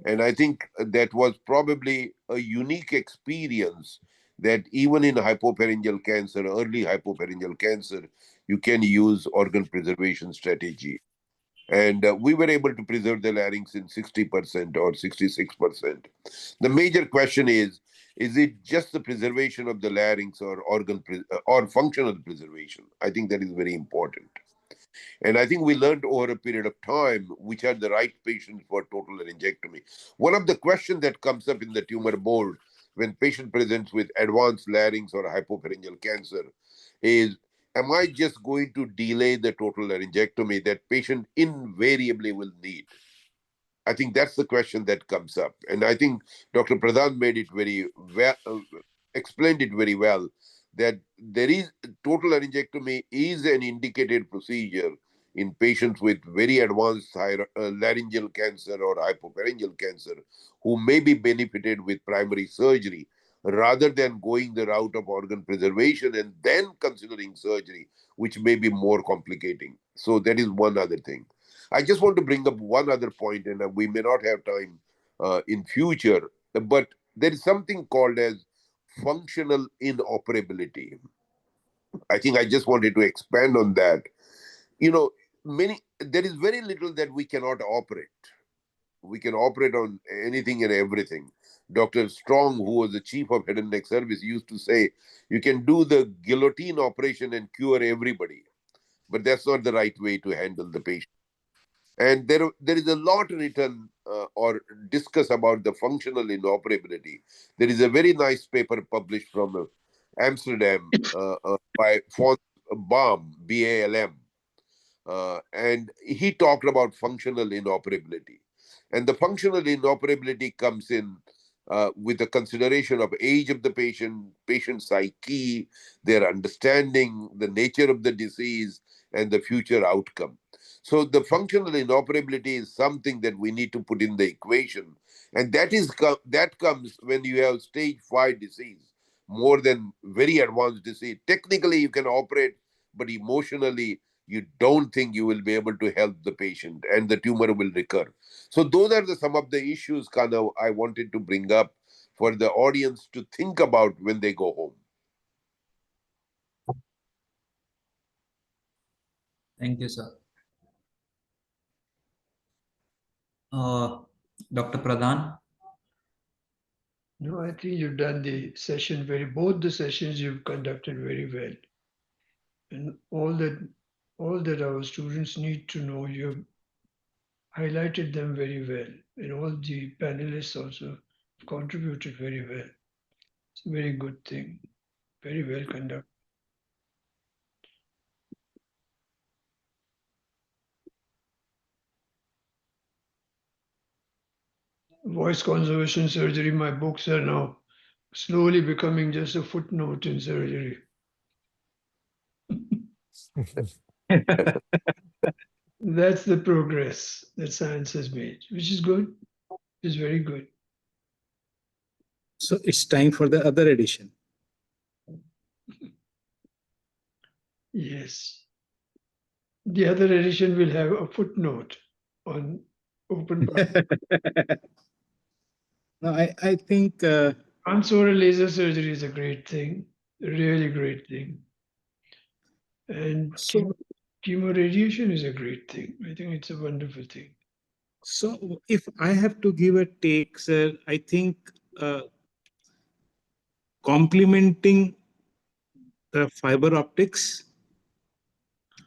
And I think that was probably a unique experience that even in hypopharyngeal cancer, early hypopharyngeal cancer, you can use organ preservation strategy. And we were able to preserve the larynx in 60% or 66%. The major question is it just the preservation of the larynx or or functional preservation? I think that is very important. And I think we learned over a period of time which are the right patients for total laryngectomy. One of the questions that comes up in the tumor board when patient presents with advanced larynx or hypopharyngeal cancer is am I just going to delay the total laryngectomy that patient invariably will need? I think that's the question that comes up. And I think Dr. Pradhan made it very well, explained it very well, that there is total laryngectomy is an indicated procedure in patients with very advanced laryngeal cancer or hypopharyngeal cancer who may be benefited with primary surgery rather than going the route of organ preservation and then considering surgery, which may be more complicating. So that is one other thing. I just want to bring up one other point, and we may not have time in future, but there is something called as functional inoperability. I think I just wanted to expand on that. You know, there is very little that we cannot operate. We can operate on anything and everything. Dr. Strong, who was the chief of head and neck service, used to say, you can do the guillotine operation and cure everybody, but that's not the right way to handle the patient. And there is a lot written or discussed about the functional inoperability. There is a very nice paper published from Amsterdam by von Baum, Balm, and he talked about functional inoperability. And the functional inoperability comes in with the consideration of age of the patient psyche, their understanding, the nature of the disease, and the future outcome. So the functional inoperability is something that we need to put in the equation, and that comes when you have stage 5 disease, more than very advanced disease. Technically, you can operate, but emotionally, you don't think you will be able to help the patient, and the tumor will recur. So those are some of the issues, Kanav, I wanted to bring up for the audience to think about when they go home. Thank you, sir. Dr. Pradhan? No, I think you've done the session both the sessions you've conducted very well. And all that our students need to know, you've highlighted them very well. And all the panelists also contributed very well. It's a very good thing. Very well conducted. Voice conservation surgery, my books are now slowly becoming just a footnote in surgery. That's the progress that science has made, which is good. It's very good. So it's time for the other edition. Yes. The other edition will have a footnote on open. No, I think Transoral laser surgery is a great thing, a really great thing. And so. chemoradiation is a great thing. I think it's a wonderful thing. So if I have to give a take, sir, I think complementing the fiber optics,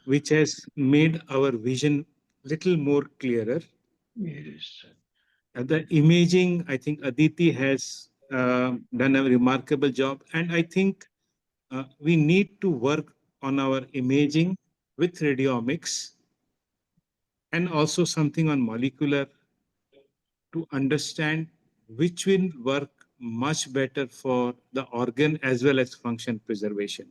which has made our vision little more clearer. Yes. The imaging, I think Aditi has done a remarkable job. And I think we need to work on our imaging with radiomics and also something on molecular to understand which will work much better for the organ as well as function preservation.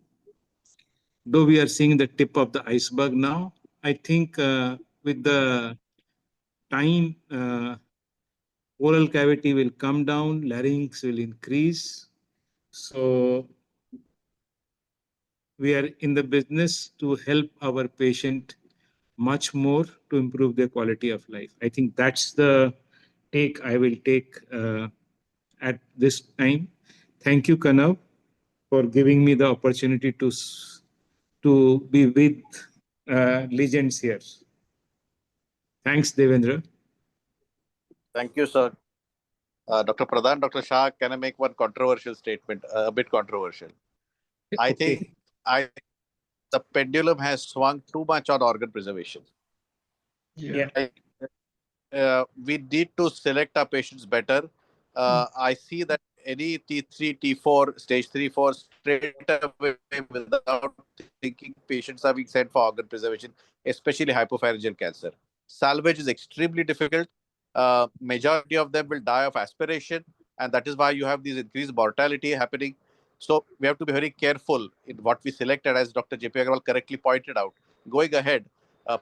Though we are seeing the tip of the iceberg now, I think with the time, oral cavity will come down, larynx will increase. So we are in the business to help our patient much more to improve their quality of life. I think that's the take I will take at this time. Thank you, Kanav, for giving me the opportunity to be with legends here. Thanks, Devendra. Thank you, sir. Dr. Pradhan, Dr. Shah, can I make one controversial statement, a bit controversial? I think the pendulum has swung too much on organ preservation. Yeah. We need to select our patients better. I see that any T3, T4, stage 3, 4 straight away without thinking patients are being sent for organ preservation, especially hypopharyngeal cancer. Salvage is extremely difficult. Majority of them will die of aspiration, and that is why you have these increased mortality happening. So we have to be very careful in what we selected, as Dr. JP Agarwal correctly pointed out. Going ahead,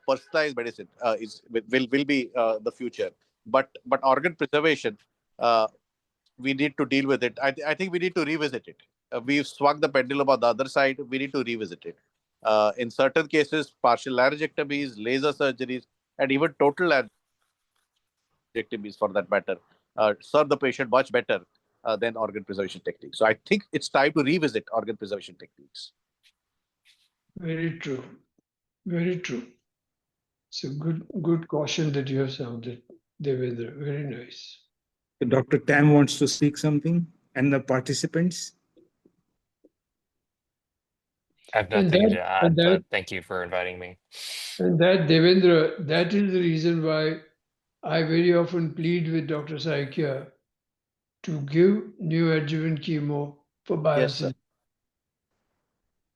personalized medicine will be the future. But organ preservation, we need to deal with it. I think we need to revisit it. We've swung the pendulum on the other side. We need to revisit it. In certain cases, partial laryngectomies, laser surgeries, and even total laryngectomies for that matter, serve the patient much better than organ preservation techniques. So I think it's time to revisit organ preservation techniques. Very true. Very true. It's a good caution that you have sounded, Devendra. Very nice. Dr. Tam wants to speak something, and the participants. I have And nothing that, to and add, that, but thank you for inviting me. and that, Devendra, that is the reason why I very often plead with Dr. Saikia to give neoadjuvant chemo for Yes, sir. biopsy.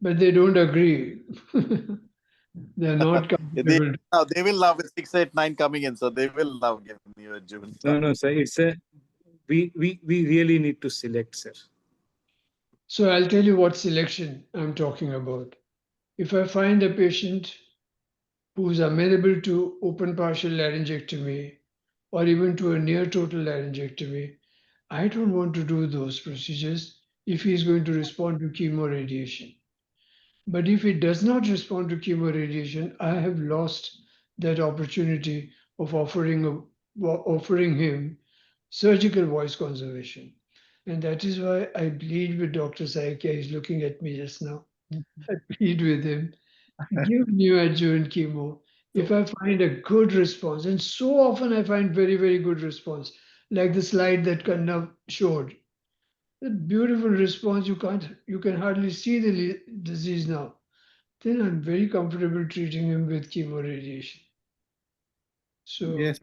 But they don't agree. They're not comfortable. They will love with 6, 8, 9 coming in, so they will love giving you a adjuvant. No, sir. It's a we really need to select, sir. So I'll tell you what selection I'm talking about. If I find a patient who's amenable to open partial laryngectomy or even to a near total laryngectomy, I don't want to do those procedures if he's going to respond to chemoradiation. But if he does not respond to chemoradiation, I have lost that opportunity of offering him surgical voice conservation. And that is why I plead with Dr. Saikia. He's looking at me just now. I plead with him, give neoadjuvant chemo. If I find a good response, and so often I find very, very good response, like the slide that Kanna showed. A beautiful response, you can hardly see the disease now. Then I'm very comfortable treating him with chemoradiation. So Yes.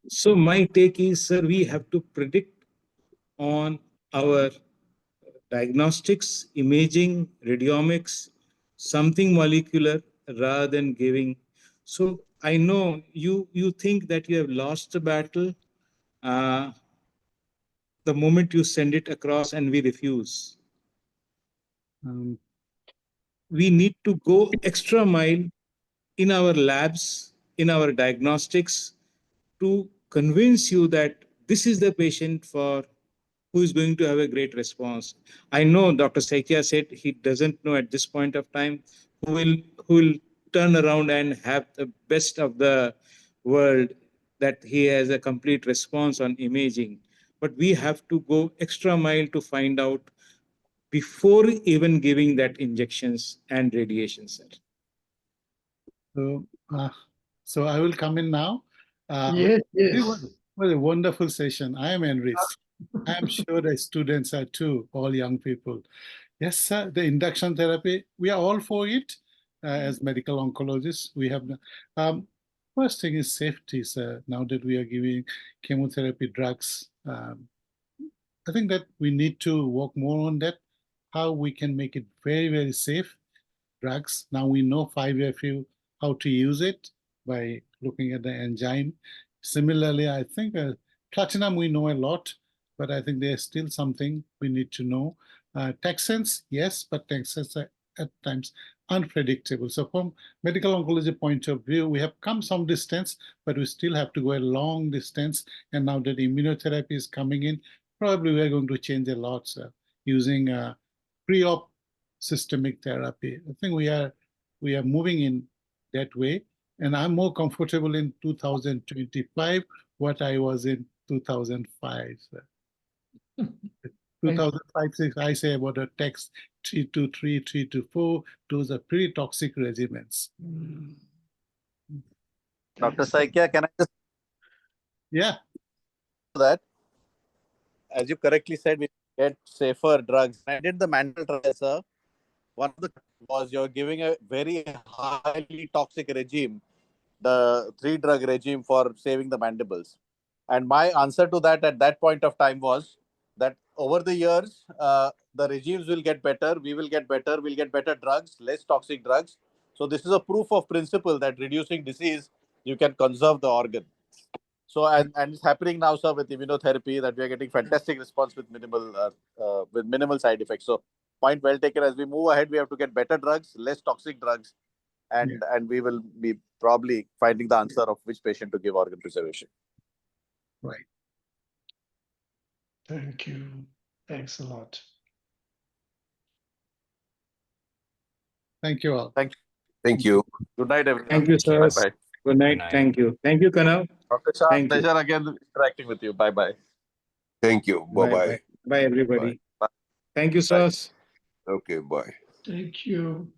So my take is, sir, we have to predict on our diagnostics, imaging, radiomics, something molecular rather than giving. So I know you think that you have lost the battle the moment you send it across and we refuse. We need to go extra mile in our labs, in our diagnostics, to convince you that this is the patient for who is going to have a great response. I know Dr. Saikia said he doesn't know at this point of time who will turn around and have the best of the world, that he has a complete response on imaging. But we have to go extra mile to find out before even giving that injections and radiation, sir. So I will come in now. yes, It yes. was a wonderful session. I am enriched. I am sure the students are too, all young people. Yes, sir, the induction therapy, we are all for it. As medical oncologists, we have. First thing is safety, sir. Now that we are giving chemotherapy drugs, I think that we need to work more on that, how we can make it very, very safe drugs. Now we know 5FU how to use it by looking at the engine. Similarly, I think platinum we know a lot, but I think there's still something we need to know. Taxanes, yes, but taxanes are at times unpredictable. So from medical oncology point of view, we have come some distance, but we still have to go a long distance. And now that immunotherapy is coming in, probably we're going to change a lot, sir, using pre-op systemic therapy. I think we are moving in that way, and I'm more comfortable in 2025 what I was in 2005. 2005, 6, I say about a text 323, 324. Those are pretty toxic regimens. Dr. Saikia, can I just Yeah. that? As you correctly said, we get safer drugs. I did the Mandel trial, sir. One of the was you're giving a very highly toxic regime, the 3-drug regime for saving the mandibles. And my answer to that at that point of time was that over the years, the regimes will get better. We will get better. We'll get better drugs, less toxic drugs. So this is a proof of principle that reducing disease, you can conserve the organ. So and it's happening now, sir, with immunotherapy, that we are getting fantastic response with minimal side effects. So point well taken. As we move ahead, we have to get better drugs, less toxic drugs, and we will be probably finding the answer of which patient to give organ preservation. Right. Thank you. Thanks a lot. Thank you all. Thank you. Thank you. Good night, everyone. Thank you, sir. Bye bye. Good night. night. Thank you. Thank you, Kanav. Dr. Shah, Thank you. pleasure again interacting with you. Bye bye. Thank you. Bye Bye-bye. bye. Bye, everybody. Bye. Thank you, Bye. sirs. Okay, bye. Thank you.